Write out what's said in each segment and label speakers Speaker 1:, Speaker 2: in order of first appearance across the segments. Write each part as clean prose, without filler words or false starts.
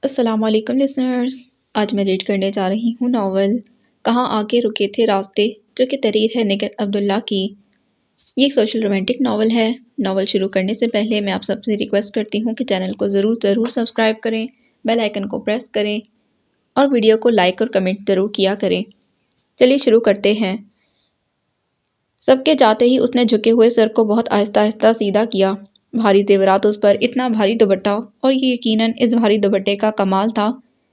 Speaker 1: السلام علیکم لسنرز۔ آج میں ریڈ کرنے جا رہی ہوں ناول کہاں آگے رکے تھے راستے، جو کہ تحریر ہے نگہت عبداللہ کی۔ یہ ایک سوشل رومانٹک ناول ہے۔ ناول شروع کرنے سے پہلے میں آپ سب سے ریکویسٹ کرتی ہوں کہ چینل کو ضرور سبسکرائب کریں، بیل آئیکن کو پریس کریں اور ویڈیو کو لائک اور کمنٹ ضرور کیا کریں۔ چلیے شروع کرتے ہیں۔ سب کے جاتے ہی اس نے جھکے ہوئے سر کو بہت آہستہ آہستہ سیدھا کیا۔ بھاری زیورات اس پر، اتنا بھاری دوپٹہ، اور یہ یقیناً اس بھاری دوپٹے کا کمال تھا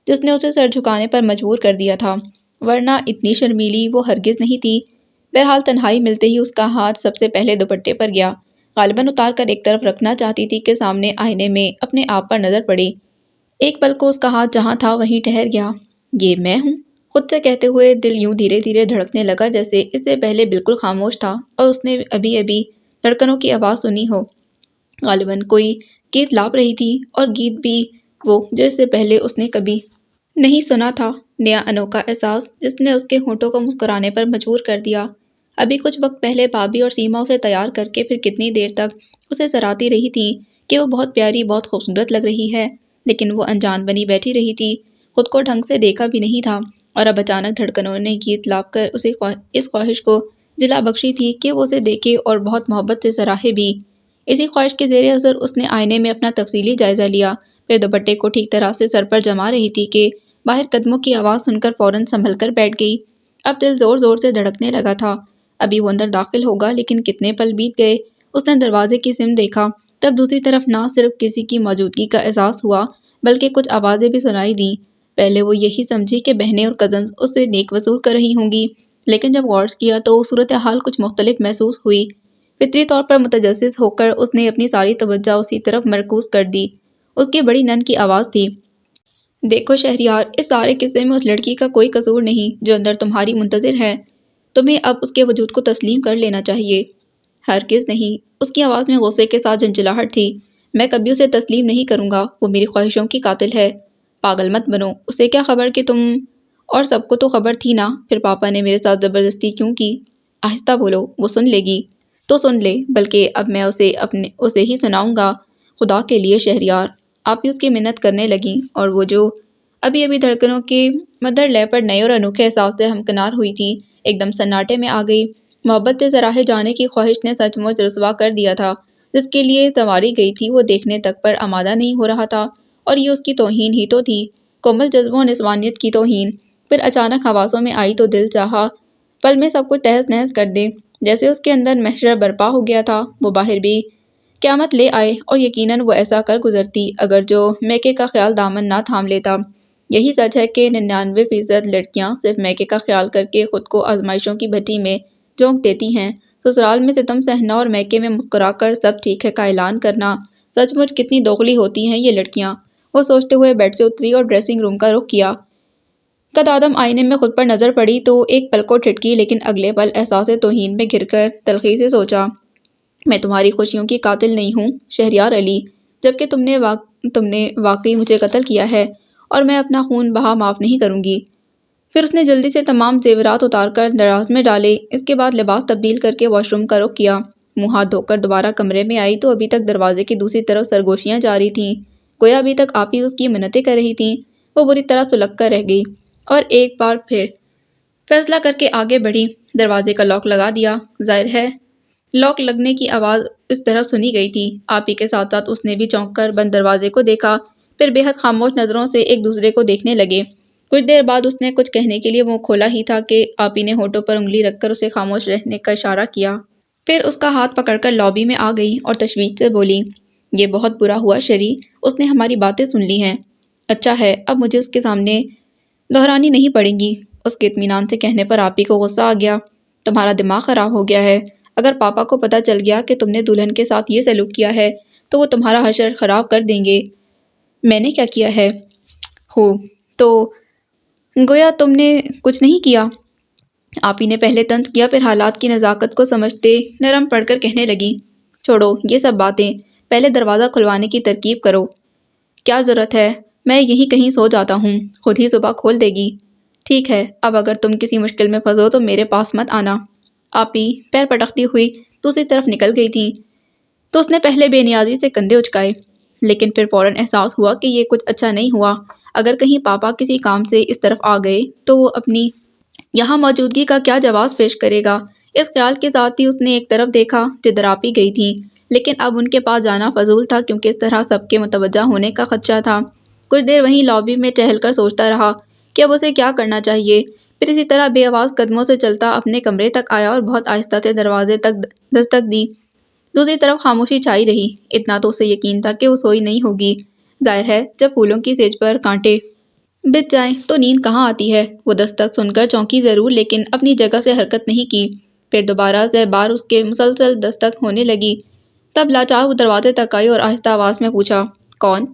Speaker 1: جس نے اسے سر جھکانے پر مجبور کر دیا تھا، ورنہ اتنی شرمیلی وہ ہرگز نہیں تھی۔ بہرحال تنہائی ملتے ہی اس کا ہاتھ سب سے پہلے دوپٹے پر گیا، غالباً اتار کر ایک طرف رکھنا چاہتی تھی کہ سامنے آئینے میں اپنے آپ پر نظر پڑی۔ ایک پل کو اس کا ہاتھ جہاں تھا وہیں ٹھہر گیا۔ یہ میں ہوں، خود سے کہتے ہوئے دل یوں دھیرے دھیرے دھڑکنے لگا جیسے اس سے پہلے بالکل خاموش تھا اور اس نے ابھی دھڑکنوں کی آواز سنی ہو۔ غالباً کوئی گیت لاپ رہی تھی، اور گیت بھی وہ جو اس سے پہلے اس نے کبھی نہیں سنا تھا۔ نیا انوکھا احساس جس نے اس کے ہونٹوں کو مسکرانے پر مجبور کر دیا۔ ابھی کچھ وقت پہلے بھابھی اور سیما اسے تیار کر کے پھر کتنی دیر تک اسے سراتی رہی تھی کہ وہ بہت پیاری، بہت خوبصورت لگ رہی ہے، لیکن وہ انجان بنی بیٹھی رہی تھی، خود کو ڈھنگ سے دیکھا بھی نہیں تھا، اور اب اچانک دھڑکنوں نے گیت لاپ کر اسے اس خواہش کو جلا بخشی تھی کہ وہ اسے دیکھے اور بہت محبت سے سراہے بھی۔ اسی خواہش کے زیر اثر اس نے آئینے میں اپنا تفصیلی جائزہ لیا، پھر دوپٹے کو ٹھیک طرح سے سر پر جما رہی تھی کہ باہر قدموں کی آواز سن کر فوراً سنبھل کر بیٹھ گئی۔ اب دل زور زور سے دھڑکنے لگا تھا۔ ابھی وہ اندر داخل ہوگا، لیکن کتنے پل بیت گئے۔ اس نے دروازے کی سمت دیکھا، تب دوسری طرف نہ صرف کسی کی موجودگی کا احساس ہوا بلکہ کچھ آوازیں بھی سنائی دیں۔ پہلے وہ یہی سمجھی کہ بہنیں اور کزنز اس سے نیک وصول کر رہی ہوں گی، لیکن جب غور کیا تو صورتحال کچھ مختلف محسوس ہوئی۔ فطری طور پر متجسس ہو کر اس نے اپنی ساری توجہ اسی طرف مرکوز کر دی۔ اس کی بڑی نند کی آواز تھی، دیکھو شہریار، اس سارے قصے میں اس لڑکی کا کوئی قصور نہیں جو اندر تمہاری منتظر ہے۔ تمہیں اب اس کے وجود کو تسلیم کر لینا چاہیے۔ ہرگز نہیں، اس کی آواز میں غصے کے ساتھ جھنجھلاہٹ تھی۔ میں کبھی اسے تسلیم نہیں کروں گا، وہ میری خواہشوں کی قاتل ہے۔ پاگل مت بنو، اسے کیا خبر کہ تم، اور سب کو تو خبر تھی نا، پھر پاپا نے میرے ساتھ زبردستی کیوں کی؟ آہستہ بولو، وہ سن لے گی تو سن لے، بلکہ اب میں اسے ہی سناؤں گا۔ خدا کے لیے شہریار، آپ ہی اس کی منت کرنے لگیں، اور وہ جو ابھی دھڑکنوں کے مدر لے پر نئے اور انوکھے احساس سے ہمکنار ہوئی تھی، ایک دم سناٹے میں آ گئی۔ محبت سے سراہے جانے کی خواہش نے سچ مچ رسوا کر دیا تھا۔ جس کے لیے سنواری گئی تھی وہ دیکھنے تک پر آمادہ نہیں ہو رہا تھا، اور یہ اس کی توہین ہی تو تھی، کومل جذبوں اور نسوانیت کی توہین۔ پھر اچانک حواسوں میں آئی تو دل چاہا پل میں سب کچھ تہس نہس کر دے، جیسے اس کے اندر محشر برپا ہو گیا تھا، وہ باہر بھی قیامت لے آئے، اور یقیناً وہ ایسا کر گزرتی اگر جو میکے کا خیال دامن نہ تھام لیتا۔ یہی سچ ہے کہ 99% لڑکیاں صرف میکے کا خیال کر کے خود کو آزمائشوں کی بھٹی میں جھونک دیتی ہیں۔ سسرال میں ستم سہنا اور میکے میں مسکرا کر سب ٹھیک ہے کا اعلان کرنا، سچ مچ کتنی دوغلی ہوتی ہیں یہ لڑکیاں۔ وہ سوچتے ہوئے بیڈ سے اتری اور ڈریسنگ روم کا رخ کیا۔ قدآدم آئینے میں خود پر نظر پڑی تو ایک پل کو ٹھٹکی، لیکن اگلے پل احساس توہین میں گھر کر تلخی سے سوچا، میں تمہاری خوشیوں کی قاتل نہیں ہوں شہریار علی، جبکہ تم نے واقعی مجھے قتل کیا ہے، اور میں اپنا خون بہا معاف نہیں کروں گی۔ پھر اس نے جلدی سے تمام زیورات اتار کر دراز میں ڈالے، اس کے بعد لباس تبدیل کر کے واش روم کا رخ کیا۔ منہ ہاتھ دھو کر دوبارہ کمرے میں آئی تو ابھی تک دروازے کی دوسری طرف سرگوشیاں جاری تھیں، گویا ابھی تک آپ ہی اس کی منتیں کر رہی تھیں۔ وہ بری طرح سلگ کر رہ گئی، اور ایک بار پھر فیصلہ کر کے آگے بڑھی، دروازے کا لاک لگا دیا۔ ظاہر ہے لاک لگنے کی آواز اس طرف سنی گئی تھی۔ آپ ہی کے ساتھ ساتھ اس نے بھی چونک کر بند دروازے کو دیکھا، پھر بے حد خاموش نظروں سے ایک دوسرے کو دیکھنے لگے۔ کچھ دیر بعد اس نے کچھ کہنے کے لیے منہ کھولا ہی تھا کہ آپ ہی نے ہونٹوں پر انگلی رکھ کر اسے خاموش رہنے کا اشارہ کیا۔ پھر اس کا ہاتھ پکڑ کر لابی میں آ گئی اور تشویش سے بولی، یہ بہت برا ہوا شری، اس نے ہماری باتیں سن لی ہیں۔ اچھا ہے، اب مجھے اس کے سامنے دہرانی نہیں پڑیں گی۔ اس کے اطمینان سے کہنے پر آپ ہی کو غصہ آ گیا۔ تمہارا دماغ خراب ہو گیا ہے، اگر پاپا کو پتہ چل گیا کہ تم نے دلہن کے ساتھ یہ سلوک کیا ہے تو وہ تمہارا حشر خراب کر دیں گے۔ میں نے کیا کیا ہے؟ ہو تو گویا تم نے کچھ نہیں کیا۔ آپ ہی نے پہلے طنز کیا، پھر حالات کی نزاکت کو سمجھتے نرم پڑ کر کہنے لگی، چھوڑو یہ سب باتیں، پہلے دروازہ کھلوانے کی ترکیب کرو۔ کیا ضرورت ہے، میں یہیں کہیں سو جاتا ہوں، خود ہی صبح کھول دے گی۔ ٹھیک ہے، اب اگر تم کسی مشکل میں پھنسو تو میرے پاس مت آنا۔ آپ ہی پیر پٹکتی ہوئی دوسری طرف نکل گئی تھی تو اس نے پہلے بے نیازی سے کندھے اچکائے، لیکن پھر فوراً احساس ہوا کہ یہ کچھ اچھا نہیں ہوا۔ اگر کہیں پاپا کسی کام سے اس طرف آ گئے تو وہ اپنی یہاں موجودگی کا کیا جواز پیش کرے گا؟ اس خیال کے ساتھ ہی اس نے ایک طرف دیکھا جدھر آپی گئی تھی، لیکن اب ان کے پاس جانا فضول تھا کیونکہ اس طرح سب کے متوجہ ہونے کا خدشہ تھا۔ کچھ دیر وہیں لابی میں ٹہل کر سوچتا رہا کہ اب اسے کیا کرنا چاہیے، پھر اسی طرح بے آواز قدموں سے چلتا اپنے کمرے تک آیا اور بہت آہستہ سے دروازے تک دستک دی۔ دوسری طرف خاموشی چھائی رہی۔ اتنا تو اسے یقین تھا کہ وہ سوئی نہیں ہوگی۔ ظاہر ہے جب پھولوں کی سیج پر کانٹے بچھ جائیں تو نیند کہاں آتی ہے۔ وہ دستک سن کر چونکی ضرور لیکن اپنی جگہ سے حرکت نہیں کی۔ پھر دوبارہ سے بار اس کے مسلسل دستک ہونے لگی۔ تب لاچار وہ دروازے تک آئی اور آہستہ آواز میں پوچھا، کون؟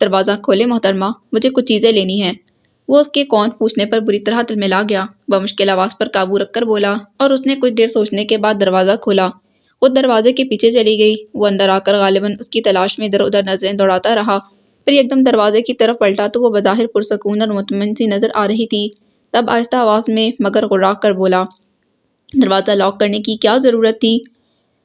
Speaker 1: دروازہ کھولے محترمہ، مجھے کچھ چیزیں لینی ہیں۔ وہ اس کے کون پوچھنے پر بری طرح تلملا گیا۔ وہ مشکل آواز پر قابو رکھ کر بولا اور اس نے کچھ دیر سوچنے کے بعد دروازہ کھولا۔ وہ دروازے کے پیچھے چلی گئی۔ وہ اندر آ کر غالباً اس کی تلاش میں ادھر ادھر نظریں دوڑاتا رہا۔ پھر ایک دم دروازے کی طرف پلٹا تو وہ بظاہر پرسکون اور مطمئن سی نظر آ رہی تھی۔ تب آہستہ آواز میں مگر غرا کر بولا، دروازہ لاک کرنے کی کیا ضرورت تھی؟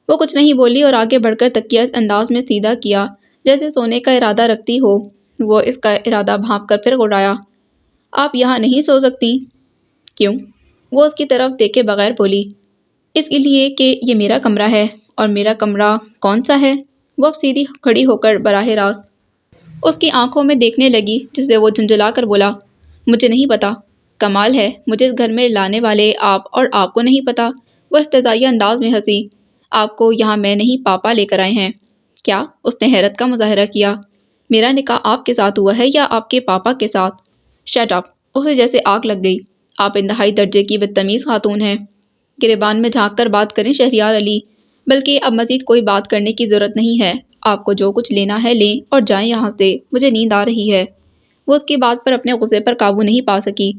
Speaker 1: وہ کچھ نہیں بولی اور آگے بڑھ کر تکیہ اس انداز میں سیدھا کیا جیسے سونے کا ارادہ رکھتی ہو۔ وہ اس کا ارادہ بھانپ کر پھر غرایا، آپ یہاں نہیں سو سکتی؟ کیوں؟ وہ اس کی طرف دیکھے بغیر بولی، اس لیے کہ یہ میرا کمرہ ہے۔ اور میرا کمرہ کون سا ہے؟ وہ اب سیدھی کھڑی ہو کر براہ راست اس کی آنکھوں میں دیکھنے لگی، جس سے وہ جھنجھلا کر بولا، مجھے نہیں پتا۔ کمال ہے، مجھے اس گھر میں لانے والے آپ اور آپ کو نہیں پتا۔ وہ استہزائیہ انداز میں ہنسی، آپ کو یہاں میں نہیں پاپا لے کر آئے ہیں۔ کیا؟ اس نے حیرت کا مظاہرہ کیا۔ میرا نکاح آپ کے ساتھ ہوا ہے یا آپ کے پاپا کے ساتھ؟ Shut up! اسے جیسے آگ لگ گئی۔ آپ انتہائی درجے کی بدتمیز خاتون ہیں۔ گریبان میں جھانک کر بات کریں شہریار علی، بلکہ اب مزید کوئی بات کرنے کی ضرورت نہیں ہے۔ آپ کو جو کچھ لینا ہے لیں اور جائیں یہاں سے، مجھے نیند آ رہی ہے۔ وہ اس کی بات پر اپنے غصے پر قابو نہیں پا سکی۔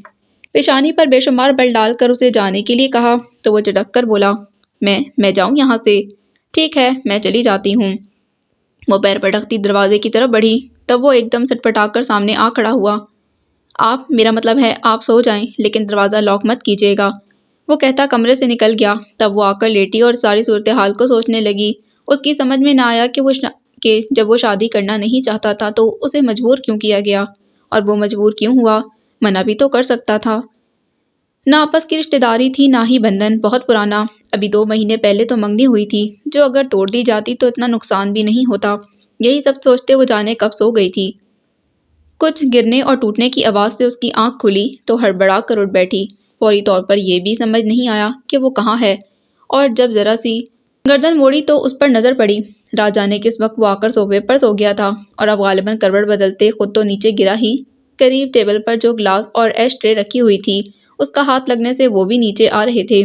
Speaker 1: پیشانی پر بے شمار بل ڈال کر اسے جانے کے لیے کہا تو وہ جھٹک کر بولا، میں جاؤں یہاں سے؟ ٹھیک ہے، میں چلی جاتی ہوں۔ وہ پیر پٹکتی دروازے کی طرف بڑھی، تب وہ ایک دم سٹپٹا کر سامنے آ کھڑا ہوا۔ آپ، میرا مطلب ہے آپ سو جائیں لیکن دروازہ لاک مت کیجیے گا۔ وہ کہتا کمرے سے نکل گیا۔ تب وہ آ کر لیٹی اور ساری صورتحال کو سوچنے لگی۔ اس کی سمجھ میں نہ آیا کہ جب وہ شادی کرنا نہیں چاہتا تھا تو اسے مجبور کیوں کیا گیا، اور وہ مجبور کیوں ہوا؟ منع بھی تو کر سکتا تھا۔ نہ آپس کی رشتہ داری تھی نہ ہی بندھن بہت پرانا، ابھی 2 مہینے پہلے تو منگنی ہوئی تھی جو اگر توڑ دی جاتی تو اتنا نقصان بھی نہیں ہوتا۔ یہی سب سوچتے وہ جانے کب سو گئی تھی۔ کچھ گرنے اور ٹوٹنے کی آواز سے اس کی آنکھ کھلی تو ہڑبڑا کر اٹھ بیٹھی۔ فوری طور پر یہ بھی سمجھ نہیں آیا کہ وہ کہاں ہے، اور جب ذرا سی گردن موڑی تو اس پر نظر پڑی۔ رات جانے کس وقت وہ آ کر صوفے پر سو گیا تھا اور اب غالباً کروٹ بدلتے خود تو نیچے گرا ہی، قریب ٹیبل پر جو گلاس اور ایش ٹرے رکھی ہوئی تھی اس کا ہاتھ لگنے سے وہ بھی نیچے آ رہے تھے۔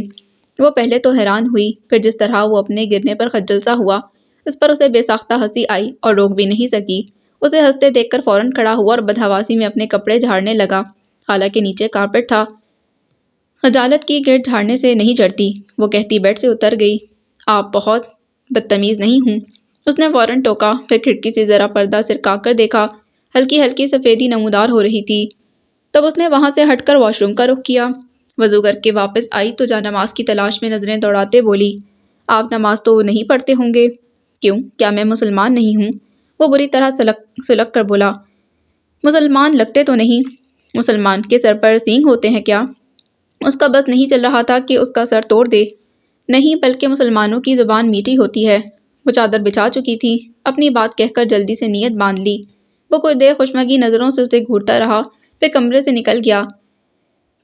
Speaker 1: وہ پہلے تو حیران ہوئی، پھر جس طرح وہ اپنے گرنے پر خجل سا ہوا اس پر اسے بے ساختہ ہنسی آئی اور روک بھی نہیں سکی۔ اسے ہنستے دیکھ کر فوراً کھڑا ہوا اور بدحواسی میں اپنے کپڑے جھاڑنے لگا، حالانکہ نیچے کارپیٹ تھا۔ خجالت کی گرد جھاڑنے سے نہیں چڑھتی، وہ کہتی بیڈ سے اتر گئی۔ آپ بہت بدتمیز نہیں ہوں، اس نے فوراً ٹوکا، پھر کھڑکی سے ذرا پردہ سرکا کر دیکھا، ہلکی ہلکی سفیدی نمودار ہو رہی تھی۔ تب اس نے وہاں سے ہٹ کر واش روم کا رخ کیا۔ وضو کر کے واپس آئی تو جا نماز کی تلاش میں نظریں دوڑاتے بولی، آپ نماز تو نہیں پڑھتے ہوں گے؟ کیوں، کیا میں مسلمان نہیں ہوں؟ وہ بری طرح سلک کر بولا، مسلمان لگتے تو نہیں، مسلمان کے سر پر سینگ ہوتے ہیں کیا؟ اس کا بس نہیں چل رہا تھا کہ اس کا سر توڑ دے۔ نہیں، بلکہ مسلمانوں کی زبان میٹھی ہوتی ہے۔ وہ چادر بچھا چکی تھی، اپنی بات کہہ کر جلدی سے نیت باندھ لی۔ وہ کچھ دیر خوشمگی نظروں سے اسے گھورتا رہا، پھر کمرے سے نکل گیا۔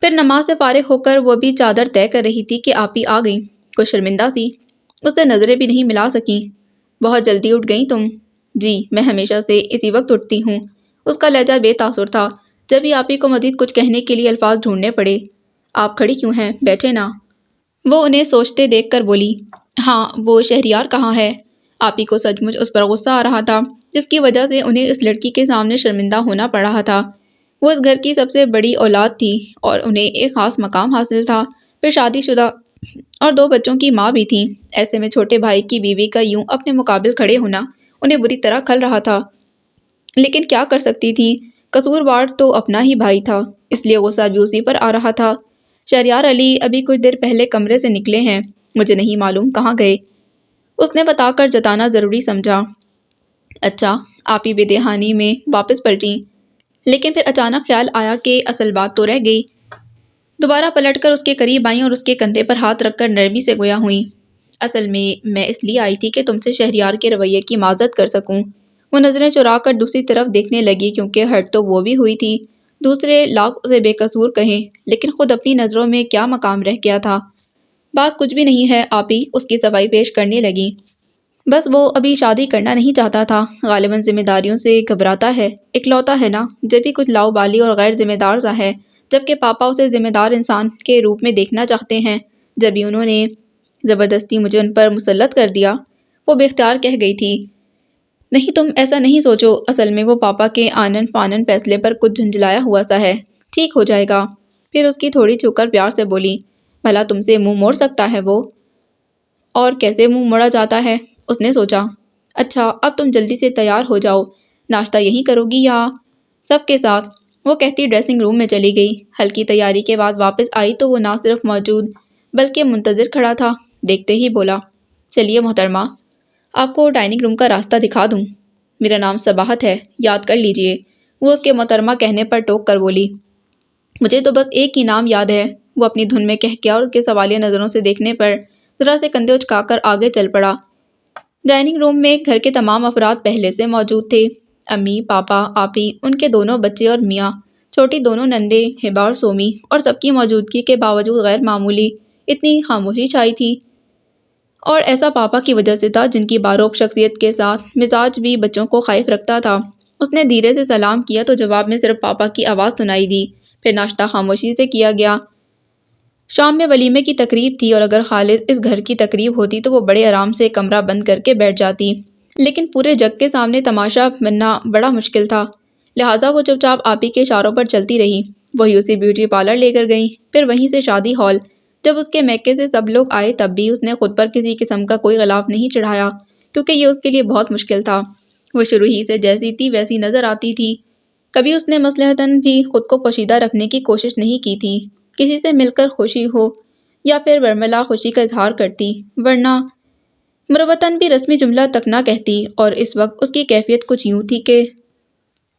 Speaker 1: پھر نماز سے فارغ ہو کر وہ بھی چادر طے کر رہی تھی کہ آپی آ گئیں۔ کچھ شرمندہ سی اس سے نظریں بھی نہیں ملا سکیں۔ بہت جلدی اٹھ گئیں تم؟ جی، میں ہمیشہ سے اسی وقت اٹھتی ہوں۔ اس کا لہجہ بے تاثر تھا، جب ہی آپی کو مزید کچھ کہنے کے لیے الفاظ ڈھونڈنے پڑے۔ آپ کھڑی کیوں ہیں، بیٹھے نا۔ وہ انہیں سوچتے دیکھ کر بولی، ہاں، وہ شہریار کہاں ہے؟ آپی کو سچ مچ اس پر غصہ آ رہا تھا، جس کی وجہ سے انہیں اس لڑکی کے سامنے شرمندہ ہونا پڑ رہا تھا۔ وہ اس گھر کی سب سے بڑی اولاد تھی اور انہیں ایک خاص مقام حاصل تھا، پھر شادی شدہ اور 2 بچوں کی ماں بھی تھی۔ ایسے میں چھوٹے بھائی کی بیوی کا یوں اپنے مقابل کھڑے ہونا انہیں بری طرح کھل رہا تھا، لیکن کیا کر سکتی تھی؟ قصوروار تو اپنا ہی بھائی تھا، اس لیے غصہ بھی اسی پر آ رہا تھا۔ شہریار علی ابھی کچھ دیر پہلے کمرے سے نکلے ہیں، مجھے نہیں معلوم کہاں گئے، اس نے بتا کر جتانا ضروری سمجھا۔ اچھا، آپی بے دہانی میں واپس پلٹیں، لیکن پھر اچانک خیال آیا کہ اصل بات تو رہ گئی۔ دوبارہ پلٹ کر اس کے قریب آئیں اور اس کے کندھے پر ہاتھ رکھ کر نرمی سے گویا ہوئیں۔ اصل میں اس لیے آئی تھی کہ تم سے شہریار کے رویے کی معذرت کر سکوں۔ وہ نظریں چرا کر دوسری طرف دیکھنے لگی کیونکہ ہرٹ تو وہ بھی ہوئی تھی، دوسرے لاکھ اسے بے قصور کہیں لیکن خود اپنی نظروں میں کیا مقام رہ گیا تھا۔ بات کچھ بھی نہیں ہے آپی، اس کی صفائی پیش کرنے لگی۔ بس وہ ابھی شادی کرنا نہیں چاہتا تھا، غالباً ذمہ داریوں سے گھبراتا ہے، اکلوتا ہے نا، جب بھی کچھ لاؤبالی اور غیر ذمہ دار سا ہے، جبکہ پاپا اسے ذمہ دار انسان کے روپ میں دیکھنا چاہتے ہیں۔ جب ہی انہوں نے زبردستی مجھے ان پر مسلط کر دیا، وہ بے اختیار کہہ گئی تھی۔ نہیں تم ایسا نہیں سوچو، اصل میں وہ پاپا کے آنن فانن فیصلے پر کچھ جھنجھلایا ہوا سا ہے، ٹھیک ہو جائے گا۔ پھر اس کی تھوڑی جھک کر پیار سے بولی، بھلا تم سے منہ موڑ سکتا ہے وہ؟ اور کیسے منہ موڑا جاتا ہے؟ اس نے سوچا۔ اچھا اب تم جلدی سے تیار ہو جاؤ، ناشتہ یہیں کرو گی یا سب کے ساتھ؟ وہ کہتی ڈریسنگ روم میں چلی گئی۔ ہلکی تیاری کے بعد واپس آئی تو وہ نہ صرف موجود بلکہ منتظر کھڑا تھا۔ دیکھتے ہی بولا، چلیے محترمہ، آپ کو ڈائننگ روم کا راستہ دکھا دوں؟ میرا نام صباحت ہے، یاد کر لیجئے۔ وہ اس کے محترمہ کہنے پر ٹوک کر بولی، مجھے تو بس ایک ہی نام یاد ہے، وہ اپنی دھن میں کہہ گیا اور اس کے سوالیہ نظروں سے دیکھنے پر ذرا سے کندھے اچکا کر آگے چل پڑا۔ ڈائننگ روم میں گھر کے تمام افراد پہلے سے موجود تھے، امی، پاپا، آپی، ان کے دونوں بچے اور میاں، چھوٹی دونوں نندے ہبا اور سومی، اور سب کی موجودگی کے باوجود غیر معمولی اتنی خاموشی چھائی تھی۔ اور ایسا پاپا کی وجہ سے تھا جن کی باروک شخصیت کے ساتھ مزاج بھی بچوں کو خائف رکھتا تھا۔ اس نے دھیرے سے سلام کیا تو جواب میں صرف پاپا کی آواز سنائی دی۔ پھر ناشتہ خاموشی سے کیا گیا۔ شام میں ولیمے کی تقریب تھی اور اگر خالد اس گھر کی تقریب ہوتی تو وہ بڑے آرام سے کمرہ بند کر کے بیٹھ جاتی، لیکن پورے جگ کے سامنے تماشا بننا بڑا مشکل تھا، لہٰذا وہ چپ چاپ آپی کے اشاروں پر چلتی رہی۔ وہی اسے بیوٹی پارلر لے کر گئی، پھر وہیں سے شادی ہال۔ جب اس کے میکے سے سب لوگ آئے تب بھی اس نے خود پر کسی قسم کا کوئی غلاف نہیں چڑھایا کیونکہ یہ اس کے لیے بہت مشکل تھا۔ وہ شروع ہی سے جیسی تھی ویسی نظر آتی تھی، کبھی اس نے مصلحتاً بھی خود کو پوشیدہ رکھنے کی کوشش نہیں کی تھی، کسی سے مل کر خوشی ہو یا پھر برملا خوشی کا اظہار کرتی، ورنہ مروتاً بھی رسمی جملہ تک نہ کہتی۔ اور اس وقت اس کی کیفیت کچھ یوں تھی کہ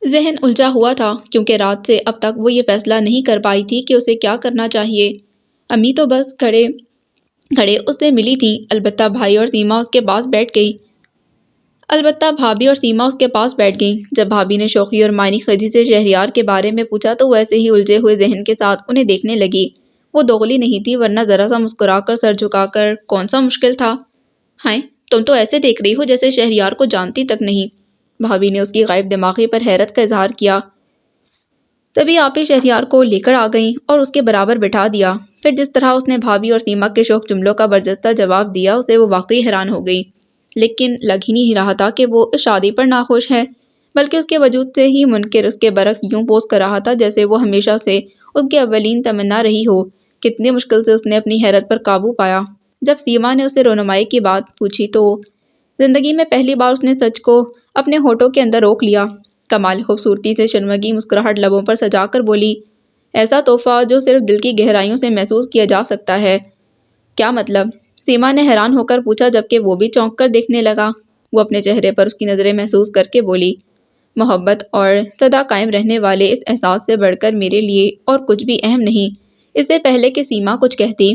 Speaker 1: ذہن الجھا ہوا تھا کیونکہ رات سے اب تک وہ یہ فیصلہ نہیں کر پائی تھی کہ اسے کیا کرنا چاہیے۔ امی تو بس کھڑے اس سے ملی تھی، البتہ بھائی اور سیما اس کے پاس بیٹھ گئی۔ البتہ بھابھی اور سیما اس کے پاس بیٹھ گئیں۔ جب بھابھی نے شوخی اور معنی خیزی سے شہریار کے بارے میں پوچھا تو وہ ایسے ہی الجھے ہوئے ذہن کے ساتھ انہیں دیکھنے لگی۔ وہ دوغلی نہیں تھی ورنہ ذرا سا مسکرا کر سر جھکا کر کون سا مشکل تھا؟ ہائے تم تو ایسے دیکھ رہی ہو جیسے شہریار کو جانتی تک نہیں۔ بھابھی نے اس کی غائب دماغی پر حیرت کا اظہار کیا۔ تبھی آپی شہریار کو لے کر آ گئیں اور اس کے برابر بٹھا دیا۔ پھر جس طرح اس نے بھابھی اور سیما کے شوخ جملوں کا برجستہ جواب دیا اسے وہ واقعی حیران ہو گئی، لیکن لگ ہی نہیں رہا تھا کہ وہ اس شادی پر ناخوش ہے، بلکہ اس کے وجود سے ہی منکر۔ اس کے برعکس یوں پوز کر رہا تھا جیسے وہ ہمیشہ سے اس کی اولین تمنا رہی ہو۔ کتنی مشکل سے اس نے اپنی حیرت پر قابو پایا۔ جب سیما نے اسے رونمائی کی بات پوچھی تو زندگی میں پہلی بار اس نے سچ کو اپنے ہونٹوں کے اندر روک لیا۔ کمال خوبصورتی سے شرمگی مسکراہٹ لبوں پر سجا کر بولی، ایسا تحفہ جو صرف دل کی گہرائیوں سے محسوس کیا جا سکتا ہے۔ کیا مطلب؟ سیما نے حیران ہو کر پوچھا جبکہ وہ بھی چونک کر دیکھنے لگا۔ وہ اپنے چہرے پر اس کی نظریں محسوس کر کے بولی، محبت اور سدا قائم رہنے والے اس احساس سے بڑھ کر میرے لیے اور کچھ بھی اہم نہیں۔ اس سے پہلے کہ سیما کچھ کہتی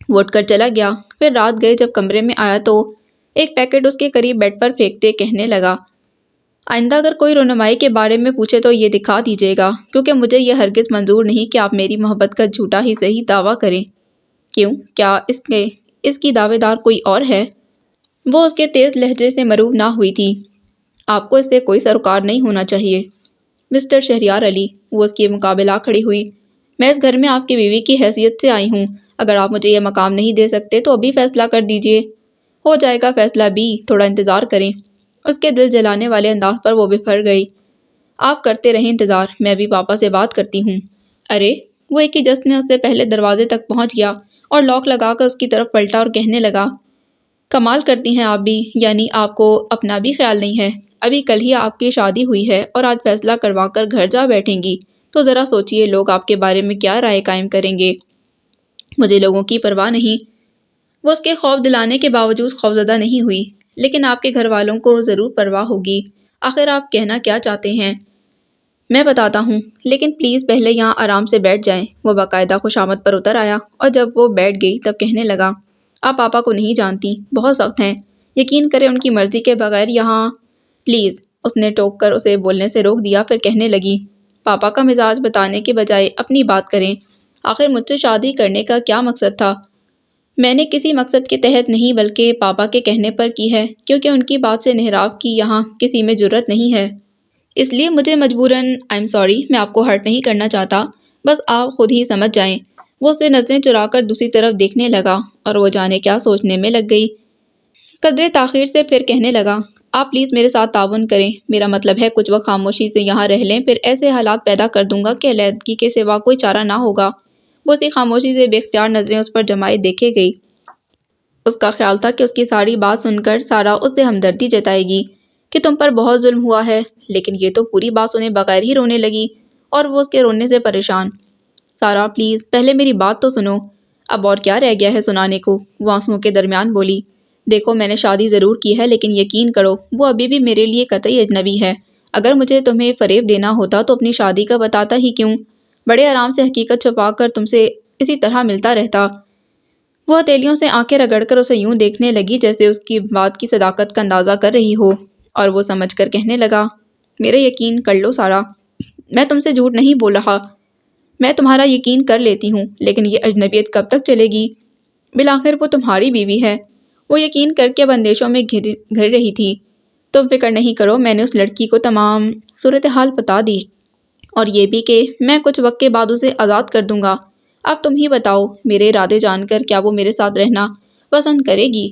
Speaker 1: وہ اٹھ کر چلا گیا۔ پھر رات گئے جب کمرے میں آیا تو ایک پیکٹ اس کے قریب بیڈ پر پھینکتے کہنے لگا، آئندہ اگر کوئی رونمائی کے بارے میں پوچھے تو یہ دکھا دیجیے گا کیونکہ مجھے یہ ہرگز منظور نہیں کہ آپ میری محبت کا جھوٹا ہی صحیح دعویٰ کریں۔ کیوں؟ کیا اس کی دعوے دار کوئی اور ہے؟ وہ اس کے تیز لہجے سے مروب نہ ہوئی تھی۔ آپ کو اس سے کوئی سروکار نہیں ہونا چاہیے مسٹر شہریار علی۔ وہ اس کے مقابل آ کھڑی ہوئی، میں اس گھر میں آپ کی بیوی کی حیثیت سے آئی ہوں، اگر آپ مجھے یہ مقام نہیں دے سکتے تو ابھی فیصلہ کر دیجیے۔ ہو جائے گا فیصلہ بھی، تھوڑا انتظار کریں۔ اس کے دل جلانے والے انداز پر وہ بفر گئی۔ آپ کرتے رہیں انتظار، میں بھی پاپا سے بات کرتی ہوں۔ ارے وہ ایک ہی جست میں اس سے پہلے دروازے تک پہنچ گیا اور لاک لگا کر اس کی طرف پلٹا اور کہنے لگا، کمال کرتی ہیں آپ بھی، یعنی آپ کو اپنا بھی خیال نہیں ہے۔ ابھی کل ہی آپ کی شادی ہوئی ہے اور آج فیصلہ کروا کر گھر جا بیٹھیں گی تو ذرا سوچئے لوگ آپ کے بارے میں کیا رائے قائم کریں گے۔ مجھے لوگوں کی پرواہ نہیں۔ وہ اس کے خوف دلانے کے باوجود خوفزدہ نہیں ہوئی، لیکن آپ کے گھر والوں کو ضرور پرواہ ہوگی۔ آخر آپ کہنا کیا چاہتے ہیں؟ میں بتاتا ہوں، لیکن پلیز پہلے یہاں آرام سے بیٹھ جائیں۔ وہ باقاعدہ خوشامد پر اتر آیا اور جب وہ بیٹھ گئی تب کہنے لگا، آپ پاپا کو نہیں جانتی، بہت سخت ہیں، یقین کریں ان کی مرضی کے بغیر یہاں پلیز۔ اس نے ٹوک کر اسے بولنے سے روک دیا، پھر کہنے لگی، پاپا کا مزاج بتانے کے بجائے اپنی بات کریں، آخر مجھ سے شادی کرنے کا کیا مقصد تھا؟ میں نے کسی مقصد کے تحت نہیں بلکہ پاپا کے کہنے پر کی ہے، کیونکہ ان کی بات سے انحراف کی یہاں کسی میں جرت نہیں ہے، اس لیے مجھے مجبوراً آئی ایم سوری، میں آپ کو ہرٹ نہیں کرنا چاہتا، بس آپ خود ہی سمجھ جائیں۔ وہ اسے نظریں چرا کر دوسری طرف دیکھنے لگا اور وہ جانے کیا سوچنے میں لگ گئی۔ قدرے تاخیر سے پھر کہنے لگا، آپ پلیز میرے ساتھ تعاون کریں، میرا مطلب ہے کچھ وقت خاموشی سے یہاں رہ لیں، پھر ایسے حالات پیدا کر دوں گا کہ علیحدگی کے سوا کوئی چارہ نہ ہوگا۔ وہ اسی خاموشی سے بے اختیار نظریں اس پر جمائے دیکھے گئی۔ اس کا خیال تھا کہ اس کی ساری بات سن کر سارا اس سے ہمدردی جتائے گی کہ تم پر بہت ظلم ہوا ہے، لیکن یہ تو پوری بات سنے بغیر ہی رونے لگی اور وہ اس کے رونے سے پریشان۔ سارا پلیز پہلے میری بات تو سنو، اب اور کیا رہ گیا ہے سنانے کو؟ وہ آنسوؤں کے درمیان بولی، دیکھو میں نے شادی ضرور کی ہے، لیکن یقین کرو وہ ابھی بھی میرے لیے قطعی اجنبی ہے۔ اگر مجھے تمہیں فریب دینا ہوتا تو اپنی شادی کا بتاتا ہی کیوں؟ بڑے آرام سے حقیقت چھپا کر تم سے اسی طرح ملتا رہتا۔ وہ ہتھیلیوں سے آنکھیں رگڑ کر اسے یوں دیکھنے لگی جیسے اس کی بات کی صداقت کا اندازہ کر رہی ہو، اور وہ سمجھ کر کہنے لگا، میرے یقین کر لو سارا، میں تم سے جھوٹ نہیں بول رہا، میں تمہارا یقین کر لیتی ہوں، لیکن یہ اجنبیت کب تک چلے گی؟ بالآخر وہ تمہاری بیوی ہے۔ وہ یقین کر کے اب اندیشوں میں گھر رہی تھی۔ تم فکر نہیں کرو، میں نے اس لڑکی کو تمام صورتحال بتا دی، اور یہ بھی کہ میں کچھ وقت کے بعد اسے آزاد کر دوں گا۔ اب تم ہی بتاؤ، میرے ارادے جان کر کیا وہ میرے ساتھ رہنا پسند کرے گی؟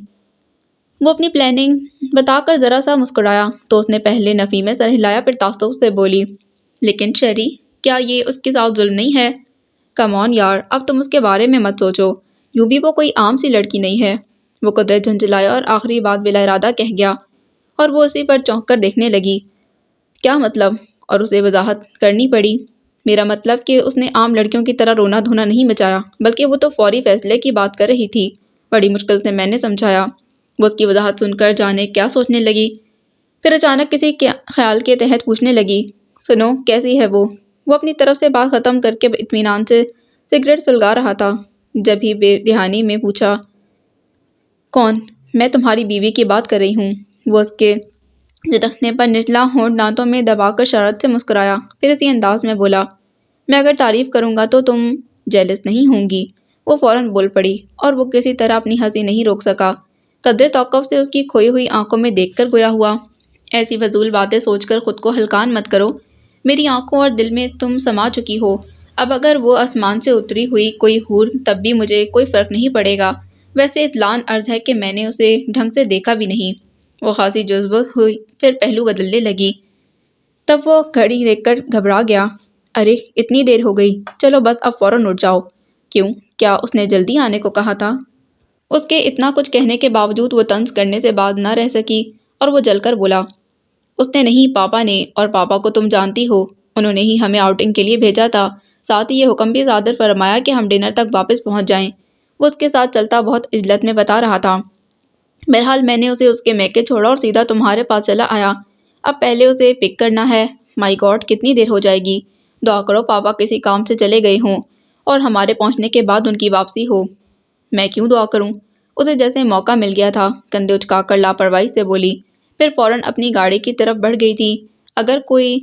Speaker 1: وہ اپنی پلاننگ بتا کر ذرا سا مسکرایا تو اس نے پہلے نفی میں سر ہلایا، پھر تاسف سے بولی، لیکن شیری، کیا یہ اس کے ساتھ ظلم نہیں ہے؟ کم آن یار، اب تم اس کے بارے میں مت سوچو، یوں بھی وہ کوئی عام سی لڑکی نہیں ہے۔ وہ قدرت جھنجھلایا اور آخری بات بلا ارادہ کہہ گیا، اور وہ اسی پر چونک کر دیکھنے لگی۔ کیا مطلب؟ اور اسے وضاحت کرنی پڑی۔ میرا مطلب کہ اس نے عام لڑکیوں کی طرح رونا دھونا نہیں مچایا، بلکہ وہ تو فوری فیصلے کی بات کر رہی تھی۔ بڑی مشکل سے میں نے سمجھایا۔ وہ اس کی وضاحت سن کر جانے کیا سوچنے لگی، پھر اچانک کسی خیال کے تحت پوچھنے لگی، سنو کیسی ہے وہ؟ وہ اپنی طرف سے بات ختم کر کے اطمینان سے سگریٹ سلگا رہا تھا، جب ہی بے دہانی میں پوچھا، کون؟ میں تمہاری بیوی کی بات کر رہی ہوں۔ وہ اس کے جھٹکنے پر نچلا ہونٹ دانتوں میں دبا کر شرارت سے مسکرایا، پھر اسی انداز میں بولا، میں اگر تعریف کروں گا تو تم جیلس نہیں ہوں گی؟ وہ فوراً بول پڑی، اور وہ کسی طرح اپنی ہنسی نہیں روک سکا۔ قدرے توقف سے اس کی کھوئی ہوئی آنکھوں میں دیکھ کر گویا ہوا، ایسی فضول باتیں سوچ کر خود کو ہلکان مت کرو، میری آنکھوں اور دل میں تم سما چکی ہو، اب اگر وہ آسمان سے اتری ہوئی کوئی حور تب بھی مجھے کوئی فرق نہیں پڑے گا، ویسے اطلاع عرض ہے کہ میں نے اسے ڈھنگ سے دیکھا بھی نہیں۔ وہ خاصی جذب ہوئی، پھر پہلو بدلنے لگی، تب وہ گھڑی دیکھ کر گھبرا گیا، ارے اتنی دیر ہو گئی، چلو بس اب فوراً اٹھ جاؤ۔ کیوں؟ کیا اس نے جلدی آنے کو کہا تھا؟ اس کے اتنا کچھ کہنے کے باوجود وہ طنز کرنے سے باز نہ رہ سکی، اور وہ جل کر بولا، اس نے نہیں، پاپا نے، اور پاپا کو تم جانتی ہو، انہوں نے ہی ہمیں آؤٹنگ کے لیے بھیجا تھا، ساتھ ہی یہ حکم بھی صادر فرمایا کہ ہم ڈنر تک واپس پہنچ جائیں۔ وہ اس کے ساتھ چلتا بہت عجلت میں بتا رہا تھا۔ بہرحال میں نے اسے اس کے میکے چھوڑا اور سیدھا تمہارے پاس چلا آیا، اب پہلے اسے پک کرنا ہے۔ مائی گاڈ، کتنی دیر ہو جائے گی؟ دعا کرو پاپا کسی کام سے چلے گئے ہوں اور ہمارے پہنچنے کے بعد ان کی واپسی ہو۔ میں کیوں دعا کروں؟ اسے جیسے موقع مل گیا تھا، کندھے اچکا کر لاپرواہی سے بولی، پھر فوراً اپنی گاڑی کی طرف بڑھ گئی تھی۔ اگر کوئی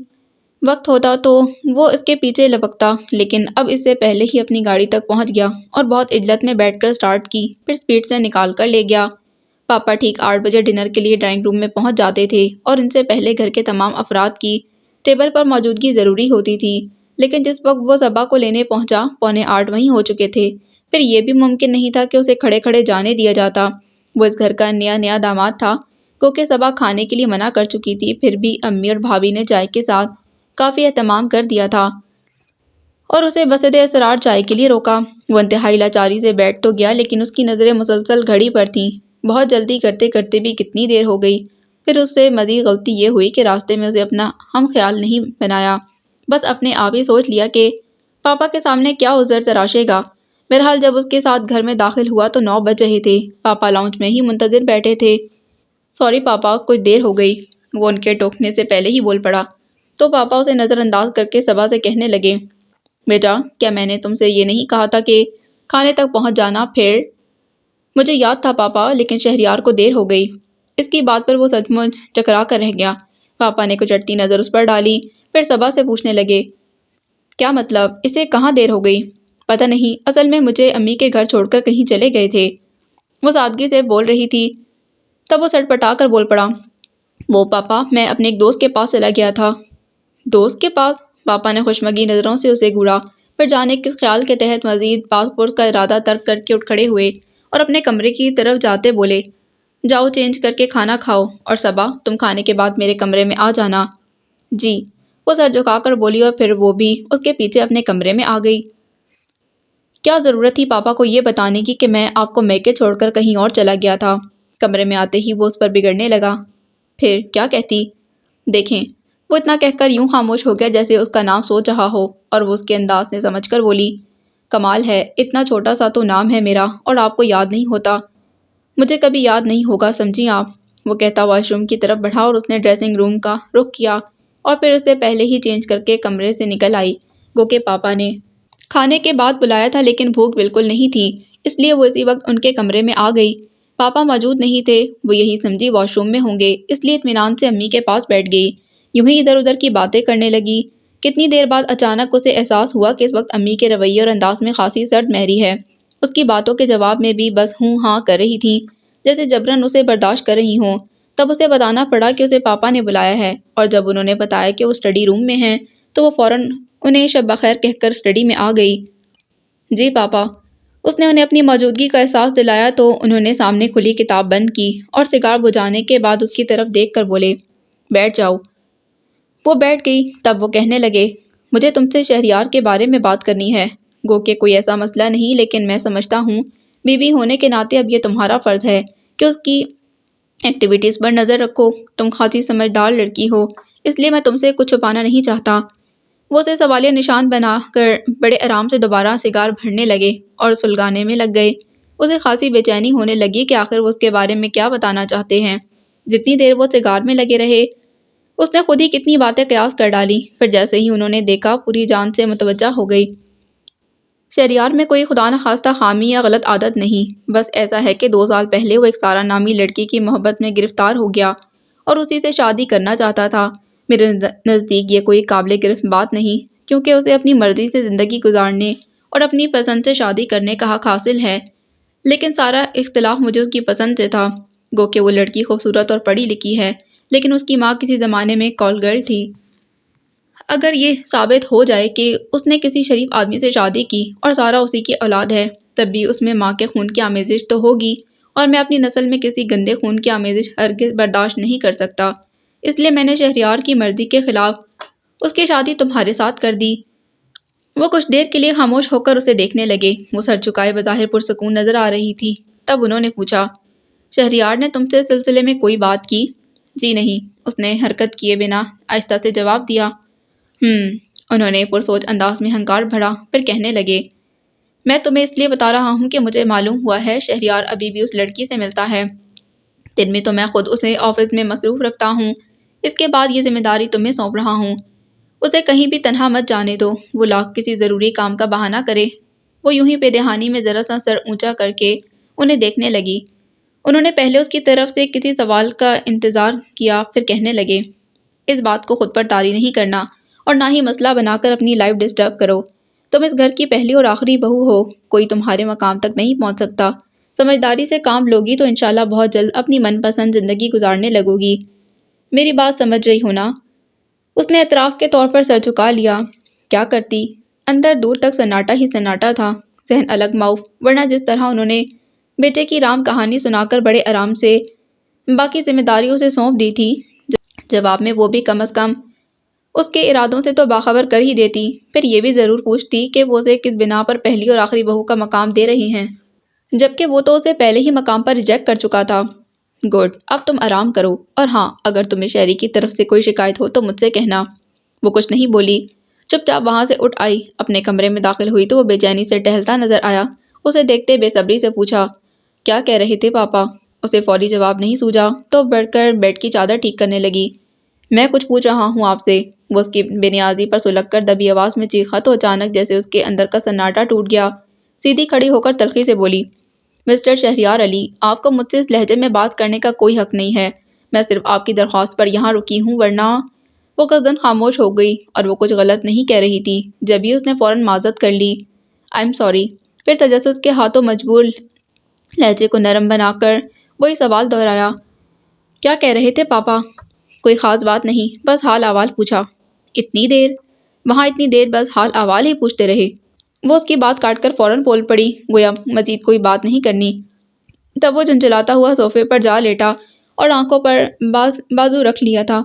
Speaker 1: وقت ہوتا تو وہ اس کے پیچھے لپکتا، لیکن اب اس سے پہلے ہی اپنی گاڑی تک پہنچ گیا اور بہت عجلت میں بیٹھ کر سٹارٹ کی، پھر سپیڈ سے نکال کر لے گیا۔ پاپا ٹھیک 8 بجے ڈنر کے لیے ڈرائنگ روم میں پہنچ جاتے تھے، اور ان سے پہلے گھر کے تمام افراد کی ٹیبل پر موجودگی ضروری ہوتی تھی، لیکن جس وقت وہ صبا کو لینے پہنچا 7:45 وہیں ہو چکے تھے۔ پھر یہ بھی ممکن نہیں تھا کہ اسے کھڑے کھڑے جانے دیا جاتا۔ وہ اس گھر کا نیا داماد تھا، کیونکہ صبا کھانے کے لیے منع کر چکی تھی، پھر بھی امی اور بھابھی نے چائے کے ساتھ کافی اہتمام کر دیا تھا اور اسے بصد اصرار چائے کے لیے روکا۔ وہ انتہائی لاچاری سے بیٹھ تو گیا، لیکن اس کی نظریں مسلسل گھڑی پر تھیں۔ بہت جلدی کرتے کرتے بھی کتنی دیر ہو گئی۔ پھر اس سے مزید غلطی یہ ہوئی کہ راستے میں اسے اپنا ہم خیال نہیں بنایا، بس اپنے آپ ہی سوچ لیا کہ پاپا کے سامنے کیا عذر تراشے گا۔ بہرحال جب اس کے ساتھ گھر میں داخل ہوا تو 9 بج رہے تھے۔ پاپا لاؤنج میں ہی منتظر بیٹھے تھے۔ سوری پاپا، کچھ دیر ہو گئی، وہ ان کے ٹوکنے سے پہلے ہی بول پڑا۔ تو پاپا اسے نظر انداز کر کے صبا سے کہنے لگے، بیٹا کیا میں نے تم سے یہ نہیں کہا تھا کہ کھانے تک پہنچ جانا؟ پھر مجھے یاد تھا پاپا، لیکن شہریار کو دیر ہو گئی۔ اس کی بات پر وہ سچ مچ چکرا کر رہ گیا۔ پاپا نے کچھ اٹتی نظر اس پر ڈالی، پھر صبا سے پوچھنے لگے، کیا مطلب؟ اسے کہاں دیر ہو گئی؟ پتہ نہیں، اصل میں مجھے امی کے گھر چھوڑ کر کہیں چلے گئے تھے، وہ سادگی سے بول رہی تھی۔ تب وہ سٹ پٹا کر بول پڑا، وہ پاپا میں اپنے ایک دوست کے پاس چلا گیا تھا۔ دوست کے پاس؟ پاپا نے خوشمگی نظروں سے اسے گھورا، پھر جانے کس خیال کے تحت مزید پاسپورٹ کا ارادہ ترک کر کے اٹھ کھڑے ہوئے اور اپنے کمرے کی طرف جاتے بولے، جاؤ چینج کر کے کھانا کھاؤ، اور صبا تم کھانے کے بعد میرے کمرے میں آ جانا۔ جی، وہ سر جھکا کر بولی اور پھر وہ بھی اس کے پیچھے اپنے کمرے میں آ گئی۔ کیا ضرورت تھی پاپا کو یہ بتانے کی کہ میں آپ کو میکے چھوڑ کر کہیں اور چلا گیا تھا؟ کمرے میں آتے ہی وہ اس پر بگڑنے لگا۔ پھر کیا کہتی؟ دیکھیں، وہ اتنا کہہ کر یوں خاموش ہو گیا جیسے اس کا نام سوچ رہا ہو، اور وہ اس کے انداز نے سمجھ کر بولی، کمال ہے، اتنا چھوٹا سا تو نام ہے میرا اور آپ کو یاد نہیں ہوتا۔ مجھے کبھی یاد نہیں ہوگا، سمجھی آپ؟ وہ کہتا واش روم کی طرف بڑھا اور اس نے ڈریسنگ روم کا رخ کیا اور پھر اسے پہلے ہی چینج کر کے کمرے سے نکل آئی۔ گو کہ پاپا نے کھانے کے بعد بلایا تھا لیکن بھوک بالکل نہیں تھی، اس لیے وہ اسی وقت ان کے کمرے میں آ گئی۔ پاپا موجود نہیں تھے، وہ یہی سمجھی واش روم میں ہوں گے، اس لیے اطمینان سے امی کے پاس بیٹھ گئی۔ یوں ہی ادھر ادھر کی باتیں کرنے لگی۔ کتنی دیر بعد اچانک اسے احساس ہوا کہ اس وقت امی کے رویے اور انداز میں خاصی سرد مہری ہے۔ اس کی باتوں کے جواب میں بھی بس ہوں ہاں کر رہی تھی، جیسے جبراً اسے برداشت کر رہی ہوں۔ تب اسے بتانا پڑا کہ اسے پاپا نے بلایا ہے، اور جب انہوں نے بتایا کہ وہ اسٹڈی روم میں ہیں تو وہ فوراً انہیں شب بخیر کہہ کر اسٹڈی میں آ گئی۔ جی پاپا۔ اس نے انہیں اپنی موجودگی کا احساس دلایا تو انہوں نے سامنے کھلی کتاب بند کی اور سگار بجھانے کے بعد اس کی طرف دیکھ کر بولے، بیٹھ جاؤ۔ وہ بیٹھ گئی۔ تب وہ کہنے لگے، مجھے تم سے شہریار کے بارے میں بات کرنی ہے۔ گو کہ کوئی ایسا مسئلہ نہیں، لیکن میں سمجھتا ہوں بیوی ہونے کے ناطے اب یہ تمہارا فرض ہے کہ اس کی ایکٹیویٹیز پر نظر رکھو۔ تم خاصی سمجھدار لڑکی ہو، اس لیے میں تم سے کچھ چھپانا نہیں چاہتا۔ وہ اسے سوالیہ نشان بنا کر بڑے آرام سے دوبارہ سگار بھرنے لگے اور سلگانے میں لگ گئے۔ اسے خاصی بے چینی ہونے لگی کہ آخر وہ اس کے بارے میں کیا بتانا چاہتے ہیں۔ جتنی دیر وہ سگار میں لگے رہے، اس نے خود ہی کتنی باتیں قیاس کر ڈالی، پھر جیسے ہی انہوں نے دیکھا پوری جان سے متوجہ ہو گئی۔ شہریار میں کوئی خدا نخواستہ خامی یا غلط عادت نہیں، بس ایسا ہے کہ 2 سال پہلے وہ ایک سارا نامی لڑکی کی محبت میں گرفتار ہو گیا اور اسی سے شادی کرنا چاہتا تھا۔ میرے نزدیک یہ کوئی قابل گرفت بات نہیں، کیونکہ اسے اپنی مرضی سے زندگی گزارنے اور اپنی پسند سے شادی کرنے کا حق حاصل ہے، لیکن سارا اختلاف مجھے اس کی پسند سے تھا۔ گو کہ وہ لڑکی خوبصورت اور پڑھی لکھی ہے، لیکن اس کی ماں کسی زمانے میں کال گرل تھی۔ اگر یہ ثابت ہو جائے کہ اس نے کسی شریف آدمی سے شادی کی اور سارا اسی کی اولاد ہے، تب بھی اس میں ماں کے خون کی آمیزش تو ہوگی، اور میں اپنی نسل میں کسی گندے خون کی آمیزش ہرگز برداشت نہیں کر سکتا۔ اس لیے میں نے شہریار کی مرضی کے خلاف اس کی شادی تمہارے ساتھ کر دی۔ وہ کچھ دیر کے لیے خاموش ہو کر اسے دیکھنے لگے۔ وہ سر جھکائے بظاہر پرسکون نظر آ رہی تھی۔ تب انہوں نے پوچھا، شہریار نے تم سے اس سلسلے میں کوئی بات کی؟ جی نہیں، اس نے حرکت کیے بنا آہستہ سے جواب دیا۔ انہوں نے پرسوچ انداز میں ہنکار بھرا، پھر کہنے لگے، میں تمہیں اس لیے بتا رہا ہوں کہ مجھے معلوم ہوا ہے شہریار ابھی بھی اس لڑکی سے ملتا ہے۔ دن میں تو میں خود اسے آفس میں مصروف رکھتا ہوں، اس کے بعد یہ ذمہ داری تمہیں سونپ رہا ہوں۔ اسے کہیں بھی تنہا مت جانے دو، وہ لاکھ کسی ضروری کام کا بہانہ کرے۔ وہ یوں ہی بے دہانی میں ذرا سا سر اونچا کر کے انہیں دیکھنے لگی۔ انہوں نے پہلے اس کی طرف سے کسی سوال کا انتظار کیا، پھر کہنے لگے، اس بات کو خود پر طاری نہیں کرنا اور نہ ہی مسئلہ بنا کر اپنی لائف ڈسٹرب کرو۔ تم اس گھر کی پہلی اور آخری بہو ہو، کوئی تمہارے مقام تک نہیں پہنچ سکتا۔ سمجھداری سے کام لوگی تو انشاءاللہ بہت جلد اپنی من پسند زندگی گزارنے لگو گی۔ میری بات سمجھ رہی ہو نا؟ اس نے اعتراف کے طور پر سر جھکا لیا۔ کیا کرتی؟ اندر دور تک سناٹا ہی سناٹا تھا، ذہن الگ معاف، ورنہ جس طرح انہوں نے بیٹے کی رام کہانی سنا کر بڑے آرام سے باقی ذمہ داریوں سے سونپ دی تھی، جواب میں وہ بھی کم از کم اس کے ارادوں سے تو باخبر کر ہی دیتی، پھر یہ بھی ضرور پوچھتی کہ وہ اسے کس بنا پر پہلی اور آخری بہو کا مقام دے رہی ہیں، جبکہ وہ تو اسے پہلے ہی مقام پر ریجیکٹ کر چکا تھا۔ گڈ، اب تم آرام کرو، اور ہاں، اگر تمہیں شہری کی طرف سے کوئی شکایت ہو تو مجھ سے کہنا۔ وہ کچھ نہیں بولی، چپ چاپ وہاں سے اٹھ آئی۔ اپنے کمرے میں داخل ہوئی تو وہ بے چینی سے ٹہلتا نظر آیا۔ اسے دیکھتے بے صبری سے پوچھا، کیا کہہ رہے تھے پاپا؟ اسے فوری جواب نہیں سوجا تو بڑھ کر بیڈ کی چادر ٹھیک کرنے لگی۔ میں کچھ پوچھ رہا ہوں آپ سے، وہ اس کی بے نیازی پر سلگ کر دبی آواز میں چیخا تو اچانک جیسے اس کے اندر کا سناٹا ٹوٹ گیا، سیدھی کھڑی ہو کر تلخی سے بولی، مسٹر شہریار علی، آپ کو مجھ سے اس لہجے میں بات کرنے کا کوئی حق نہیں ہے۔ میں صرف آپ کی درخواست پر یہاں رکی ہوں، ورنہ… وہ قصدن خاموش ہو گئی اور وہ کچھ غلط نہیں کہہ رہی تھی، جبھی اس نے فوراً معذرت کر لی، آئی ایم سوری۔ پھر تجسس کے ہاتھوں مجبور لہجے کو نرم بنا کر وہی سوال دہرایا، کیا کہہ رہے تھے پاپا؟ کوئی خاص بات نہیں، بس حال احوال پوچھا۔ اتنی دیر؟ وہاں اتنی دیر بس حال احوال ہی پوچھتے رہے؟ وہ اس کی بات کاٹ کر فوراً بول پڑی، گویا مزید کوئی بات نہیں کرنی۔ تب وہ جھنجھلاتا ہوا صوفے پر جا لیٹا اور آنکھوں پر بازو رکھ لیا تھا۔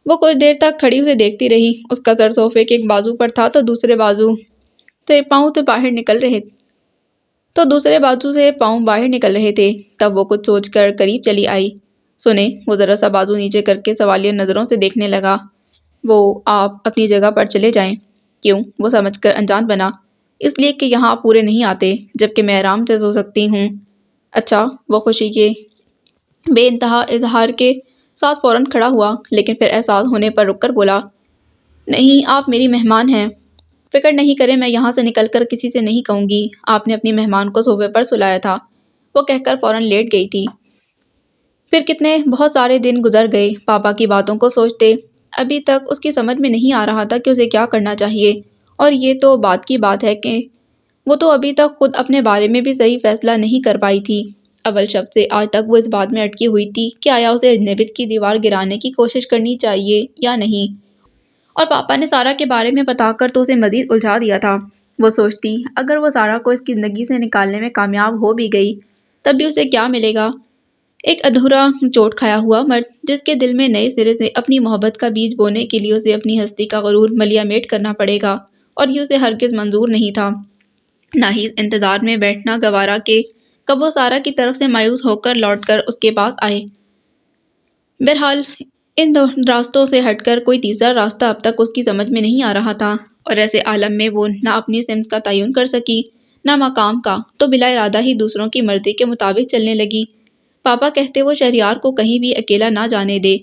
Speaker 1: وہ کچھ دیر تک کھڑی اسے دیکھتی رہی، اس کا سر صوفے کے ایک بازو پر تھا تو دوسرے بازو سے پاؤں باہر نکل رہے تھے۔ تب وہ کچھ سوچ کر قریب چلی آئی۔ سنیں، وہ ذرا سا بازو نیچے کر کے سوالیہ نظروں سے دیکھنے لگا، وہ آپ اپنی جگہ پر چلے جائیں۔ کیوں؟ وہ سمجھ کر انجان بنا، اس لیے کہ یہاں آپ پورے نہیں آتے، جبکہ میں آرام سے سو سکتی ہوں۔ اچھا، وہ خوشی کے بے انتہا اظہار کے ساتھ فوراً کھڑا ہوا، لیکن پھر احساس ہونے پر رک کر بولا، نہیں، آپ میری مہمان ہیں۔ فکر نہیں کریں، میں یہاں سے نکل کر کسی سے نہیں کہوں گی، آپ نے اپنی مہمان کو صوفے پر سلایا تھا۔ وہ کہہ کر فوراً لیٹ گئی تھی۔ پھر کتنے بہت سارے دن گزر گئے پاپا کی باتوں کو سوچتے۔ ابھی تک اس کی سمجھ میں نہیں آ رہا تھا کہ اسے کیا کرنا چاہیے، اور یہ تو بات کی بات ہے کہ وہ تو ابھی تک خود اپنے بارے میں بھی صحیح فیصلہ نہیں کر پائی تھی۔ اول شب سے آج تک وہ اس بات میں اٹکی ہوئی تھی کہ آیا اسے اجنبیت کی دیوار گرانے کی کوشش کرنی چاہیے یا نہیں، اور پاپا نے سارا کے بارے میں بتا کر تو اسے مزید الجھا دیا تھا۔ وہ سوچتی، اگر وہ سارا کو اس کی زندگی سے نکالنے میں کامیاب ہو بھی گئی، تب بھی اسے کیا ملے گا؟ ایک ادھورا چوٹ کھایا ہوا مرد، جس کے دل میں نئے سرے سے اپنی محبت کا بیج بونے کے لیے اسے اپنی ہستی کا غرور ملیا میٹ کرنا پڑے گا، اور یہ اسے ہرگز منظور نہیں تھا۔ نہ ہی اس انتظار میں بیٹھنا گوارا کہ کب وہ سارا کی طرف سے مایوس ہو کر لوٹ کر اس کے پاس آئے۔ بہرحال ان دو راستوں سے ہٹ کر کوئی تیسرا راستہ اب تک اس کی سمجھ میں نہیں آ رہا تھا، اور ایسے عالم میں وہ نہ اپنی سمت کا تعین کر سکی نہ مقام کا، تو بلا ارادہ ہی دوسروں کی مرضی کے مطابق چلنے لگی۔ پاپا کہتے وہ شہریار کو کہیں بھی اکیلا نہ جانے دے،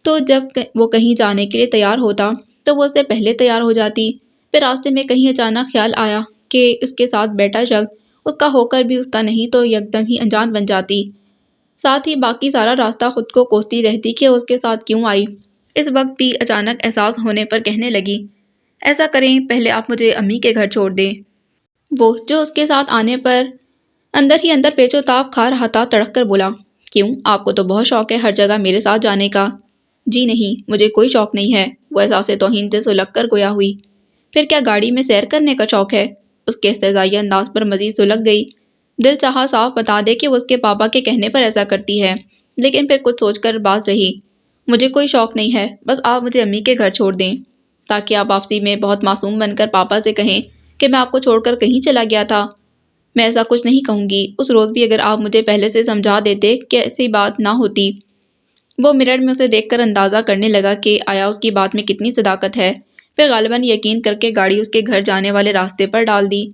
Speaker 1: تو جب وہ کہیں جانے کے لیے تیار ہوتا تو وہ اس سے پہلے تیار ہو جاتی۔ پھر راستے میں کہیں اچانک خیال آیا کہ اس کے ساتھ بیٹھا شخص اس کا ہو کر بھی اس کا نہیں تو یکدم ہی انجان بن جاتی۔ ساتھ ہی باقی سارا راستہ خود کو کوستی رہتی کہ اس کے ساتھ کیوں آئی۔ اس وقت بھی اچانک احساس ہونے پر کہنے لگی، ایسا کریں، پہلے آپ مجھے امی کے گھر چھوڑ دیں۔ وہ جو اس کے ساتھ آنے پر اندر ہی اندر پیچ و تاب کھا رہا تھا تڑک کر بولا، کیوں؟ آپ کو تو بہت شوق ہے ہر جگہ میرے ساتھ جانے کا۔ جی نہیں، مجھے کوئی شوق نہیں ہے۔ وہ احساس توہین سے سلگ کر گویا ہوئی۔ پھر کیا گاڑی میں سیر کرنے کا شوق ہے؟ اس کے استہزائیہ انداز پر مزید سلگ گئی۔ دل چاہا صاف بتا دے کہ وہ اس کے پاپا کے کہنے پر ایسا کرتی ہے، لیکن پھر کچھ سوچ کر باز رہی، مجھے کوئی شوق نہیں ہے، بس آپ مجھے امی کے گھر چھوڑ دیں، تاکہ آپ واپسی میں بہت معصوم بن کر پاپا سے کہیں کہ میں آپ کو چھوڑ کر کہیں چلا گیا تھا۔ میں ایسا کچھ نہیں کہوں گی، اس روز بھی اگر آپ مجھے پہلے سے سمجھا دیتے کہ ایسی بات نہ ہوتی۔ وہ مرر میں اسے دیکھ کر اندازہ کرنے لگا کہ آیا اس کی بات میں کتنی صداقت ہے، پھر غالباً یقین کر کے گاڑی اس کے گھر جانے والے راستے پر ڈال دی۔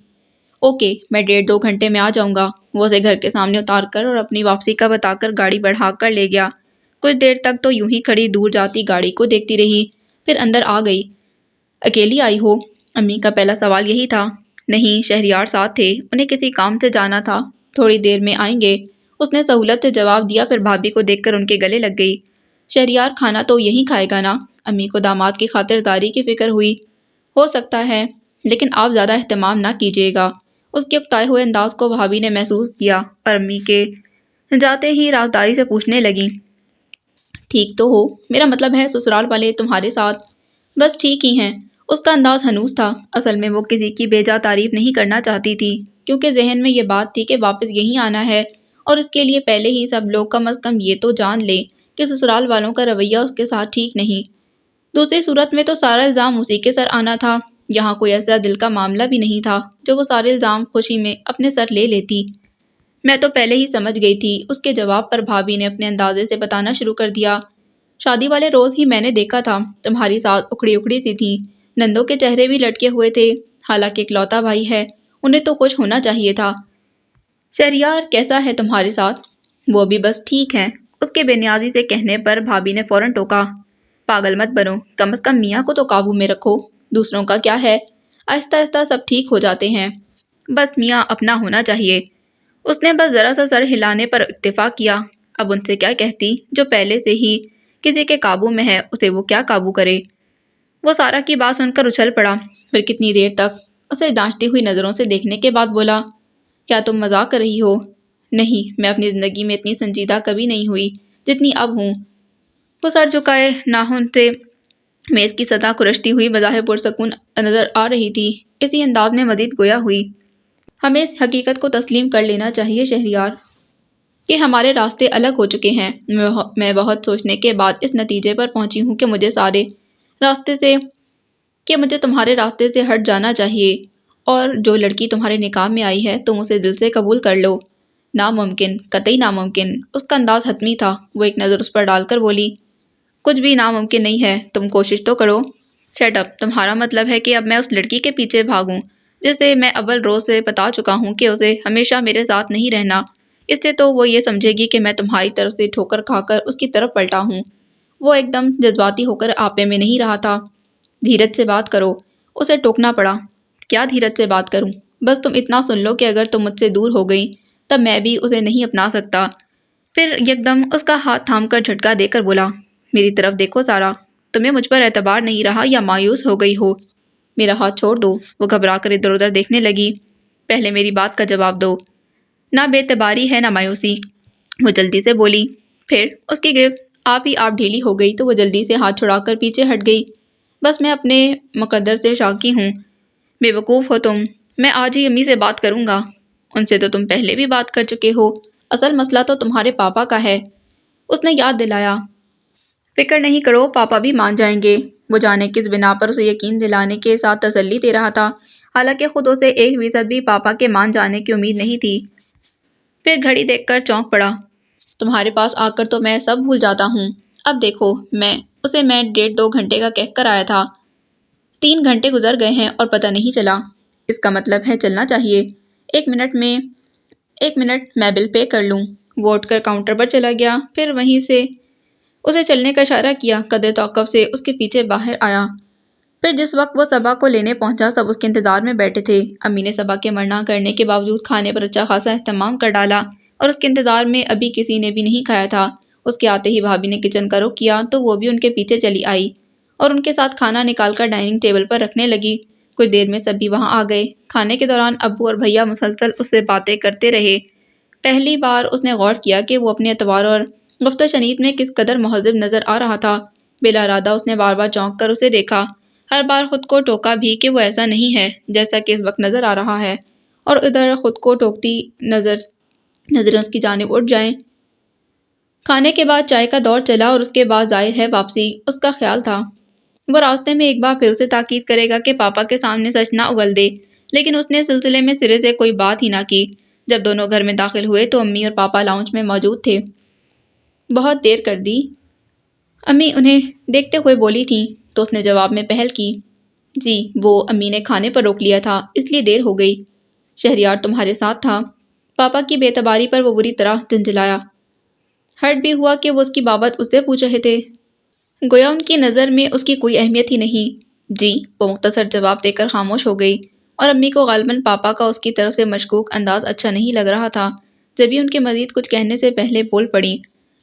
Speaker 1: اوکے، میں 1.5-2 گھنٹے میں آ جاؤں گا۔ وہ اسے گھر کے سامنے اتار کر اور اپنی واپسی کا بتا کر گاڑی بڑھا کر لے گیا۔ کچھ دیر تک تو یوں ہی کھڑی دور جاتی گاڑی کو دیکھتی رہی، پھر اندر آ گئی۔ اکیلی آئی ہو؟ امی کا پہلا سوال یہی تھا۔ نہیں، شہریار ساتھ تھے، انہیں کسی کام سے جانا تھا، تھوڑی دیر میں آئیں گے، اس نے سہولت سے جواب دیا، پھر بھابھی کو دیکھ کر ان کے گلے لگ گئی۔ شہریار کھانا تو یہیں کھائے گا نا؟ امی کو داماد کی خاطرداری کی فکر ہوئی۔ ہو سکتا ہے، لیکن آپ زیادہ اہتمام نہ کیجیے گا۔ اس کے اکتائے ہوئے انداز کو بھابھی نے محسوس کیا اور امی کے جاتے ہی رازداری سے پوچھنے لگیں، ٹھیک تو ہو؟ میرا مطلب ہے سسرال والے تمہارے ساتھ؟ بس ٹھیک ہی ہیں۔ اس کا انداز ہنوز تھا، اصل میں وہ کسی کی بے جا تعریف نہیں کرنا چاہتی تھی، کیونکہ ذہن میں یہ بات تھی کہ واپس یہیں آنا ہے، اور اس کے لیے پہلے ہی سب لوگ کم از کم یہ تو جان لیں کہ سسرال والوں کا رویہ اس کے ساتھ ٹھیک نہیں۔ دوسری صورت میں تو سارا الزام اسی کے سر آنا تھا۔ یہاں کوئی ایسا دل کا معاملہ بھی نہیں تھا جو وہ سارے الزام خوشی میں اپنے سر لے لیتی۔ میں تو پہلے ہی سمجھ گئی تھی، اس کے جواب پر بھابھی نے اپنے اندازے سے بتانا شروع کر دیا۔ شادی والے روز ہی میں نے دیکھا تھا، تمہاری ساس اکھڑی اکھڑی سی تھی، نندوں کے چہرے بھی لٹکے ہوئے تھے، حالانکہ اکلوتا بھائی ہے، انہیں تو خوش ہونا چاہیے تھا۔ شہریار کیسا ہے تمہارے ساتھ؟ وہ بھی بس ٹھیک ہے۔ اس کے بے نیازی سے کہنے پر بھابھی نے فوراً ٹوکا، پاگل مت بنو، کم از کم میاں کو تو قابو میں رکھو، دوسروں کا کیا ہے، آہستہ آہستہ سب ٹھیک ہو جاتے ہیں، بس میاں اپنا ہونا چاہیے۔ اس نے بس ذرا سا سر ہلانے پر اکتفا کیا۔ اب ان سے کیا کہتی، جو پہلے سے ہی کسی کے قابو میں ہے، اسے وہ کیا قابو کرے۔ وہ سارا کی بات سن کر اچھل پڑا، پھر کتنی دیر تک اسے ڈانٹتی ہوئی نظروں سے دیکھنے کے بعد بولا، کیا تم مذاق کر رہی ہو؟ نہیں، میں اپنی زندگی میں اتنی سنجیدہ کبھی نہیں ہوئی جتنی اب ہوں۔ وہ سر جھکائے ناخن سے میز کی سطح کھرچتی ہوئی بظاہر پرسکون نظر آ رہی تھی۔ اسی انداز میں مزید گویا ہوئی، ہمیں اس حقیقت کو تسلیم کر لینا چاہیے شہریار کہ ہمارے راستے الگ ہو چکے ہیں۔ میں بہت سوچنے کے بعد اس نتیجے پر پہنچی ہوں کہ مجھے تمہارے راستے سے ہٹ جانا چاہیے، اور جو لڑکی تمہارے نکاح میں آئی ہے تم اسے دل سے قبول کر لو۔ ناممکن، قطعی ناممکن۔ اس کا انداز حتمی تھا۔ وہ ایک نظر اس پر ڈال کر بولی، کچھ بھی ناممکن نہیں ہے، تم کوشش تو کرو۔ شٹ اپ، تمہارا مطلب ہے کہ اب میں اس لڑکی کے پیچھے بھاگوں جسے میں اول روز سے بتا چکا ہوں کہ اسے ہمیشہ میرے ساتھ نہیں رہنا۔ اس سے تو وہ یہ سمجھے گی کہ میں تمہاری طرف سے ٹھوکر کھا کر اس کی طرف پلٹا ہوں۔ وہ ایک دم جذباتی ہو کر آپے میں نہیں رہا تھا۔ دھیرج سے بات کرو، اسے ٹوکنا پڑا۔ کیا دھیرج سے بات کروں؟ بس تم اتنا سن لو کہ اگر تم مجھ سے دور ہو گئی تب میں بھی اسے نہیں اپنا سکتا۔ پھر یکدم اس کا ہاتھ تھام کر جھٹکا دے کر بولا، میری طرف دیکھو سارا، تمہیں مجھ پر اعتبار نہیں رہا یا مایوس ہو گئی ہو؟ میرا ہاتھ چھوڑ دو۔ وہ گھبرا کر ادھر ادھر دیکھنے لگی۔ پہلے میری بات کا جواب دو۔ نہ بے اعتباری ہے نہ مایوسی، وہ جلدی سے بولی۔ پھر اس کی گرفت آپ ہی آپ ڈھیلی ہو گئی تو وہ جلدی سے ہاتھ چھڑا کر پیچھے ہٹ گئی۔ بس میں اپنے مقدر سے شاکی ہوں۔ بے وقوف ہو تم، میں آج ہی امی سے بات کروں گا۔ ان سے تو تم پہلے بھی بات کر چکے ہو، اصل مسئلہ تو تمہارے پاپا کا ہے، اس نے یاد دلایا۔ فکر نہیں کرو، پاپا بھی مان جائیں گے۔ وہ جانے کس بنا پر اسے یقین دلانے کے ساتھ تسلی دے رہا تھا، حالانکہ خود اسے 1% بھی پاپا کے مان جانے کی امید نہیں تھی۔ پھر گھڑی دیکھ کر چونک پڑا، تمہارے پاس آ کر تو میں سب بھول جاتا ہوں۔ اب دیکھو، میں 1.5-2 گھنٹے کا کہہ کر آیا تھا، 3 گھنٹے گزر گئے ہیں اور پتہ نہیں چلا۔ اس کا مطلب ہے چلنا چاہیے۔ 1 منٹ میں بل پے کر لوں۔ وہ اٹھ کر کاؤنٹر پر چلا گیا، پھر وہیں سے اسے چلنے کا اشارہ کیا۔ قدر توقف سے اس کے پیچھے باہر آیا۔ پھر جس وقت وہ صبا کو لینے پہنچا سب اس کے انتظار میں بیٹھے تھے۔ امی نے صبا کے منع کرنے کے باوجود کھانے پر اچھا خاصا اہتمام کر ڈالا، اور اس کے انتظار میں ابھی کسی نے بھی نہیں کھایا تھا۔ اس کے آتے ہی بھابھی نے کچن کا رخ کیا تو وہ بھی ان کے پیچھے چلی آئی اور ان کے ساتھ کھانا نکال کر ڈائننگ ٹیبل پر رکھنے لگی۔ کچھ دیر میں سبھی وہاں آ گئے۔ کھانے کے دوران ابو اور بھیا مسلسل اس سے باتیں کرتے رہے۔ پہلی بار اس نے غور کیا کہ وہ اپنے اطوار اور گفت و شنید میں کس قدر مہذب نظر آ رہا تھا۔ بلا ارادہ اس نے بار بار چونک کر اسے دیکھا، ہر بار خود کو ٹوکا بھی کہ وہ ایسا نہیں ہے جیسا کہ اس وقت نظر آ رہا ہے، اور ادھر خود کو ٹوکتی نظریں اس کی جانب اٹھ جائیں۔ کھانے کے بعد چائے کا دور چلا اور اس کے بعد ظاہر ہے واپسی۔ اس کا خیال تھا وہ راستے میں ایک بار پھر اسے تاکید کرے گا کہ پاپا کے سامنے سچ نہ اگل دے، لیکن اس نے سلسلے میں سرے سے کوئی بات ہی نہ کی۔ جب دونوں گھر میں داخل ہوئے تو امی اور پاپا لاؤنج میں موجود تھے۔ بہت دیر کر دی، امی انہیں دیکھتے ہوئے بولی تھیں تو اس نے جواب میں پہل کی، جی وہ امی نے کھانے پر روک لیا تھا اس لیے دیر ہو گئی۔ شہریار تمہارے ساتھ تھا؟ پاپا کی بے اعتباری پر وہ بری طرح جھنجھلایا۔ ہرٹ بھی ہوا کہ وہ اس کی بابت اس سے پوچھ رہے تھے، گویا ان کی نظر میں اس کی کوئی اہمیت ہی نہیں۔ جی، وہ مختصر جواب دے کر خاموش ہو گئی، اور امی کو غالباً پاپا کا اس کی طرف سے مشکوک انداز اچھا نہیں لگ رہا تھا۔ جبھی ان کے مزید کچھ کہنے سے پہلے بول پڑی،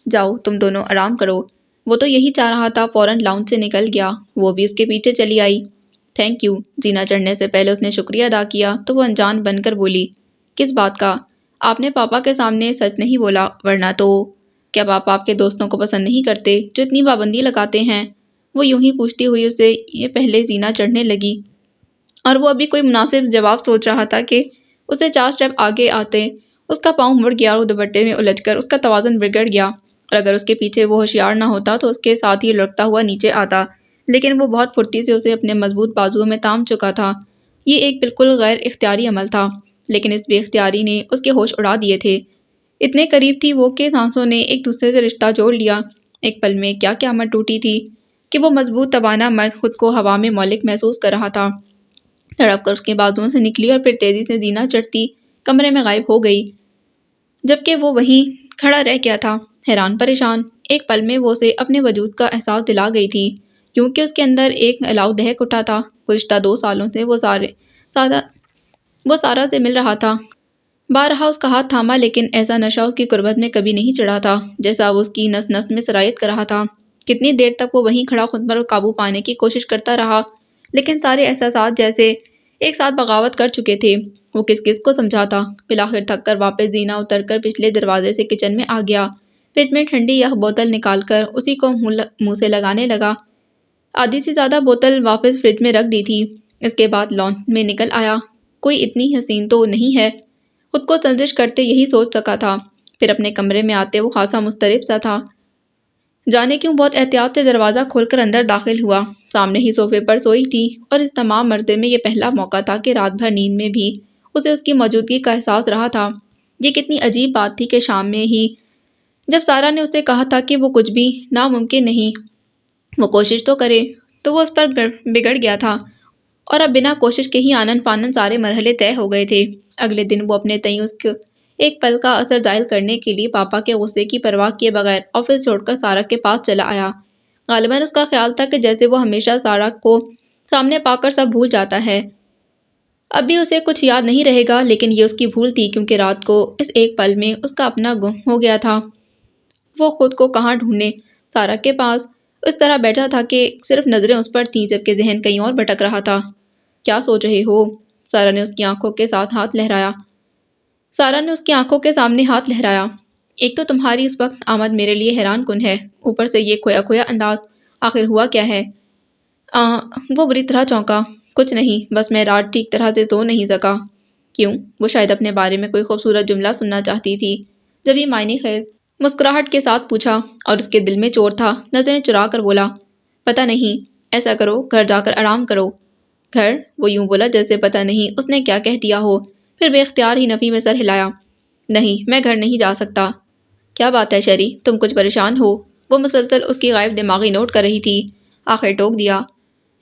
Speaker 1: جاؤ تم دونوں آرام کرو۔ وہ تو یہی چاہ رہا تھا، فوراً لاؤنج سے نکل گیا۔ وہ بھی اس کے پیچھے چلی آئی۔ Thank you. زینہ چڑھنے سے پہلے اس نے شکریہ ادا کیا تو وہ انجان بن کر بولی، کس بات کا؟ آپ نے پاپا کے سامنے سچ نہیں بولا، ورنہ تو کیا پاپا آپ کے دوستوں کو پسند نہیں کرتے جو اتنی پابندی لگاتے ہیں؟ وہ یوں ہی پوچھتی ہوئی اسے یہ پہلے زینہ چڑھنے لگی، اور وہ ابھی کوئی مناسب جواب سوچ رہا تھا کہ اسے 4 اسٹیپ آگے آتے اس کا پاؤں مڑ گیا اور دوپٹے میں الجھ کر اس کا توازن بگڑ گیا، اور اگر اس کے پیچھے وہ ہوشیار نہ ہوتا تو اس کے ساتھ ہی لڑکتا ہوا نیچے آتا، لیکن وہ بہت پھرتی سے اسے اپنے مضبوط بازوؤں میں تام چکا تھا۔ یہ ایک بالکل غیر اختیاری عمل تھا، لیکن اس بے اختیاری نے اس کے ہوش اڑا دیے تھے۔ اتنے قریب تھی وہ کہ سانسوں نے ایک دوسرے سے رشتہ جوڑ لیا۔ ایک پل میں کیا قیامت ٹوٹی تھی کہ وہ مضبوط توانا مرد خود کو ہوا میں مولک محسوس کر رہا تھا۔ تڑپ کر اس کے بازوؤں سے نکلی اور پھر تیزی سے زینہ چڑھتی کمرے میں غائب ہو گئی، جبکہ وہ وہیں کھڑا رہ گیا تھا، حیران پریشان۔ ایک پل میں وہ اسے اپنے وجود کا احساس دلا گئی تھی، کیونکہ اس کے اندر ایک الاؤ دہک اٹھا تھا۔ گزشتہ 2 سالوں سے وہ سارا سے مل رہا تھا۔ بارہا اس کا ہاتھ تھاما، لیکن ایسا نشہ اس کی قربت میں کبھی نہیں چڑھا تھا جیسا وہ اس کی نس نس میں سرایت کر رہا تھا۔ کتنی دیر تک وہ وہیں کھڑا خود پر قابو پانے کی کوشش کرتا رہا، لیکن سارے احساسات جیسے ایک ساتھ بغاوت کر چکے تھے۔ وہ کس کس کو سمجھاتا؟ بالآخر تھک کر واپس زینہ اتر کر پچھلے دروازے سے کچن میں آ گیا۔ فریج میں ٹھنڈی یک بوتل نکال کر اسی کو منہ سے لگانے لگا۔ آدھی سے زیادہ بوتل واپس فریج میں رکھ دی تھی۔ اس کے بعد لان میں نکل آیا۔ کوئی اتنی حسین تو نہیں ہے، خود کو سرزنش کرتے یہی سوچ سکا تھا۔ پھر اپنے کمرے میں آتے وہ خاصا مضطرب سا تھا۔ جانے کیوں بہت احتیاط سے دروازہ کھول کر اندر داخل ہوا۔ سامنے ہی صوفے پر سوئی تھی، اور اس تمام عرصے میں یہ پہلا موقع تھا کہ رات بھر نیند میں بھی اسے اس کی موجودگی کا احساس رہا تھا۔ یہ کتنی عجیب بات تھی کہ شام میں ہی جب سارا نے اسے کہا تھا کہ وہ کچھ بھی ناممکن نہیں، وہ کوشش تو کرے، تو وہ اس پر بگڑ گیا تھا، اور اب بنا کوشش کے ہی آنن فانن سارے مرحلے طے ہو گئے تھے۔ اگلے دن وہ اپنے تئیں اس کے ایک پل کا اثر زائل کرنے کے لیے پاپا کے غصے کی پرواہ کیے بغیر آفس چھوڑ کر سارا کے پاس چلا آیا۔ غالباً اس کا خیال تھا کہ جیسے وہ ہمیشہ سارا کو سامنے پا کر سب بھول جاتا ہے، اب بھی اسے کچھ یاد نہیں رہے گا، لیکن یہ اس کی بھول تھی، کیونکہ رات کو اس ایک پل میں اس کا اپنا گم ہو گیا تھا۔ وہ خود کو کہاں ڈھونڈے؟ سارا کے پاس اس طرح بیٹھا تھا کہ صرف نظریں اس پر تھیں، جبکہ ذہن کہیں اور بھٹک رہا تھا۔ کیا سوچ رہے ہو؟ سارا نے اس کی آنکھوں کے ساتھ ہاتھ لہرایا۔ سارا نے اس کی آنکھوں کے سامنے ہاتھ لہرایا۔ ایک تو تمہاری اس وقت آمد میرے لیے حیران کن ہے، اوپر سے یہ کھویا کھویا انداز، آخر ہوا کیا ہے؟ وہ بری طرح چونکا۔ کچھ نہیں، بس میں رات ٹھیک طرح سے سو نہیں سکا۔ کیوں؟ وہ شاید اپنے بارے میں کوئی خوبصورت جملہ سننا چاہتی تھی، جب یہ معنی خیز مسکراہٹ کے ساتھ پوچھا، اور اس کے دل میں چور تھا۔ نظریں چرا کر بولا، پتہ نہیں، ایسا کرو گھر جا کر آرام کرو۔ گھر؟ وہ یوں بولا جیسے پتہ نہیں اس نے کیا کہہ دیا ہو، پھر بے اختیار ہی نفی میں سر ہلایا۔ نہیں، میں گھر نہیں جا سکتا۔ کیا بات ہے شیری، تم کچھ پریشان ہو؟ وہ مسلسل اس کی غائب دماغی نوٹ کر رہی تھی۔ آخر ٹوک دیا،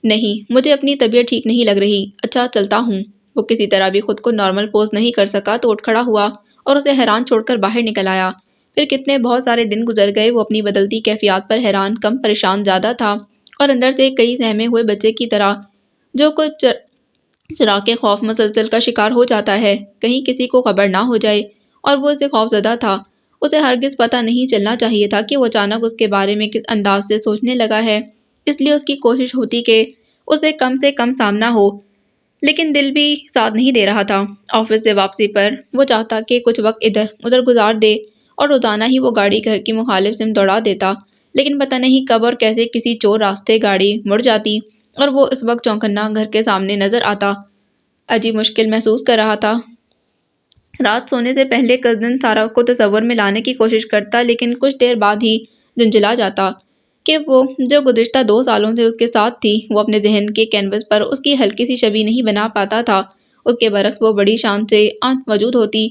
Speaker 1: نہیں، مجھے اپنی طبیعت ٹھیک نہیں لگ رہی۔ اچھا، چلتا ہوں۔ وہ کسی طرح بھی خود کو نارمل پوز نہیں کر سکا تو اٹھ کھڑا ہوا اور اسے حیران چھوڑ کر باہر نکل آیا۔ پھر کتنے بہت سارے دن گزر گئے، وہ اپنی بدلتی کیفیات پر حیران کم پریشان زیادہ تھا، اور اندر سے کئی سہمے ہوئے بچے کی طرح جو کچھ چرا کے خوف مسلسل کا شکار ہو جاتا ہے، کہیں کسی کو خبر نہ ہو جائے، اور وہ اسے خوف زدہ تھا۔ اسے ہرگز پتہ نہیں چلنا چاہیے تھا کہ وہ اچانک اس کے بارے میں کس انداز سے سوچنے لگا ہے، اس لیے اس کی کوشش ہوتی کہ اسے کم سے کم سامنا ہو، لیکن دل بھی ساتھ نہیں دے رہا تھا۔ آفس سے واپسی پر وہ چاہتا کہ کچھ وقت ادھر ادھر گزار دے اور روزانہ ہی وہ گاڑی گھر کی مخالف سمت دوڑا دیتا، لیکن پتہ نہیں کب اور کیسے کسی چور راستے گاڑی مڑ جاتی اور وہ اس وقت چونکنا گھر کے سامنے نظر آتا۔ عجیب مشکل محسوس کر رہا تھا۔ رات سونے سے پہلے کزن سارا کو تصور میں لانے کی کوشش کرتا، لیکن کچھ دیر بعد ہی جھنجھلا جاتا کہ وہ جو گزشتہ 2 سالوں سے اس کے ساتھ تھی، وہ اپنے ذہن کے کینوس پر اس کی ہلکی سی شبیہ نہیں بنا پاتا تھا۔ اس کے برعکس وہ بڑی شان سے موجود ہوتی۔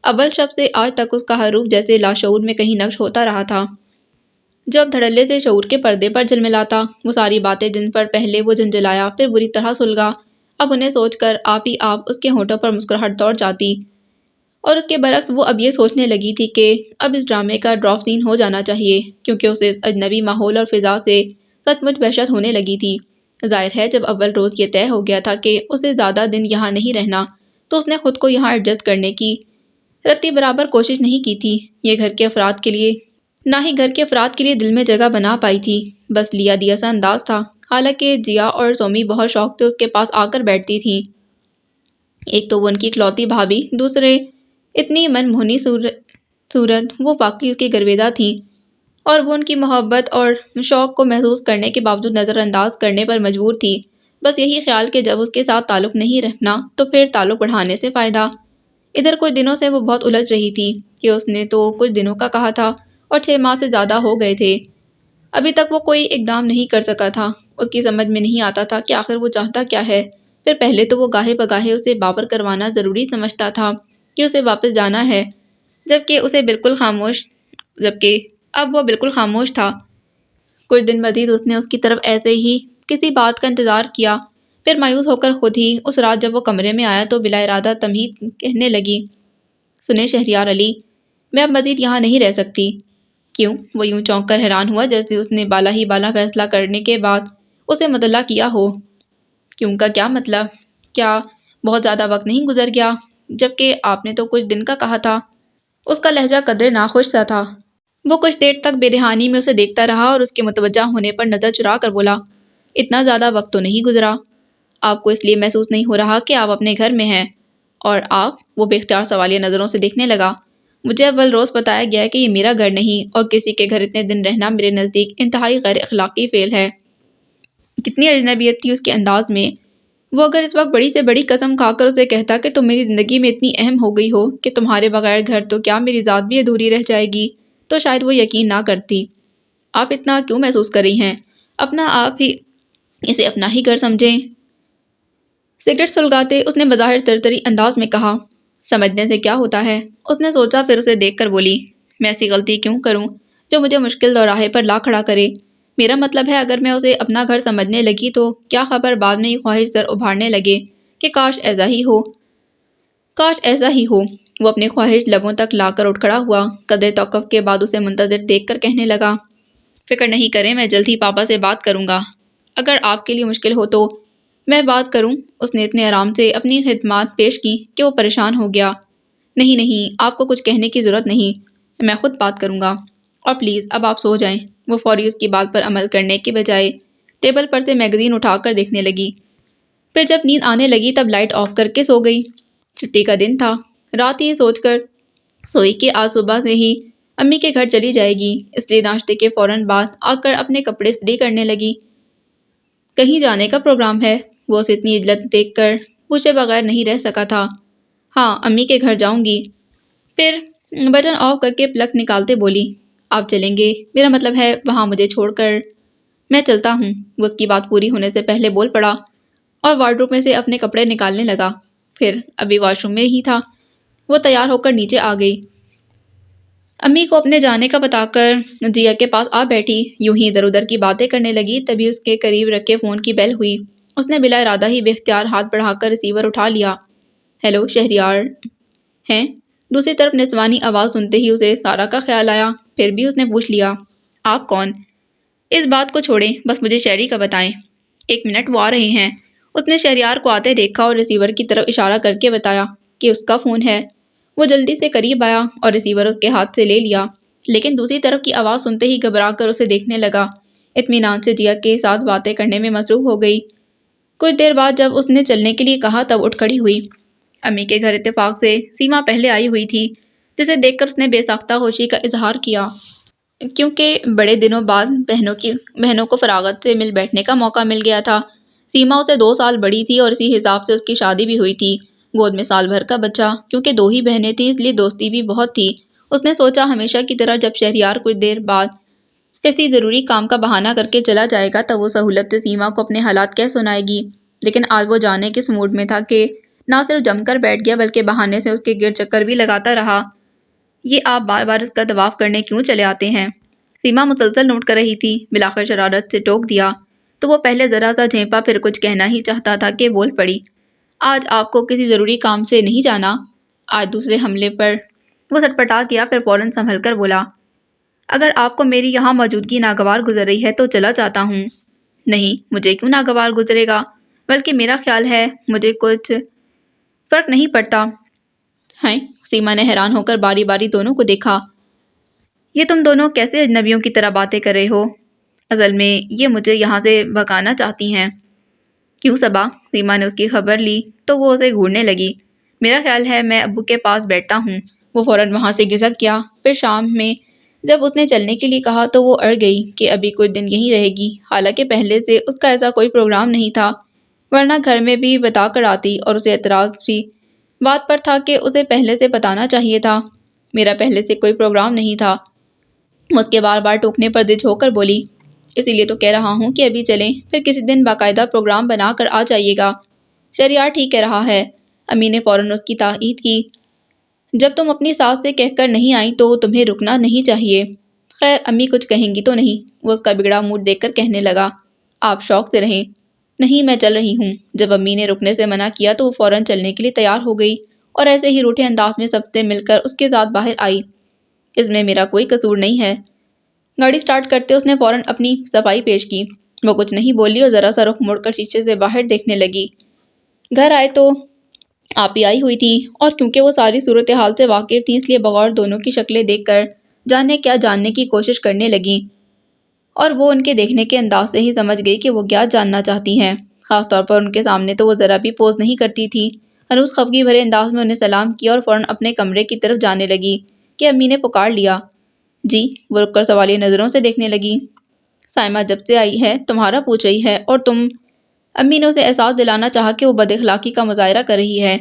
Speaker 1: اول شب سے آج تک اس کا ہر روپ جیسے لاشعور میں کہیں نقش ہوتا رہا تھا، جو اب دھڑلے سے شعور کے پردے پر جھلملاتا۔ وہ ساری باتیں جن پر پہلے وہ جھنجھلایا، پھر بری طرح سلگا، اب انہیں سوچ کر آپ ہی آپ اس کے ہونٹوں پر مسکراہٹ دوڑ جاتی، اور اس کے برعکس وہ اب یہ سوچنے لگی تھی کہ اب اس ڈرامے کا ڈراپ سین ہو جانا چاہیے، کیونکہ اسے اس اجنبی ماحول اور فضا سے سچ مچ وحشت ہونے لگی تھی۔ ظاہر ہے جب اول روز یہ طے ہو گیا تھا کہ اسے زیادہ دن یہاں نہیں رہنا، تو اس نے خود کو یہاں ایڈجسٹ کرنے کی رتی برابر کوشش نہیں کی تھی۔ یہ گھر کے افراد کے لیے نہ ہی گھر کے افراد کے لیے دل میں جگہ بنا پائی تھی، بس لیا دیا سا انداز تھا۔ حالانکہ جیا اور سومی بہت شوق سے اس کے پاس آ کر بیٹھتی تھیں، ایک تو وہ ان کی اکلوتی بھابھی، دوسرے اتنی من موہنی صورت وہ واقعی اس کی گرویدہ تھیں، اور وہ ان کی محبت اور شوق کو محسوس کرنے کے باوجود نظر انداز کرنے پر مجبور تھی۔ بس یہی خیال کہ جب اس کے ساتھ تعلق نہیں رکھنا تو پھر تعلق بڑھانے سے فائدہ۔ ادھر کچھ دنوں سے وہ بہت الجھ رہی تھی کہ اس نے تو کچھ دنوں کا کہا تھا اور 6 ماہ سے زیادہ ہو گئے تھے، ابھی تک وہ کوئی اقدام نہیں کر سکا تھا۔ اس کی سمجھ میں نہیں آتا تھا کہ آخر وہ چاہتا کیا ہے۔ پھر پہلے تو وہ گاہے بگاہے اسے باور کروانا ضروری سمجھتا تھا کہ اسے واپس جانا ہے، جبکہ اب وہ بالکل خاموش تھا۔ کچھ دن مزید اس نے اس کی طرف ایسے ہی کسی بات کا انتظار کیا، پھر مایوس ہو کر خود ہی اس رات جب وہ کمرے میں آیا تو بلا ارادہ تمہید کہنے لگی، سنیں شہریار علی، میں اب مزید یہاں نہیں رہ سکتی۔ کیوں؟ وہ یوں چونک کر حیران ہوا جیسے اس نے بالا ہی بالا فیصلہ کرنے کے بعد اسے مطلع کیا ہو۔ کیوں کا کیا مطلب؟ کیا بہت زیادہ وقت نہیں گزر گیا؟ جبکہ آپ نے تو کچھ دن کا کہا تھا۔ اس کا لہجہ قدرے ناخوش سا تھا۔ وہ کچھ دیر تک بے دہانی میں اسے دیکھتا رہا اور اس کے متوجہ ہونے پر نظر چرا کر بولا، اتنا زیادہ وقت تو نہیں گزرا۔ آپ کو اس لیے محسوس نہیں ہو رہا کہ آپ اپنے گھر میں ہیں؟ اور آپ؟ وہ بے اختیار سوالیہ نظروں سے دیکھنے لگا۔ مجھے اول روز بتایا گیا ہے کہ یہ میرا گھر نہیں اور کسی کے گھر اتنے دن رہنا میرے نزدیک انتہائی غیر اخلاقی فعل ہے۔ کتنی اجنبیت تھی اس کے انداز میں۔ وہ اگر اس وقت بڑی سے بڑی قسم کھا کر اسے کہتا کہ تم میری زندگی میں اتنی اہم ہو گئی ہو کہ تمہارے بغیر گھر تو کیا میری ذات بھی ادھوری رہ جائے گی، تو شاید وہ یقین نہ کرتی۔ آپ اتنا کیوں محسوس کر رہی ہیں؟ اپنا آپ ہی اسے اپنا ہی گھر سمجھیں۔ سگریٹ سلگاتے اس نے بظاہر ترتری انداز میں کہا، سمجھنے سے کیا ہوتا ہے؟ اس نے سوچا، پھر اسے دیکھ کر بولی، میں ایسی غلطی کیوں کروں جو مجھے مشکل دوراہے پر لا کھڑا کرے؟ میرا مطلب ہے اگر میں اسے اپنا گھر سمجھنے لگی تو کیا خبر بعد میں یہ خواہش زر ابھارنے لگے کہ کاش ایسا ہی ہو، کاش ایسا ہی ہو۔ وہ اپنی خواہش لبوں تک لا کر اٹھ کھڑا ہوا، قدرے توقف کے بعد اسے منتظر دیکھ کر کہنے لگا، فکر نہیں کریں، میں جلد ہی پاپا سے بات کروں گا۔ اگر آپ کے لیے مشکل ہو تو میں بات کروں؟ اس نے اتنے آرام سے اپنی خدمات پیش کی کہ وہ پریشان ہو گیا۔ نہیں نہیں، آپ کو کچھ کہنے کی ضرورت نہیں، میں خود بات کروں گا۔ اور پلیز اب آپ سو جائیں۔ وہ فوری اس کی بات پر عمل کرنے کے بجائے ٹیبل پر سے میگزین اٹھا کر دیکھنے لگی۔ پھر جب نیند آنے لگی تب لائٹ آف کر کے سو گئی۔ چھٹی کا دن تھا۔ رات یہ سوچ کر سوئی کہ آج صبح سے ہی امی کے گھر چلی جائے گی، اس لیے ناشتے کے فوراً بعد آ کر اپنے کپڑے استری کرنے لگی۔ کہیں جانے کا پروگرام ہے؟ وہ اسے اتنی عجلت دیکھ کر پوچھے بغیر نہیں رہ سکا تھا۔ ہاں، امی کے گھر جاؤں گی۔ پھر بٹن آف کر کے پلگ نکالتے بولی، آپ چلیں گے؟ میرا مطلب ہے وہاں مجھے چھوڑ کر۔ میں چلتا ہوں۔ وہ اس کی بات پوری ہونے سے پہلے بول پڑا اور وارڈروب میں سے اپنے کپڑے نکالنے لگا۔ پھر ابھی واش روم میں ہی تھا۔ وہ تیار ہو کر نیچے آ گئی۔ امی کو اپنے جانے کا بتا کر جیا کے پاس آ بیٹھی، یوں ہی ادھر ادھر کی باتیں کرنے لگی۔ تبھی اس کے قریب رکھے فون کی بیل ہوئی۔ اس نے بلا ارادہ ہی بے اختیار ہاتھ بڑھا کر ریسیور اٹھا لیا۔ ہیلو، شہریار ہیں؟ دوسری طرف نسوانی آواز سنتے ہی اسے سارا کا خیال آیا۔ پھر بھی اس نے پوچھ لیا، آپ کون؟ اس بات کو چھوڑیں، بس مجھے شہری کا بتائیں۔ ایک منٹ، وہ آ رہے ہیں۔ اس نے شہریار کو آتے دیکھا اور ریسیور کی طرف اشارہ کر کے بتایا کہ اس کا فون ہے۔ وہ جلدی سے قریب آیا اور ریسیور اس کے ہاتھ سے لے لیا، لیکن دوسری طرف کی آواز سنتے ہی گھبرا کر اسے دیکھنے لگا۔ اطمینان سے جیا کے ساتھ باتیں کرنے میں مصروف ہو گئی۔ کچھ دیر بعد جب اس نے چلنے کے لیے کہا تب اٹھ کھڑی ہوئی۔ امی کے گھر اتفاق سے سیما پہلے آئی ہوئی تھی، جسے دیکھ کر اس نے بے ساختہ خوشی کا اظہار کیا، کیونکہ بڑے دنوں بعد بہنوں کو فراغت سے مل بیٹھنے کا موقع مل گیا تھا۔ سیما اسے 2 سال بڑی تھی اور اسی حساب سے اس کی شادی بھی ہوئی تھی۔ گود میں سال بھر کا بچہ، کیونکہ 2 ہی بہنیں تھیں اس لیے دوستی بھی بہت تھی۔ اس نے سوچا ہمیشہ کی طرح جب شہریار کچھ دیر بعد کسی ضروری کام کا بہانہ کر کے چلا جائے گا تب وہ سہولت سے سیما کو اپنے حالات کہہ سنائے گی، لیکن آج وہ جانے کس موڈ میں تھا کہ نہ صرف جم کر بیٹھ گیا بلکہ بہانے سے اس کے گرد چکر بھی لگاتا رہا۔ یہ آپ بار بار اس کا طواف کرنے کیوں چلے آتے ہیں؟ سیما مسلسل نوٹ کر رہی تھی۔ بلاخر شرارت سے ٹوک دیا تو وہ پہلے ذرا سا جھینپا، پھر کچھ کہنا ہی چاہتا تھا کہ بول پڑی، آج آپ کو کسی ضروری کام سے نہیں جانا؟ آج دوسرے حملے پر وہ سٹپٹا گیا، پھر فوراً سنبھل کر بولا، اگر آپ کو میری یہاں موجودگی ناگوار گزر رہی ہے تو چلا جاتا ہوں۔ نہیں، مجھے کیوں ناگوار گزرے گا؟ بلکہ میرا خیال ہے مجھے کچھ فرق نہیں پڑتا۔ ہیں؟ سیما نے حیران ہو کر باری باری دونوں کو دیکھا۔ یہ تم دونوں کیسے اجنبیوں کی طرح باتیں کر رہے ہو؟ اصل میں یہ مجھے یہاں سے بھگانا چاہتی ہیں۔ کیوں صبا؟ سیما نے اس کی خبر لی تو وہ اسے گھورنے لگی۔ میرا خیال ہے میں ابو کے پاس بیٹھتا ہوں۔ وہ فوراً وہاں سے گھسک گیا۔ پھر شام میں جب اس نے چلنے کے لیے کہا تو وہ اڑ گئی کہ ابھی کچھ دن یہیں رہے گی، حالانکہ پہلے سے اس کا ایسا کوئی پروگرام نہیں تھا، ورنہ گھر میں بھی بتا کر آتی، اور اسے اعتراض بھی بات پر تھا کہ اسے پہلے سے بتانا چاہیے تھا۔ میرا پہلے سے کوئی پروگرام نہیں تھا۔ اس کے بار بار ٹوکنے پر ضد ہو کر بولی، اسی لیے تو کہہ رہا ہوں کہ ابھی چلیں، پھر کسی دن باقاعدہ پروگرام بنا کر آ جائیے گا۔ شہریار ٹھیک کہہ رہا ہے۔ امی نے فوراً اس کی تائید کی، جب تم اپنی ساس سے کہہ کر نہیں آئی تو تمہیں رکنا نہیں چاہیے۔ خیر، امی کچھ کہیں گی تو نہیں؟ وہ اس کا بگڑا موڈ دیکھ کر کہنے لگا، آپ شوق سے رہیں۔ نہیں، میں چل رہی ہوں۔ جب امی نے رکنے سے منع کیا تو وہ فوراً چلنے کے لیے تیار ہو گئی اور ایسے ہی روٹھے انداز میں سب سے مل کر اس کے ساتھ باہر آئی۔ اس میں میرا کوئی قصور نہیں ہے۔ گاڑی سٹارٹ کرتے اس نے فوراً اپنی صفائی پیش کی۔ وہ کچھ نہیں بولی اور ذرا سا رخ موڑ کر شیشے سے باہر دیکھنے لگی۔ گھر آئے تو آپ ہی آئی ہوئی تھی اور کیونکہ وہ ساری صورتحال سے واقف تھی اس لیے بغور دونوں کی شکلیں دیکھ کر جاننے کی کوشش کرنے لگی، اور وہ ان کے دیکھنے کے انداز سے ہی سمجھ گئی کہ وہ کیا جاننا چاہتی ہیں۔ خاص طور پر ان کے سامنے تو وہ ذرا بھی پوز نہیں کرتی تھی۔ ہنوز خفگی بھرے انداز میں انہیں سلام کیا اور فوراً اپنے کمرے کی طرف جانے لگی کہ امی نے پکار لیا۔ جی، وہ رک کر سوالیہ نظروں سے دیکھنے لگی۔ سائمہ جب سے آئی ہے تمہارا پوچھ رہی ہے اور تم؟ امی نے اسے احساس دلانا چاہا کہ وہ بد اخلاقی کا مظاہرہ کر رہی ہے۔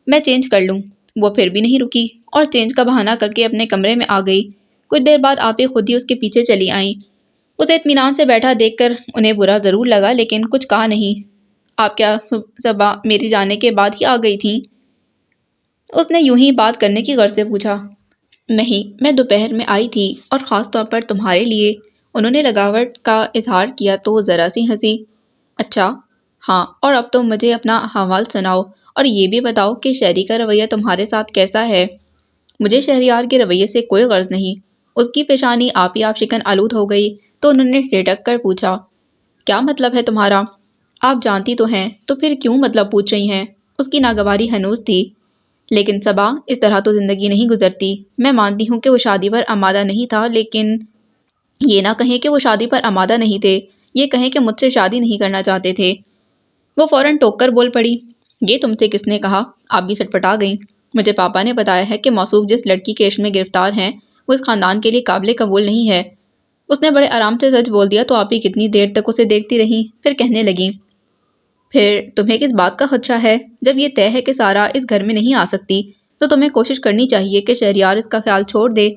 Speaker 1: میں چینج کر لوں۔ وہ پھر بھی نہیں رکی اور چینج کا بہانہ کر کے اپنے کمرے میں آ گئی۔ کچھ دیر بعد آپ ہی خود ہی اس کے پیچھے چلی آئیں۔ اسے اطمینان سے بیٹھا دیکھ کر انہیں برا ضرور لگا لیکن کچھ کہا نہیں۔ آپ کیا صبح میری جانے کے بعد ہی آ گئی تھیں؟ اس نے یوں ہی بات کرنے کی غرض سے پوچھا۔ نہیں، میں دوپہر میں آئی تھی اور خاص طور پر تمہارے لیے۔ انہوں نے لگاوٹ کا اظہار کیا تو وہ ذرا سی ہنسی۔ اچھا، ہاں، اور اب تم مجھے اپنا حوال سناؤ اور یہ بھی بتاؤ کہ شہری کا رویہ تمہارے ساتھ کیسا ہے؟ مجھے شہریار کے رویے سے کوئی غرض نہیں۔ اس کی پیشانی آپ ہی آپ شکن آلود ہو گئی تو انہوں نے ٹھٹک کر پوچھا۔ کیا مطلب ہے تمہارا؟ آپ جانتی تو ہیں، تو پھر کیوں مطلب پوچھ رہی ہیں؟ اس کی ناگواری ہنوز تھی۔ لیکن صبا، اس طرح تو زندگی نہیں گزرتی۔ میں مانتی ہوں کہ وہ شادی پر آمادہ نہیں تھا، لیکن یہ نہ کہیں کہ وہ شادی پر آمادہ نہیں تھے، یہ کہیں کہ مجھ سے شادی نہیں کرنا چاہتے تھے۔ وہ فوراً ٹوک کر بول پڑی۔ یہ تم سے کس نے کہا؟ آپ بھی سٹپٹا گئیں۔ مجھے پاپا نے بتایا ہے کہ موصوف جس لڑکی کے عشق میں گرفتار ہیں وہ اس خاندان کے لیے قابل قبول نہیں ہے۔ اس نے بڑے آرام سے سچ بول دیا تو آپ ہی کتنی دیر تک اسے دیکھتی رہیں، پھر کہنے لگیں۔ پھر تمہیں کس بات کا خدشہ ہے؟ جب یہ طے ہے کہ سارا اس گھر میں نہیں آ سکتی تو تمہیں کوشش کرنی چاہیے کہ شہریار اس کا خیال چھوڑ دے۔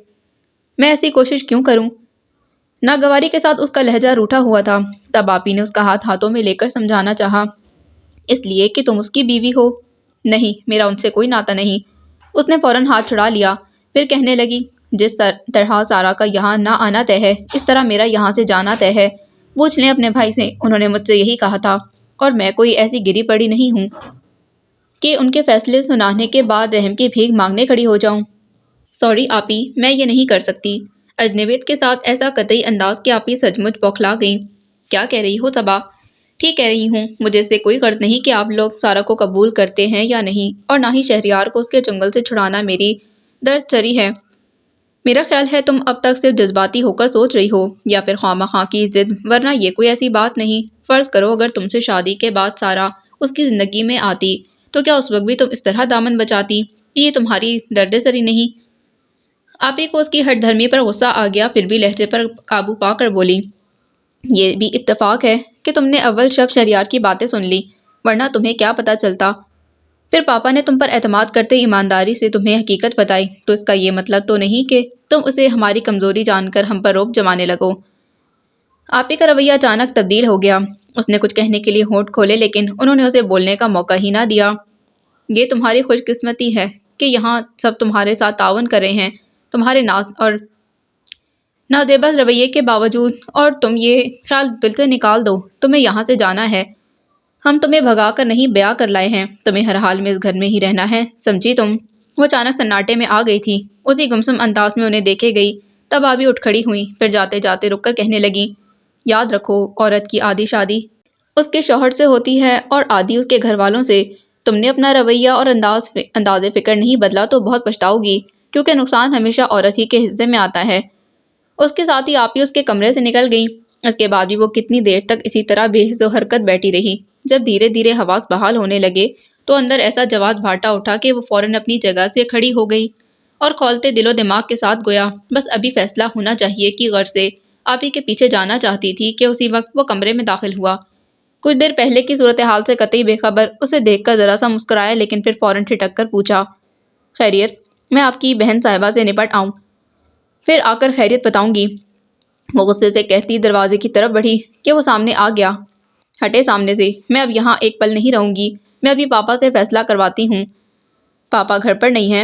Speaker 1: میں ایسی کوشش کیوں کروں؟ ناگواری کے ساتھ اس کا لہجہ روٹھا ہوا تھا۔ تب آپی نے اس کا ہاتھ ہاتھوں میں لے کر سمجھانا چاہا۔ اس لیے کہ تم اس کی بیوی ہو؟ نہیں، میرا ان سے کوئی ناطہ نہیں۔ اس نے فوراً ہاتھ چھڑا لیا، پھر کہنے لگی، جس طرح سارا کا یہاں نہ آنا طے ہے اس طرح میرا یہاں سے جانا طے ہے۔ پوچھ لیں اپنے بھائی سے، انہوں نے مجھ سے یہی کہا تھا، اور میں کوئی ایسی گری پڑی نہیں ہوں کہ ان کے فیصلے سنانے کے بعد رحم کی بھیک مانگنے کھڑی ہو جاؤں۔ سوری آپی، میں یہ نہیں کر سکتی۔ اجنبیت کے ساتھ ایسا قطعی انداز کہ آپی سچ مچ بوکھلا گئیں۔ کیا کہہ رہی ہو صبا؟ ٹھیک کہہ رہی ہوں، مجھے اس سے کوئی غرض نہیں کہ آپ لوگ سارا کو قبول کرتے ہیں یا نہیں، اور نہ ہی شہریار کو اس کے چنگل سے چھڑانا میری درد سری ہے۔ میرا خیال ہے تم اب تک صرف جذباتی ہو کر سوچ رہی ہو، یا پھر خواہ کی ضد، ورنہ یہ کوئی ایسی بات نہیں۔ فرض کرو اگر تم سے شادی کے بعد سارا اس کی زندگی میں آتی تو کیا اس وقت بھی تم اس طرح دامن بچاتی کہ یہ تمہاری درد سری نہیں؟ آپ ہی کو اس کی ہٹ دھرمی پر غصہ آ گیا، پھر بھی لہجے پر قابو پا کر بولی۔ یہ بھی اتفاق ہے کہ تم نے اول شب شہریار کی باتیں سن لی، ورنہ تمہیں کیا پتا چلتا؟ پھر پاپا نے تم پر اعتماد کرتے ایمانداری سے تمہیں حقیقت بتائی، تو اس کا یہ مطلب تو نہیں کہ تم اسے ہماری کمزوری جان کر ہم پر روب جمانے لگو۔ آپ ہی کا رویہ اچانک تبدیل ہو گیا۔ اس نے کچھ کہنے کے لیے ہونٹ کھولے لیکن انہوں نے اسے بولنے کا موقع ہی نہ دیا۔ یہ تمہاری خوش قسمتی ہے کہ یہاں سب تمہارے ساتھ تعاون کر رہے ہیں تمہارے ناز اور نازیبا رویے کے باوجود، اور تم یہ خیال دل سے نکال دو تمہیں یہاں سے جانا ہے۔ ہم تمہیں بھگا کر نہیں بیاہ کر لائے ہیں، تمہیں ہر حال میں اس گھر میں ہی رہنا ہے، سمجھی تم؟ وہ اچانک سناٹے میں آ گئی تھی، اسی گمسم انداز میں انہیں دیکھے گئی، تب آبی اٹھ کھڑی ہوئی، پھر جاتے جاتے رک کر کہنے لگی، یاد رکھو عورت کی آدھی شادی اس کے شوہر سے ہوتی ہے اور آدھی اس کے گھر والوں سے۔ تم نے اپنا رویہ اور انداز فکر نہیں بدلا تو بہت پچھتاؤ گی، کیونکہ نقصان ہمیشہ عورت ہی کے حصے میں آتا ہے۔ اس کے ساتھ ہی آپ ہی اس کے کمرے سے نکل گئی۔ اس کے بعد بھی وہ کتنی دیر تک اسی طرح بے حس و حرکت بیٹھی رہی۔ جب دھیرے دھیرے حواس بحال ہونے لگے تو اندر ایسا جواد بھاٹا اٹھا کہ وہ فوراً اپنی جگہ سے کھڑی ہو گئی اور کھولتے دل و دماغ کے ساتھ گویا بس ابھی فیصلہ ہونا چاہیے کی غرض سے آپ ہی کے پیچھے جانا چاہتی تھی کہ اسی وقت وہ کمرے میں داخل ہوا۔ کچھ دیر پہلے کی صورتحال سے قطعی بے خبر، اسے دیکھ کر ذرا سا مسکرایا لیکن پھر فوراً ٹھٹک کر پوچھا، خیریت؟ میں آپ کی بہن صاحبہ سے نپٹ آؤں، پھر آ کر خیریت بتاؤں گی۔ وہ غصے سے کہتی دروازے کی طرف بڑھی کہ وہ سامنے آ گیا۔ ہٹے سامنے سے، میں اب یہاں ایک پل نہیں رہوں گی، میں ابھی پاپا سے فیصلہ کرواتی ہوں۔ پاپا گھر پر نہیں ہیں؟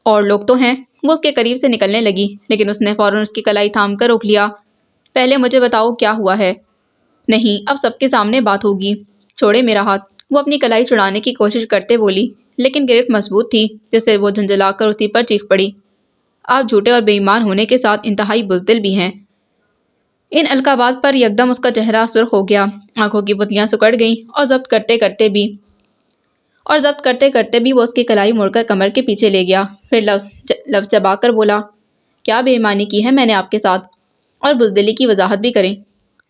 Speaker 1: اور لوگ تو ہیں۔ وہ اس کے قریب سے نکلنے لگی لیکن اس نے فوراً اس کی کلائی تھام کر روک لیا۔ پہلے مجھے بتاؤ کیا ہوا ہے؟ نہیں، اب سب کے سامنے بات ہوگی۔ چھوڑے میرا ہاتھ۔ وہ اپنی کلائی چھڑانے کی کوشش کرتے بولی لیکن گرفت مضبوط تھی، جس سے وہ جھنجھلا کر اسی پر چیخ پڑی، آپ جھوٹے اور بے ایمان ہونے کے ساتھ انتہائی بزدل بھی ہیں۔ ان القابات پر یکدم اس کا چہرہ سرخ ہو گیا، آنکھوں کی پتلیاں سکڑ گئیں اور ضبط کرتے بھی وہ اس کی کلائی موڑ کر کمر کے پیچھے لے گیا، پھر لفظ چبا کر بولا، کیا بے ایمانی کی ہے میں نے آپ کے ساتھ، اور بزدلی کی وضاحت بھی کریں۔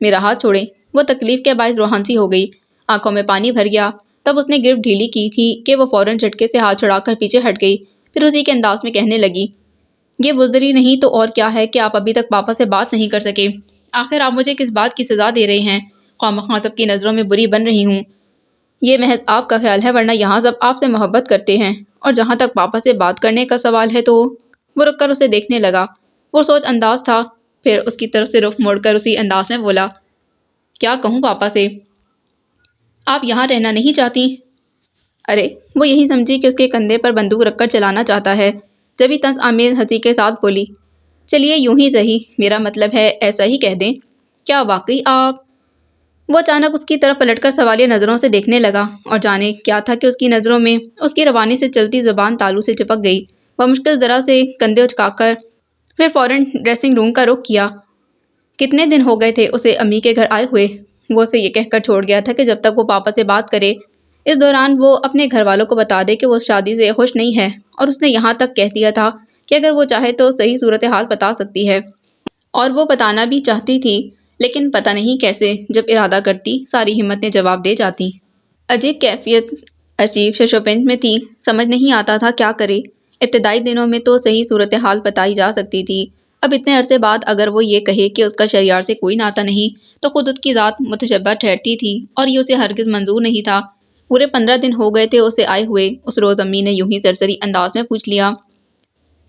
Speaker 1: میرا ہاتھ چھوڑیں۔ وہ تکلیف کے باعث روحانسی ہو گئی، آنکھوں میں پانی بھر گیا۔ تب اس نے گرفت ڈھیلی کی تھی کہ وہ فوراً جھٹکے سے ہاتھ چھڑا کر پیچھے ہٹ گئی، پھر اسی کے انداز میں کہنے لگی، یہ بزدلی نہیں تو اور کیا ہے کہ آپ ابھی تک پاپا سے بات نہیں کر سکے۔ آخر آپ مجھے کس بات کی سزا دے رہے ہیں؟ خواہ سب کی نظروں میں بری بن رہی ہوں۔ یہ محض آپ کا خیال ہے، ورنہ یہاں سب آپ سے محبت کرتے ہیں، اور جہاں تک پاپا سے بات کرنے کا سوال ہے تو… وہ رک کر اسے دیکھنے لگا۔ وہ سوچ انداز تھا، پھر اس کی طرف سے رخ موڑ کر اسی انداز میں بولا، کیا کہوں پاپا سے؟ آپ یہاں رہنا نہیں چاہتی؟ ارے وہ یہی سمجھی کہ اس کے کندھے پر بندوق رکھ کر چلانا چاہتا ہے، جبھی طنز آمیز ہنسی کے ساتھ بولی، چلیے یوں ہی صحیح، میرا مطلب ہے ایسا ہی کہہ دیں۔ کیا واقعی آپ… وہ اچانک اس کی طرف پلٹ کر سوالیہ نظروں سے دیکھنے لگا، اور جانے کیا تھا کہ اس کی نظروں میں اس کی روانی سے چلتی زبان تالو سے چپک گئی۔ وہ مشکل ذرا سے کندھے اچکا کر پھر فوراً ڈریسنگ روم کا رخ کیا۔ کتنے دن ہو گئے تھے اسے امی کے گھر آئے ہوئے؟ وہ اسے یہ کہہ کر چھوڑ گیا تھا کہ جب تک وہ پاپا سے بات کرے، اس دوران وہ اپنے گھر والوں کو بتا دے کہ وہ اس شادی سے خوش نہیں ہے، اور اس نے یہاں تک کہہ دیا تھا کہ اگر وہ چاہے تو صحیح صورتحال بتا سکتی ہے، اور وہ بتانا بھی چاہتی تھی، لیکن پتہ نہیں کیسے جب ارادہ کرتی ساری ہمتیں جواب دے جاتی۔ عجیب کیفیت عجیب ششوپنج میں تھی، سمجھ نہیں آتا تھا کیا کرے۔ ابتدائی دنوں میں تو صحیح صورتحال بتائی جا سکتی تھی، اب اتنے عرصے بعد اگر وہ یہ کہے کہ اس کا شہریار سے کوئی ناطہ نہیں تو خود اس کی ذات متشبہ ٹھہرتی تھی، اور یہ اسے ہرگز منظور نہیں تھا۔ پورے 15 دن ہو گئے تھے اسے آئے ہوئے۔ اس روز امی نے یوں ہی سرسری انداز میں پوچھ لیا،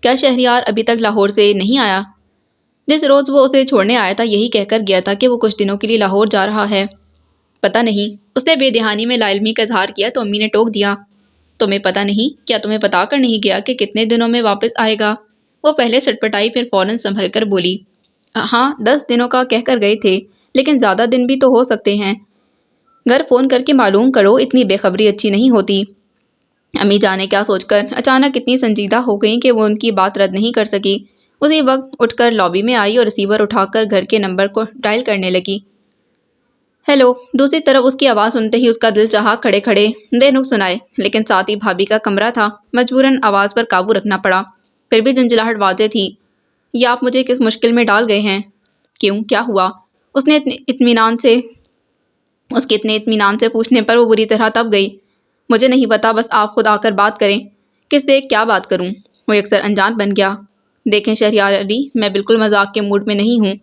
Speaker 1: کیا شہریار ابھی تک لاہور سے نہیں آیا؟ جس روز وہ اسے چھوڑنے آیا تھا یہی کہہ کر گیا تھا کہ وہ کچھ دنوں کے لیے لاہور جا رہا ہے۔ پتہ نہیں، اس نے بے دہانی میں لا علمی کا اظہار کیا تو امی نے ٹوک دیا، تمہیں پتہ نہیں؟ کیا تمہیں بتا کر نہیں گیا کہ کتنے دنوں میں واپس آئے گا؟ وہ پہلے سٹپٹائی، پھر فوراً سنبھل کر بولی، ہاں 10 دنوں کا کہہ کر گئے تھے، لیکن زیادہ دن بھی تو ہو سکتے ہیں۔ گھر فون کر کے معلوم کرو، اتنی بے خبری اچھی نہیں ہوتی۔ امی جانے کیا سوچ کر اچانک اتنی سنجیدہ ہو گئیں کہ وہ ان کی بات رد نہیں کر سکی۔ اسی وقت اٹھ کر لابی میں آئی اور ریسیور اٹھا کر گھر کے نمبر کو ڈائل کرنے لگی۔ ہیلو۔ دوسری طرف اس کی آواز سنتے ہی اس کا دل چاہا کھڑے کھڑے بے نقص سنائے، لیکن ساتھ ہی بھابھی کا کمرہ تھا، مجبوراً آواز پر قابو رکھنا پڑا۔ پھر بھی جھنجھلاہٹ واضح تھی، یہ آپ مجھے کس مشکل میں ڈال گئے ہیں؟ کیوں، کیا ہوا؟ اس کے اتنے اطمینان سے پوچھنے پر وہ بری طرح تپ گئی۔ مجھے نہیں پتا، بس آپ خود آ کر بات کریں۔ کس سے کیا بات کروں؟ وہ یکسر انجان بن گیا۔ دیکھیں شہریار علی، میں بالکل مذاق کے موڈ میں نہیں ہوں۔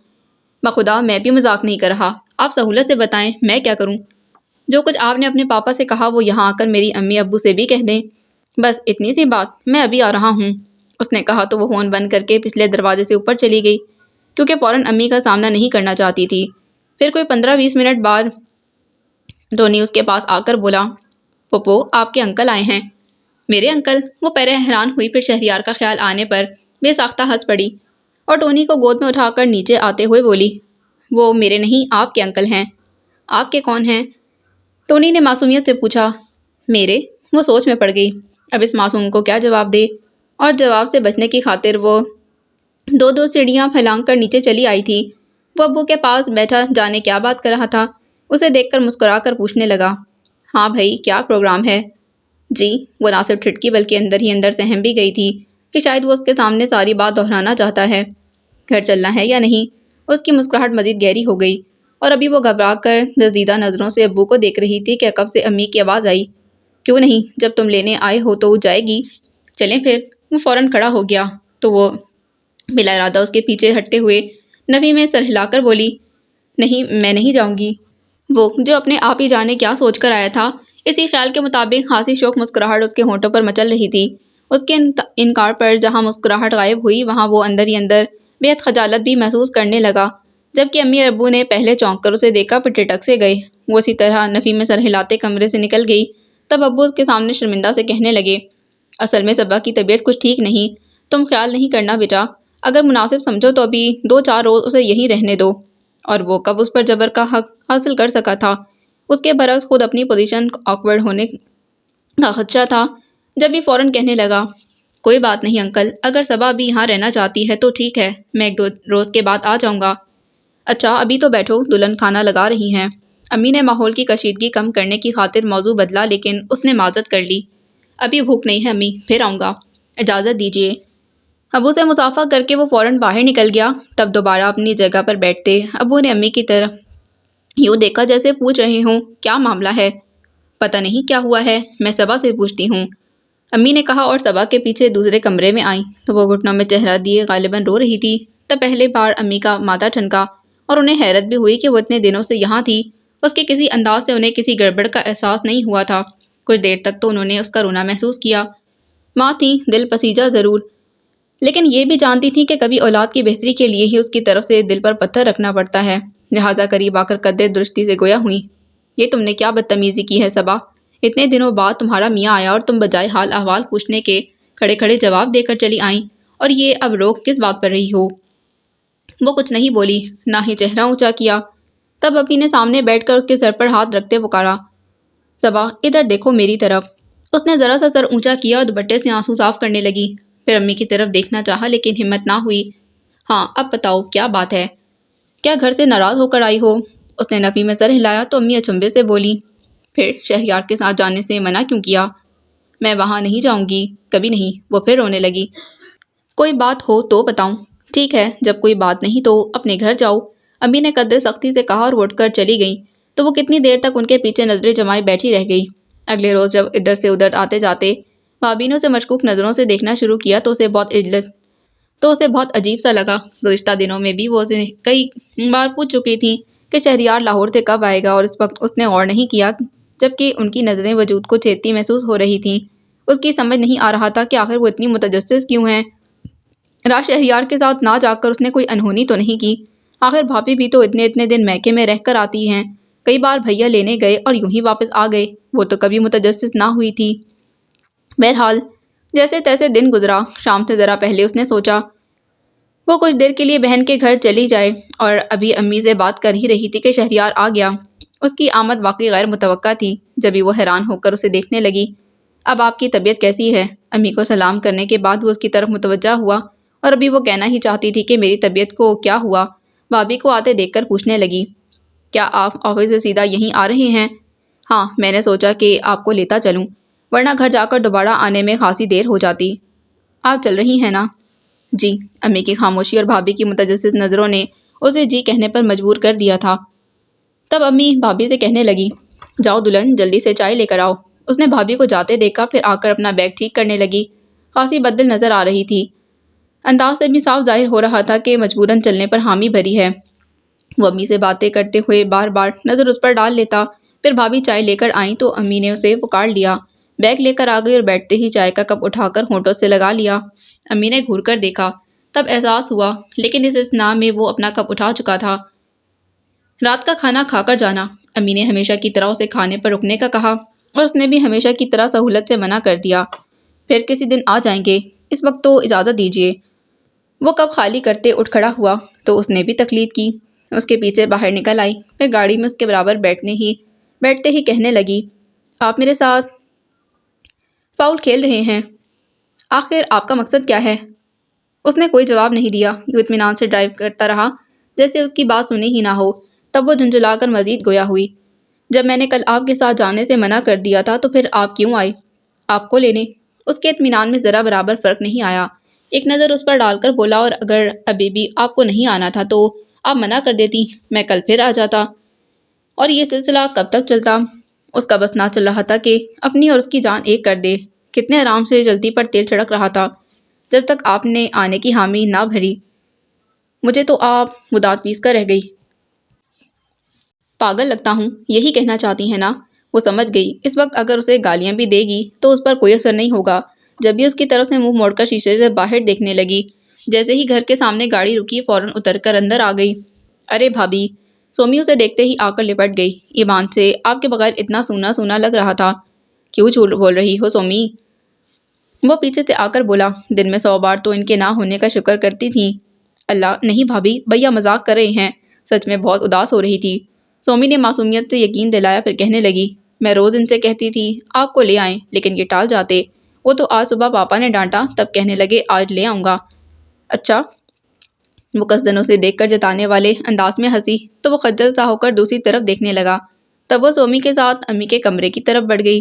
Speaker 1: بخدا میں بھی مذاق نہیں کر رہا، آپ سہولت سے بتائیں میں کیا کروں؟ جو کچھ آپ نے اپنے پاپا سے کہا وہ یہاں آ کر میری امی ابو سے بھی کہہ دیں۔ بس اتنی سی بات، میں ابھی آ رہا ہوں۔ اس نے کہا تو وہ فون بند کر کے پچھلے دروازے سے اوپر چلی گئی، کیونکہ فوراً امی کا سامنا نہیں کرنا چاہتی تھی۔ پھر کوئی 15-20 منٹ بعد ٹونی اس کے پاس آ کر بولا، پپو آپ کے انکل آئے ہیں۔ میرے انکل؟ وہ پہلے حیران ہوئی، پھر شہریار کا خیال آنے پر بے ساختہ ہنس پڑی، اور ٹونی کو گود میں اٹھا کر نیچے آتے ہوئے بولی، وہ میرے نہیں آپ کے انکل ہیں۔ آپ کے کون ہیں؟ ٹونی نے معصومیت سے پوچھا۔ میرے؟ وہ سوچ میں پڑ گئی، اب اس معصوم کو کیا جواب دے، اور جواب سے بچنے کی خاطر وہ 2 سیڑھیاں پھلانگ کر نیچے چلی آئی تھی۔ وہ ابو کے پاس بیٹھا جانے کیا بات کر رہا تھا، اسے دیکھ کر مسکرا کر پوچھنے لگا، ہاں بھائی کیا پروگرام ہے؟ جی۔ وہ نہ صرف ٹھٹکی بلکہ اندر ہی اندر سہم بھی گئی تھی کہ شاید وہ اس کے سامنے ساری بات دہرانا چاہتا ہے۔ گھر چلنا ہے یا نہیں؟ اس کی مسکراہٹ مزید گہری ہو گئی، اور ابھی وہ گھبرا کر دزدیدہ نظروں سے ابو کو دیکھ رہی تھی کہ عقب سے امی کی آواز آئی، کیوں نہیں، جب تم لینے آئے ہو تو جائے گی، چلیں پھر۔ وہ فوراً کھڑا ہو گیا تو وہ بلا ارادہ اس کے پیچھے ہٹتے ہوئے نفی میں سر ہلا کر بولی، نہیں میں نہیں جاؤں گی۔ وہ جو اپنے آپ ہی جانے کیا سوچ کر آیا تھا، اسی خیال کے مطابق خاصی شوق مسکراہٹ اس کے ہونٹوں پر مچل رہی تھی۔ اس کے انکار پر جہاں مسکراہٹ غائب ہوئی وہاں وہ اندر ہی اندر بے حد خجالت بھی محسوس کرنے لگا۔ جبکہ امی اور ابو نے پہلے چونک کر اسے دیکھا پھر ٹھٹک سے گئے۔ وہ اسی طرح نفی میں سر ہلاتے کمرے سے نکل گئی۔ تب ابو اس کے سامنے شرمندہ سے کہنے لگے، اصل میں صبا کی طبیعت کچھ ٹھیک نہیں، تم خیال نہیں کرنا بیٹا، اگر مناسب سمجھو تو ابھی 2-4 روز اسے یہیں رہنے دو۔ اور وہ کب اس پر جبر کا حق حاصل کر سکا تھا؟ اس کے برعکس خود اپنی پوزیشن آکورڈ ہونے کا خدشہ تھا، جب بھی فوراً کہنے لگا، کوئی بات نہیں انکل، اگر صبا بھی یہاں رہنا چاہتی ہے تو ٹھیک ہے، میں 1-2 روز کے بعد آ جاؤں گا۔ اچھا ابھی تو بیٹھو، دلہن کھانا لگا رہی ہیں۔ امی نے ماحول کی کشیدگی کم کرنے کی خاطر موضوع بدلا، لیکن اس نے معذرت کر لی۔ ابھی بھوک نہیں ہے امی، پھر آؤں گا، اجازت دیجیے۔ ابو سے مصافحہ کر کے وہ فوراً باہر نکل گیا۔ تب دوبارہ اپنی جگہ پر بیٹھتے ابو نے امی کی طرف یوں دیکھا جیسے پوچھ رہے ہوں کیا معاملہ ہے؟ پتہ نہیں کیا ہوا ہے، میں صبا سے پوچھتی ہوں، امی نے کہا، اور صبا کے پیچھے دوسرے کمرے میں آئیں تو وہ گھٹنوں میں چہرہ دیے غالباً رو رہی تھی۔ تب پہلے بار امی کا ماتھا ٹھنکا اور انہیں حیرت بھی ہوئی کہ وہ اتنے دنوں سے یہاں تھی۔ اس کے کسی انداز سے انہیں کسی گڑبڑ کا احساس نہیں ہوا تھا۔ کچھ دیر تک تو انہوں نے اس کا رونا محسوس کیا۔ ماں تھی، دل پسیجا ضرور، لیکن یہ بھی جانتی تھی کہ کبھی اولاد کی بہتری کے لیے ہی اس کی طرف سے دل پر پتھر رکھنا پڑتا ہے۔ لہٰذا قریب آ کر قدرے درستی سے گویا ہوئیں، یہ تم نے کیا بدتمیزی کی ہے صبا؟ اتنے دنوں بعد تمہارا میاں آیا اور تم بجائے حال احوال پوچھنے کے کھڑے کھڑے جواب دے کر چلی آئیں، اور یہ اب روک کس بات پر رہی ہو؟ وہ کچھ نہیں بولی، نہ ہی چہرہ اونچا کیا۔ تب اپی نے سامنے بیٹھ کر اس کے سر پر ہاتھ رکھتے پکارا، صبا ادھر دیکھو میری طرف۔ اس نے ذرا سا سر اونچا کیا اور دوپٹے سے آنسو صاف کرنے لگی۔ پھر امی کی طرف دیکھنا چاہا لیکن ہمت نہ ہوئی۔ ہاں اب بتاؤ کیا بات ہے؟ کیا گھر سے ناراض ہو کر آئی ہو؟ اس نے نفی میں سر ہلایا تو امی اچنبھے سے بولی، پھر شہریار کے ساتھ جانے سے منع کیوں کیا؟ میں وہاں نہیں جاؤں گی، کبھی نہیں۔ وہ پھر رونے لگی۔ کوئی بات ہو تو بتاؤں۔ ٹھیک ہے، جب کوئی بات نہیں تو اپنے گھر جاؤ، امی نے قدر سختی سے کہا اور وہ اٹھ کر چلی گئیں تو وہ کتنی دیر تک ان کے پیچھے نظریں جمائے بیٹھی رہ گئی۔ اگلے روز جب ادھر سے ادھر آتے جاتے بھابھی نے اسے مشکوک نظروں سے دیکھنا شروع کیا تو اسے بہت عجیب سا لگا۔ گزشتہ دنوں میں بھی وہ اسے کئی بار پوچھ چکی تھی کہ شہریار لاہور سے کب آئے گا، اور اس وقت اس نے غور نہیں کیا، جبکہ ان کی نظریں وجود کو چھیدتی محسوس ہو رہی تھیں۔ اس کی سمجھ نہیں آ رہا تھا کہ آخر وہ اتنی متجسس کیوں ہیں۔ راج شہریار کے ساتھ نہ جا کر اس نے کوئی انہونی تو نہیں کی؟ آخر بھابھی بھی تو اتنے دن میکے میں رہ کر آتی ہیں، کئی بار بھیا لینے گئے اور یوں ہی واپس آ گئے، وہ تو کبھی متجسس نہ ہوئی تھی۔ بہرحال جیسے تیسے دن گزرا۔ شام سے ذرا پہلے اس نے سوچا وہ کچھ دیر کے لیے بہن کے گھر چلی جائے، اور ابھی امی سے بات کر ہی رہی تھی کہ شہریار آ گیا۔ اس کی آمد واقعی غیر متوقع تھی۔ جبھی وہ حیران ہو کر اسے دیکھنے لگی۔ اب آپ کی طبیعت کیسی ہے؟ امی کو سلام کرنے کے بعد وہ اس کی طرف متوجہ ہوا، اور ابھی وہ کہنا ہی چاہتی تھی کہ میری طبیعت کو کیا ہوا، بھابھی کو آتے دیکھ کر پوچھنے لگی، کیا آپ آفس سے سیدھا یہیں آ رہے ہیں؟ ہاں، میں نے سوچا کہ آپ کو لیتا چلوں، ورنہ گھر جا کر دوبارہ آنے میں خاصی دیر ہو جاتی۔ آپ چل رہی ہیں نا؟ جی۔ امی کی خاموشی اور بھابھی کی متجسس نظروں نے اسے جی کہنے پر مجبور کر دیا تھا۔ تب امی بھابھی سے کہنے لگی، جاؤ دلہن، جلدی سے چائے لے کر آؤ۔ اس نے بھابھی کو جاتے دیکھا، پھر آ کر اپنا بیگ ٹھیک کرنے لگی۔ خاصی بددل نظر آ رہی تھی۔ انداز سے بھی صاف ظاہر ہو رہا تھا کہ مجبوراً چلنے پر حامی بھری ہے۔ وہ امی سے باتیں کرتے ہوئے بار بار نظر اس پر ڈال لیتا۔ پھر بھابھی چائے لے کر آئیں تو امی نے اسے پکار لیا۔ بیگ لے کر آ گئی اور بیٹھتے ہی چائے کا کپ اٹھا کر ہونٹوں سے لگا لیا۔ امی نے گھور کر دیکھا، تب احساس ہوا، لیکن اس استثناء میں وہ اپنا کپ اٹھا چکا تھا۔ رات کا کھانا کھا کر جانا۔ امی نے ہمیشہ کی طرح اسے کھانے پر رکنے کا کہا، اور اس نے بھی ہمیشہ کی طرح سہولت سے منع کر دیا، پھر کسی دن آ جائیں گے، اس وقت تو اجازت دیجیے۔ وہ کپ خالی کرتے اٹھ کھڑا ہوا تو اس نے بھی تقلید کی، اس کے پیچھے باہر نکل آئی، پھر گاڑی میں اس کے برابر بیٹھتے ہی کہنے لگی، آپ میرے ساتھ فاؤل کھیل رہے ہیں، آخر آپ کا مقصد کیا ہے؟ اس نے کوئی جواب نہیں دیا، یوں اطمینان سے ڈرائیو کرتا رہا جیسے اس کی بات سنی ہی نہ ہو۔ تب وہ جھنجھلا کر مزید گویا ہوئی، جب میں نے کل آپ کے ساتھ جانے سے منع کر دیا تھا تو پھر آپ کیوں آئے؟ آپ کو لینے؟ اس کے اطمینان میں ذرا برابر فرق نہیں آیا۔ ایک نظر اس پر ڈال کر بولا، اور اگر ابھی بھی آپ کو نہیں آنا تھا تو آپ منع کر دیتی، میں کل پھر آ جاتا، اور یہ سلسلہ کب تک چلتا؟ اس کا بس نہ چل رہا تھا کہ اپنی اور اس کی جان ایک کر دے۔ کتنے آرام سے جلتی پر تیل چھڑک رہا تھا جب تک آپ نے آنے کی حامی نہ بھری۔ مجھے تو آپ مدعات پیس کر رہ گئی۔ پاگل لگتا ہوں، یہی کہنا چاہتی ہیں نا؟ وہ سمجھ گئی، اس وقت اگر اسے گالیاں بھی دے گی تو اس پر کوئی اثر نہیں ہوگا۔ جب بھی اس کی طرف سے منہ موڑ کر شیشے سے باہر دیکھنے لگی، جیسے ہی گھر کے سامنے گاڑی رکی فوراً اتر کر اندر آ گئی۔ ارے بھابھی! سومی اسے دیکھتے ہی آ کر لپٹ گئی۔ ایمان سے آپ کے بغیر اتنا سونا سونا لگ رہا تھا، کیوں جھوٹ بول رہی ہو سومی؟ وہ پیچھے سے آ کر بولا، دن میں 100 بار تو ان کے نہ ہونے کا شکر کرتی تھیں۔ اللہ نہیں بھابھی، بھیا مذاق کر رہے ہیں، سچ میں بہت اداس ہو رہی تھی۔ سومی نے معصومیت سے یقین دلایا، پھر کہنے لگی، میں روز ان سے کہتی تھی آپ کو لے آئیں، لیکن یہ ٹال جاتے۔ وہ تو آج صبح پاپا نے ڈانٹا، تب کہنے لگے آج لے آؤں گا۔ اچھا وہ قصدن اسے دیکھ کر جتانے والے انداز میں ہنسی تو وہ خجل سا ہو کر دوسری طرف دیکھنے لگا۔ تب وہ سومی کے ساتھ امی کے کمرے کی طرف بڑھ گئی۔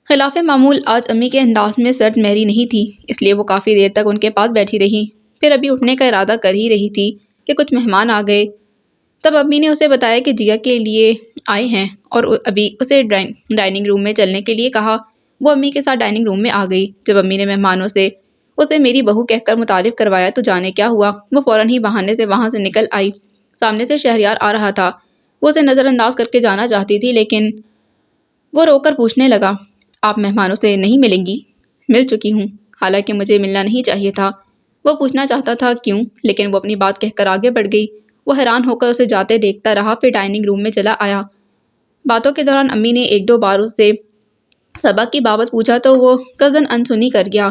Speaker 1: خلاف معمول آج امی کے انداز میں سرد مہری نہیں تھی، اس لیے وہ کافی دیر تک ان کے پاس بیٹھی رہی۔ پھر ابھی اٹھنے کا ارادہ کر ہی رہی تھی کہ کچھ مہمان آ گئے۔ تب امی نے اسے بتایا کہ جیا کے لیے آئے ہیں اور ابھی اسے ڈائننگ روم میں چلنے کے لیے کہا۔ وہ امی کے ساتھ ڈائننگ روم میں آ گئی۔ جب امی نے مہمانوں سے اسے میری بہو کہہ کر متعارف کروایا تو جانے کیا ہوا، وہ فوراً ہی بہانے سے وہاں سے نکل آئی۔ سامنے سے شہریار آ رہا تھا، وہ اسے نظر انداز کر کے جانا چاہتی تھی لیکن وہ رو کر پوچھنے لگا، آپ مہمانوں سے نہیں ملیں گی؟ مل چکی ہوں، حالانکہ مجھے ملنا نہیں چاہیے تھا۔ وہ پوچھنا چاہتا تھا کیوں، لیکن وہ اپنی بات کہہ کر آگے بڑھ گئی۔ وہ حیران ہو کر اسے جاتے دیکھتا رہا، پھر ڈائننگ روم میں چلا آیا۔ باتوں کے دوران امی نے ایک دو بار اس سے صبا کی بابت پوچھا تو وہ قصدن انسنی کر گیا۔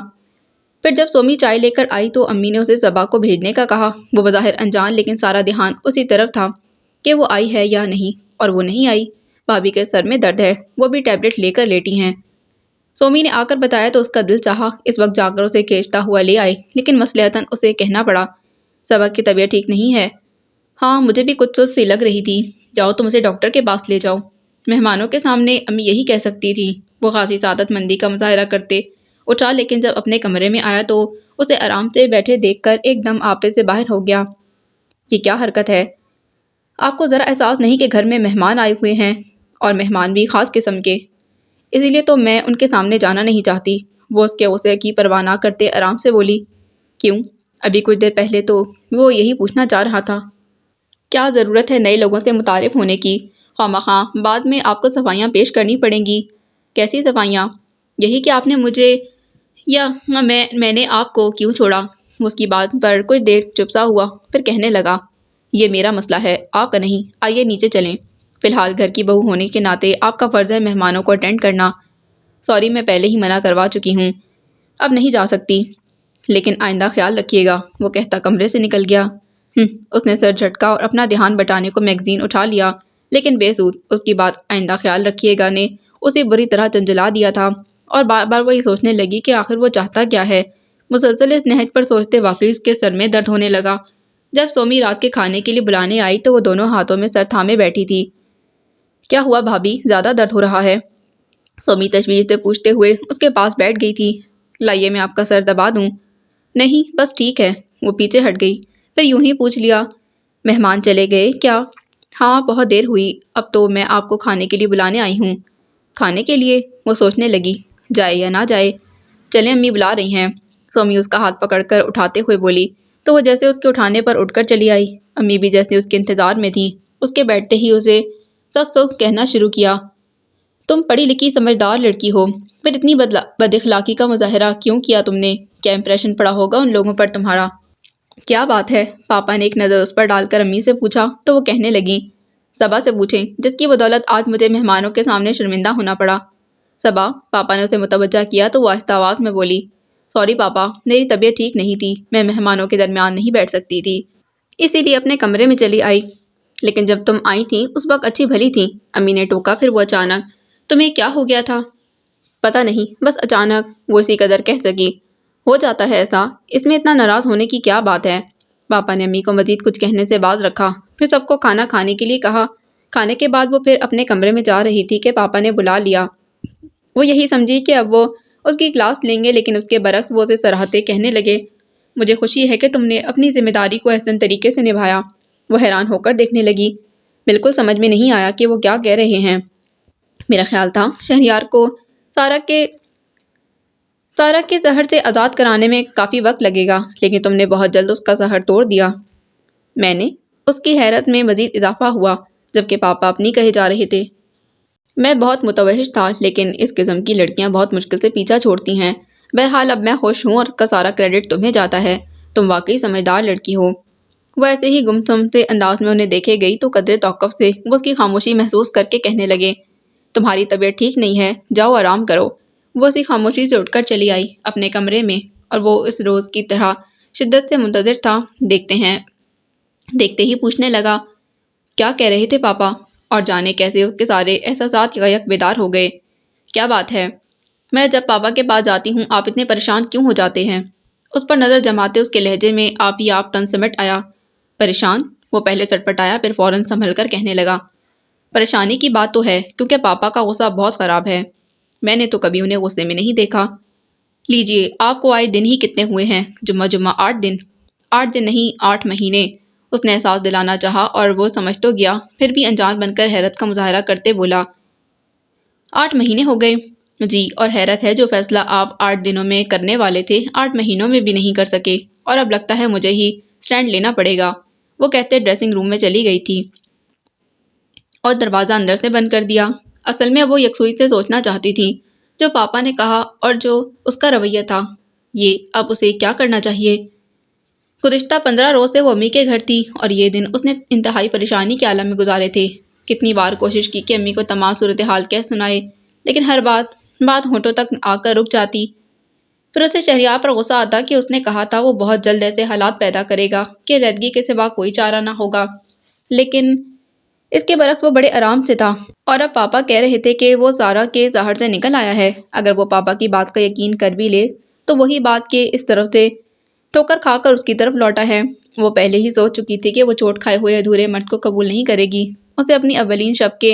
Speaker 1: پھر جب سومی چائے لے کر آئی تو امی نے اسے صبا کو بھیجنے کا کہا۔ وہ بظاہر انجان لیکن سارا دھیان اسی طرف تھا کہ وہ آئی ہے یا نہیں، اور وہ نہیں آئی۔ بھابھی کے سر میں درد ہے، وہ بھی ٹیبلٹ لے کر لیٹی ہیں۔ سومی نے آ کر بتایا تو اس کا دل چاہا اس وقت جا کر اسے کھینچتا ہوا لے آئے، لیکن مصلحتاً اسے کہنا پڑا، صبا کی طبیعت ٹھیک نہیں ہے۔ ہاں مجھے بھی کچھ سست سی لگ رہی تھی، جاؤ تم اسے ڈاکٹر کے پاس لے جاؤ۔ مہمانوں کے سامنے امی یہی کہہ سکتی تھی۔ وہ خاصی سعادت مندی کا مظاہرہ کرتے اٹھا، لیکن جب اپنے کمرے میں آیا تو اسے آرام سے بیٹھے دیکھ کر ایک دم آپے سے باہر ہو گیا۔ یہ کیا حرکت ہے؟ آپ کو ذرا احساس نہیں کہ گھر میں مہمان آئے ہوئے ہیں، اور مہمان بھی خاص قسم کے؟ اسی لیے تو میں ان کے سامنے جانا نہیں چاہتی۔ وہ اس کے غصے کی پرواہ نہ کرتے آرام سے بولی، کیوں؟ ابھی کچھ دیر پہلے تو وہ یہی پوچھنا چاہ رہا تھا۔ کیا ضرورت ہے نئے لوگوں سے متعارف ہونے کی؟ خواہ بعد میں آپ کو صفائیاں پیش کرنی پڑیں گی۔ کیسی صفائیاں؟ یہی کہ آپ نے مجھے یا میں نے آپ کو کیوں چھوڑا؟ وہ اس کی بات پر کچھ دیر چپ سا ہوا، پھر کہنے لگا، یہ میرا مسئلہ ہے، آپ کا نہیں، آئیے نیچے چلیں۔ فی الحال گھر کی بہو ہونے کے ناطے آپ کا فرض ہے مہمانوں کو اٹینڈ کرنا۔ سوری میں پہلے ہی منع کروا چکی ہوں، اب نہیں جا سکتی، لیکن آئندہ خیال رکھیے گا۔ وہ کہتا کمرے سے نکل گیا۔ اس نے سر جھٹکا اور اپنا دھیان بٹانے کو میگزین اٹھا لیا، لیکن بے سود۔ اس کی بات آئندہ خیال رکھیے گا نے اسے بری طرح جنجلا دیا تھا، اور بار بار وہ یہ سوچنے لگی کہ آخر وہ چاہتا کیا ہے۔ مسلسل اس نہج پر سوچتے واقعی اس کے سر میں درد ہونے لگا۔ جب سومی رات کے کھانے کے لیے بلانے آئی تو وہ دونوں ہاتھوں میں سر تھامے بیٹھی تھی۔ کیا ہوا بھابھی، زیادہ درد ہو رہا ہے؟ سومی تشویش سے پوچھتے ہوئے اس کے پاس بیٹھ گئی تھی۔ لائیے میں آپ کا سر دبا دوں؟ نہیں بس ٹھیک ہے۔ وہ پیچھے ہٹ گئی، پھر یوں ہی پوچھ لیا، مہمان چلے گئے کیا؟ ہاں بہت دیر ہوئی، اب تو میں آپ کو کھانے کے لیے بلانے آئی ہوں۔ کھانے کے لیے؟ وہ سوچنے لگی، جائے یا نہ جائے، چلیں امی بلا رہی ہیں۔ سومی اس کا ہاتھ پکڑ کر اٹھاتے ہوئے بولی تو وہ جیسے اس کے اٹھانے پر اٹھ کر چلی آئی۔ امی بھی جیسے اس کے انتظار میں تھی، اس کے بیٹھتے ہی اسے سخت سخت کہنا شروع کیا، تم پڑھی لکھی سمجھدار لڑکی ہو، پھر اتنی بد اخلاقی کا مظاہرہ کیوں کیا تم نے؟ کیا امپریشن پڑا ہوگا ان لوگوں پر تمہارا؟ کیا بات ہے؟ پاپا نے ایک نظر اس پر ڈال کر امی سے پوچھا تو وہ کہنے لگی، صبا سے پوچھیں جس کی بدولت آج مجھے مہمانوں کے سامنے شرمندہ ہونا پڑا۔ صبا؟ پاپا نے اسے متوجہ کیا تو وہ آہستہ آواز میں بولی، سوری پاپا، میری طبیعت ٹھیک نہیں تھی، میں مہمانوں کے درمیان نہیں بیٹھ سکتی تھی، اسی لیے اپنے کمرے میں چلی آئی۔ لیکن جب تم آئی تھی اس وقت اچھی بھلی تھی، امی نے ٹوکا۔ پھر وہ اچانک، تمہیں کیا ہو گیا تھا؟ پتہ نہیں، بس اچانک، وہ اسی قدر کہہ سکی۔ ہو جاتا ہے ایسا، اس میں اتنا ناراض ہونے کی کیا بات ہے؟ پاپا نے امی کو مزید کچھ کہنے سے باز رکھا، پھر سب کو کھانا کھانے کے لیے کہا۔ کھانے کے بعد وہ پھر اپنے کمرے میں جا رہی تھی کہ پاپا نے بلا لیا۔ وہ یہی سمجھی کہ اب وہ اس کی کلاس لیں گے، لیکن اس کے برعکس وہ اسے سراہتے کہنے لگے، مجھے خوشی ہے کہ تم نے اپنی ذمہ داری کو احسن طریقے سے نبھایا۔ وہ حیران ہو کر دیکھنے لگی، بالکل سمجھ میں نہیں آیا کہ وہ کیا کہہ رہے ہیں۔ میرا خیال تھا شہریار کو سارا کے زہر سے آزاد کرانے میں کافی وقت لگے گا، لیکن تم نے بہت جلد اس کا زہر توڑ دیا۔ میں نے؟ اس کی حیرت میں مزید اضافہ ہوا، جبکہ پاپا اپنی کہے جا رہے تھے۔ میں بہت متوحش تھا، لیکن اس قسم کی لڑکیاں بہت مشکل سے پیچھا چھوڑتی ہیں۔ بہرحال اب میں خوش ہوں اور اس کا سارا کریڈٹ تمہیں جاتا ہے، تم واقعی سمجھدار لڑکی ہو۔ وہ ایسے ہی گمسم سے انداز میں انہیں دیکھے گئی تو قدرے توقف سے وہ اس کی خاموشی محسوس کر کے کہنے لگے، تمہاری طبیعت ٹھیک نہیں ہے، جاؤ آرام کرو۔ وہ اسی خاموشی سے اٹھ کر چلی آئی اپنے کمرے میں، اور وہ اس روز کی طرح شدت سے منتظر تھا۔ دیکھتے ہی پوچھنے لگا، کیا کہہ رہے تھے پاپا؟ اور جانے کیسے اس کے سارے احساسات یک بیدار ہو گئے۔ کیا بات ہے؟ میں جب پاپا کے پاس جاتی ہوں آپ اتنے پریشان کیوں ہو جاتے ہیں؟ اس پر نظر جماتے اس کے لہجے میں آپ ہی آپ تن سمٹ آیا۔ پریشان؟ وہ پہلے چٹپٹایا پھر فوراً سنبھل کر کہنے لگا، پریشانی کی بات تو ہے کیونکہ پاپا کا غصہ بہت خراب ہے۔ میں نے تو کبھی انہیں غصے میں نہیں دیکھا۔ لیجئے، آپ کو آئے دن ہی کتنے ہوئے ہیں؟ جمعہ 8 دن۔ 8 دن نہیں، 8 مہینے۔ اس نے احساس دلانا چاہا اور وہ سمجھ تو گیا، پھر بھی انجان بن کر حیرت کا مظاہرہ کرتے بولا، 8 مہینے ہو گئے؟ جی، اور حیرت ہے جو فیصلہ آپ 8 دنوں میں کرنے والے تھے 8 مہینوں میں بھی نہیں کر سکے، اور اب لگتا ہے مجھے ہی سٹینڈ لینا پڑے گا۔ وہ کہتے ڈریسنگ روم میں چلی گئی تھی اور دروازہ اندر سے بند کر دیا۔ اصل میں وہ یکسوئی سے سوچنا چاہتی تھی جو پاپا نے کہا اور جو اس کا رویہ تھا، یہ اب اسے کیا کرنا چاہیے۔ گزشتہ 15 روز سے وہ امی کے گھر تھی اور یہ دن اس نے انتہائی پریشانی کے عالم میں گزارے تھے۔ کتنی بار کوشش کی کہ امی کو تمام صورتحال کہہ سنائے، لیکن ہر بات ہونٹوں تک آ کر رک جاتی۔ پھر اسے شہریار پر غصہ آتا کہ اس نے کہا تھا وہ بہت جلد ایسے حالات پیدا کرے گا کہ علیحدگی کے سوا کوئی چارہ نہ ہوگا، لیکن اس کے برعکس وہ بڑے آرام سے تھا، اور اب پاپا کہہ رہے تھے کہ وہ سارا کے ظاہر سے نکل آیا ہے۔ اگر وہ پاپا کی بات کا یقین کر بھی لے تو وہی بات کہ اس طرف سے ٹھوکر کھا کر اس کی طرف لوٹا ہے۔ وہ پہلے ہی سوچ چکی تھی کہ وہ چوٹ کھائے ہوئے ادھورے مرد کو قبول نہیں کرے گی۔ اسے اپنی اولین شب کے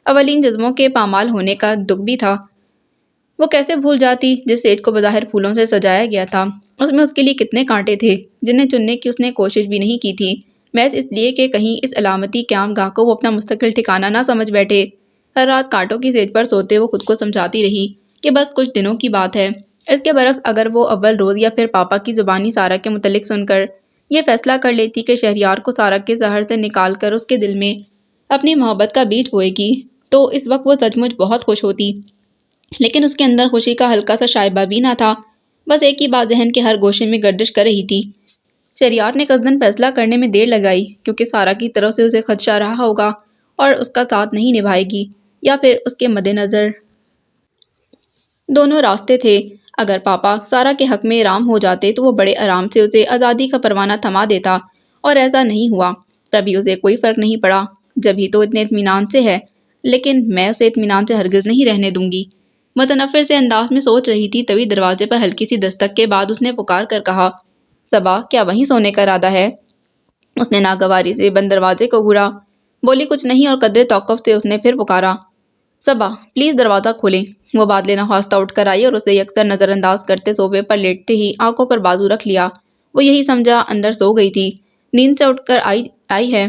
Speaker 1: اولین جذبوں کے پامال ہونے کا دکھ بھی تھا۔ وہ کیسے بھول جاتی جس سیج کو بظاہر پھولوں سے سجایا گیا تھا، اس میں اس کے لیے کتنے کانٹے تھے جنہیں چننے کی اس نے کوشش بھی نہیں کی تھی، محض اس لیے کہ کہیں اس علامتی قیام گاہ کو وہ اپنا مستقل ٹھکانہ نہ سمجھ بیٹھے۔ ہر رات کانٹوں کی سیج پر سوتے وہ خود کو سمجھاتی رہی کہ بس کچھ دنوں کی بات ہے۔ اس کے برعکس اگر وہ اول روز یا پھر پاپا کی زبانی سارا کے متعلق سن کر یہ فیصلہ کر لیتی کہ شہریار کو سارا کے زہر سے نکال کر اس کے دل میں اپنی محبت کا بیج بوئے گی، تو اس وقت وہ سچ مچ بہت خوش ہوتی۔ لیکن اس کے اندر خوشی کا ہلکا سا شائبہ بھی نہ تھا، بس ایک ہی بات ذہن کے ہر گوشے میں گردش کر رہی تھی۔ شہریار نے قصداً فیصلہ کرنے میں دیر لگائی کیونکہ سارا کی طرف سے اسے خدشہ رہا ہوگا اور اس کا ساتھ نہیں نبھائے گی، یا پھر اس کے مد نظر دونوں راستے تھے۔ اگر پاپا سارا کے حق میں رام ہو جاتے تو وہ بڑے آرام سے اسے آزادی کا پروانہ تھما دیتا، اور ایسا نہیں ہوا۔ تبھی اسے کوئی فرق نہیں پڑا، جبھی تو اتنے اطمینان سے ہے، لیکن میں اسے اطمینان سے ہرگز نہیں رہنے دوں گی۔ متنفر سے انداز میں سوچ رہی تھی، تبھی دروازے پر ہلکی سی دستک کے بعد اس نے پکار کر کہا، صبا، کیا وہیں سونے کا ارادہ ہے؟ اس نے ناگواری سے بند دروازے کو گھورا، بولی کچھ نہیں، اور قدرے توقف سے اس نے پھر پکارا، صبا پلیز دروازہ کھولیں۔ وہ بادلے نخواستہ اٹھ کر آئی اور اسے یکسر نظر انداز کرتے صوفے پر لیٹتے ہی آنکھوں پر بازو رکھ لیا۔ وہ یہی سمجھا اندر سو گئی تھی، نیند سے اٹھ کر آئی ہے۔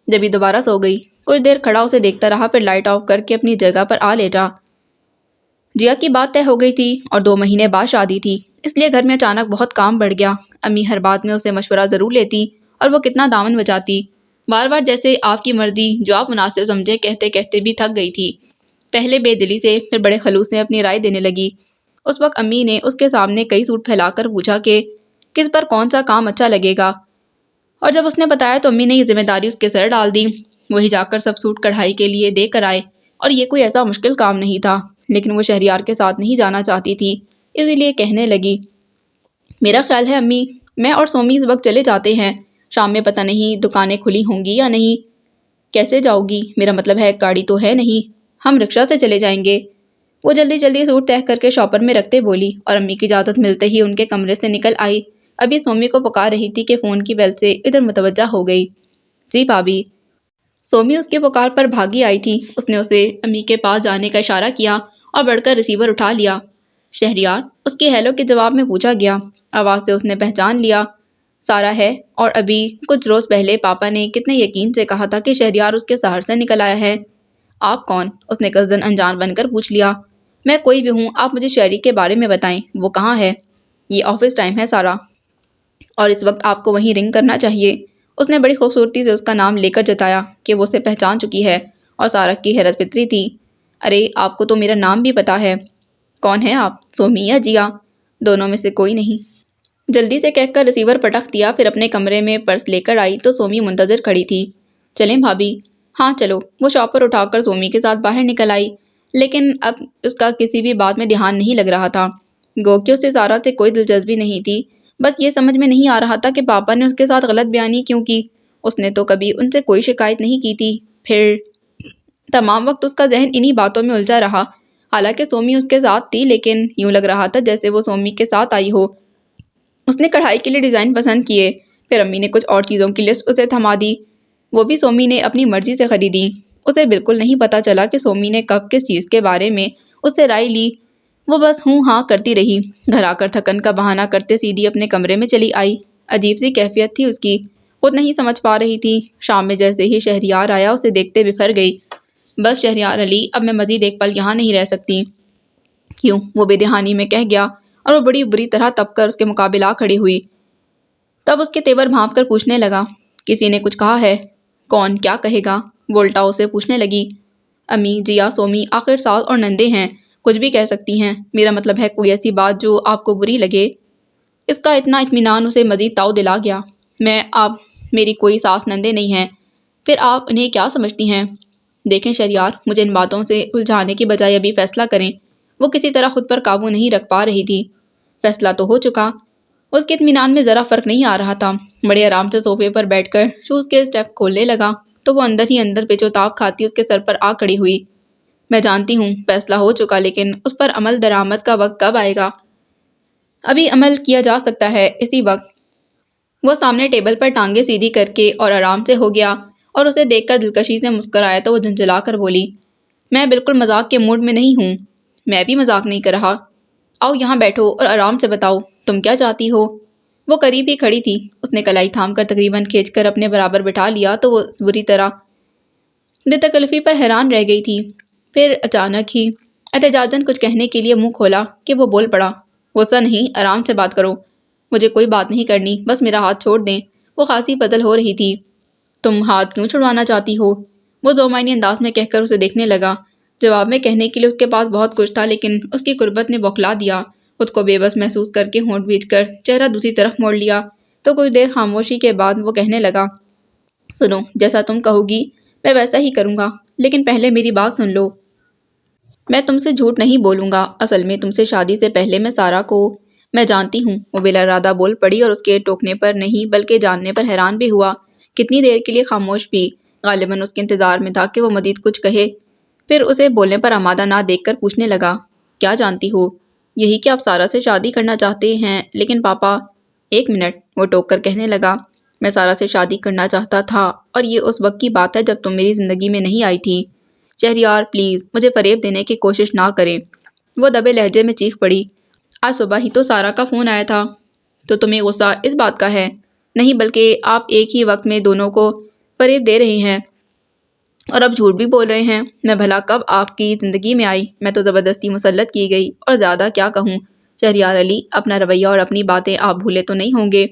Speaker 1: جبھی دوبارہ سو گئی، کچھ دیر کھڑا اسے دیکھتا رہا، پھر لائٹ آف کر کے اپنی جگہ پر آ لیٹا۔ جیا کی بات طے ہو گئی تھی اور 2 مہینے بعد شادی تھی، اس لیے گھر میں اچانک بہت کام بڑھ گیا۔ امی ہر بات میں اسے مشورہ ضرور لیتی اور وہ کتنا دامن بجاتی، بار بار جیسے آپ کی مرضی، جو آپ مناسب سمجھے کہتے کہتے بھی تھک گئی تھی۔ پہلے بے دلی سے، پھر بڑے خلوص سے اپنی رائے دینے لگی۔ اس وقت امی نے اس کے سامنے کئی سوٹ پھیلا کر پوچھا کہ کس پر کون سا کام اچھا لگے گا، اور جب اس نے بتایا تو امی نے یہ ذمہ داری اس کے سر ڈال دی۔ وہی جا کر سب سوٹ کڑھائی کے لیے دے کر آئے، اور یہ کوئی ایسا مشکل کام نہیں تھا، لیکن وہ شہریار کے ساتھ نہیں جانا چاہتی تھی، اسی لیے کہنے لگی، میرا خیال ہے امی، میں اور سومی اس وقت چلے جاتے ہیں، شام میں پتہ نہیں دکانیں کھلی ہوں گی یا نہیں۔ کیسے جاؤ گی؟ میرا مطلب ہے گاڑی تو ہے نہیں، ہم رکشہ سے چلے جائیں گے۔ وہ جلدی جلدی سوٹ تہہ کر کے شاپر میں رکھتے بولی، اور امی کی اجازت ملتے ہی ان کے کمرے سے نکل آئی۔ ابھی سومی کو پکار رہی تھی کہ فون کی بیل سے ادھر متوجہ ہو گئی۔ جی بھابی۔ سومی اس کے پکار پر بھاگی آئی تھی۔ اس نے اسے امی کے پاس جانے کا اشارہ کیا اور بڑھ کر ریسیور اٹھا لیا۔ شہریار؟ اس کے ہیلو کے جواب میں پوچھا گیا۔ آواز سے اس نے پہچان لیا، سارا ہے، اور ابھی کچھ روز پہلے پاپا نے کتنے یقین سے کہا تھا کہ شہریار اس کے شہر سے نکل آیا ہے۔ آپ کون؟ اس نے قصداً انجان بن کر پوچھ لیا۔ میں کوئی بھی ہوں، آپ مجھے شہری کے بارے میں بتائیں، وہ کہاں ہے؟ یہ آفس ٹائم ہے سارا، اور اس وقت آپ کو وہیں رنگ کرنا چاہیے۔ اس نے بڑی خوبصورتی سے اس کا نام لے کر جتایا کہ وہ اسے پہچان چکی ہے، اور سارا کی حیرت فطری تھی۔ ارے آپ کو تو میرا نام بھی پتا ہے۔ کون ہیں آپ، سومی یا جیا؟ دونوں میں سے کوئی نہیں۔ جلدی سے کہہ کر ریسیور پٹخ دیا، پھر اپنے کمرے میں پرس لے کر آئی تو سومی منتظر کھڑی تھی۔ چلیں بھابی؟ ہاں چلو۔ وہ شاپر اٹھا کر سومی کے ساتھ باہر نکل آئی، لیکن اب اس کا کسی بھی بات میں دھیان نہیں لگ رہا تھا۔ گو کہ اسے سارا سے کوئی دلچسپی نہیں تھی، بس یہ سمجھ میں نہیں آ رہا تھا کہ پاپا نے اس کے ساتھ غلط بیانی کیوں کی۔ اس نے تو کبھی ان سے کوئی شکایت نہیں کی تھی، پھر تمام وقت اس کا ذہن انہی باتوں میں الجھا رہا۔ حالانکہ سومی اس کے ساتھ تھی، لیکن یوں لگ رہا تھا جیسے وہ سومی کے ساتھ آئی ہو اس نے کڑھائی کے لیے ڈیزائن پسند کیے، پھر امی نے کچھ اور چیزوں کی لسٹ اسے تھما دی، وہ بھی سومی نے اپنی مرضی سے خریدی۔ اسے بالکل نہیں پتا چلا کہ سومی نے کب کس چیز کے بارے میں اس سے رائے لی، وہ بس ہوں ہاں کرتی رہی۔ گھر آ کر تھکن کا بہانہ کرتے سیدھی اپنے کمرے میں چلی آئی۔ عجیب سی کیفیت تھی اس کی، خود نہیں سمجھ پا رہی تھی۔ شام میں جیسے ہی شہریار آیا اسے دیکھتے بفر گئی۔ بس شہریار علی، اب میں مزید ایک پل یہاں نہیں رہ سکتی۔ کیوں؟ وہ بے دہانی میں کہہ گیا، اور وہ بڑی بری طرح تپ کر اس کے مقابل آ کھڑی ہوئی۔ تب اس کے تیور بھانپ کر پوچھنے لگا، کسی نے کچھ کہا ہے؟ کون کیا کہے گا؟ وہ الٹا اسے پوچھنے لگی۔ امی، جیا، سومی، آخر ساس اور نندے ہیں، کچھ بھی کہہ سکتی ہیں، میرا مطلب ہے کوئی ایسی بات جو آپ کو بری لگے۔ اس کا اتنا اطمینان اسے مزید تاؤ دلا گیا۔ آپ میری کوئی ساس نندے نہیں ہیں، پھر آپ انہیں کیا سمجھتی ہیں؟ دیکھیں شہریار، مجھے ان باتوں سے الجھانے کی بجائے ابھی فیصلہ کریں۔ وہ کسی طرح خود پر قابو نہیں رکھ پا رہی تھی۔ فیصلہ تو ہو چکا۔ اس کے اطمینان میں ذرا فرق نہیں آ رہا تھا۔ بڑے آرام سے صوفے پر بیٹھ کر شوز کے اسٹیپ کھولنے لگا تو وہ اندر ہی اندر پیچ و تاب کھاتی اس کے سر پر آ کھڑی ہوئی۔ میں جانتی ہوں فیصلہ ہو چکا، لیکن اس پر عمل درآمد کا وقت کب آئے گا؟ ابھی عمل کیا جا سکتا ہے اسی وقت۔ وہ سامنے ٹیبل پر ٹانگیں سیدھی کر کے اور آرام سے ہو گیا، اور اسے دیکھ کر دلکشی سے مسکرایا تو وہ جھنجھلا کر بولی، میں بالکل مذاق کے موڈ میں نہیں ہوں۔ میں بھی مذاق نہیں کر رہا۔ آؤ یہاں بیٹھو اور آرام سے بتاؤ تم کیا چاہتی ہو۔ وہ قریب ہی کھڑی تھی۔ اس نے کلائی تھام کر تقریباً کھینچ کر اپنے برابر بٹھا لیا تو وہ بری طرح بے تکلفی پر حیران رہ گئی تھی۔ پھر اچانک ہی احتجاجاً کچھ کہنے کے لیے منہ کھولا کہ وہ بول پڑا، غصہ نہیں، آرام سے بات کرو، مجھے کوئی بات نہیں کرنی، بس میرا ہاتھ چھوڑ دیں۔ وہ خاصی بدل ہو رہی تھی۔ تم ہاتھ کیوں چھڑوانا چاہتی ہو؟ وہ ذومعنی انداز میں کہہ کر اسے دیکھنے لگا۔ جواب میں کہنے کے لیے اس کے پاس بہت کچھ تھا، لیکن اس کی قربت نے بوکھلا دیا۔ خود کو بے بس محسوس کر کے ہونٹ بھیج کر چہرہ دوسری طرف موڑ لیا تو کچھ دیر خاموشی کے بعد وہ کہنے لگا، سنو، جیسا تم کہو گی میں ویسا ہی کروں گا، لیکن پہلے میری بات سن لو۔ میں تم سے جھوٹ نہیں بولوں گا، اصل میں تم سے شادی سے پہلے میں سارا کو میں جانتی ہوں۔ وہ بلا ارادہ بول پڑی اور اس کے ٹوکنے پر نہیں بلکہ جاننے پر حیران بھی ہوا۔ کتنی دیر کے لیے خاموش بھی، غالباً اس کے انتظار میں تھا کہ وہ مزید کچھ کہے۔ پھر اسے بولنے پر آمادہ نہ دیکھ کر پوچھنے لگا، کیا جانتی ہو؟ یہی کہ آپ سارا سے شادی کرنا چاہتے ہیں، لیکن پاپا… ایک منٹ، وہ ٹوک کر کہنے لگا، میں سارا سے شادی کرنا چاہتا تھا، اور یہ اس وقت کی بات ہے جب تم میری زندگی میں نہیں آئی تھی۔ شہریار پلیز مجھے فریب دینے کی کوشش نہ کریں۔ وہ دبے لہجے میں چیخ پڑی، آج صبح ہی تو سارا کا فون آیا تھا۔ تو تمہیں غصہ اس بات کا ہے؟ نہیں، بلکہ آپ ایک ہی وقت میں دونوں کو فریب دے رہے ہیں اور اب جھوٹ بھی بول رہے ہیں۔ میں بھلا کب آپ کی زندگی میں آئی؟ میں تو زبردستی مسلط کی گئی، اور زیادہ کیا کہوں۔ شہریار علی، اپنا رویہ اور اپنی باتیں آپ بھولے تو نہیں ہوں گے؟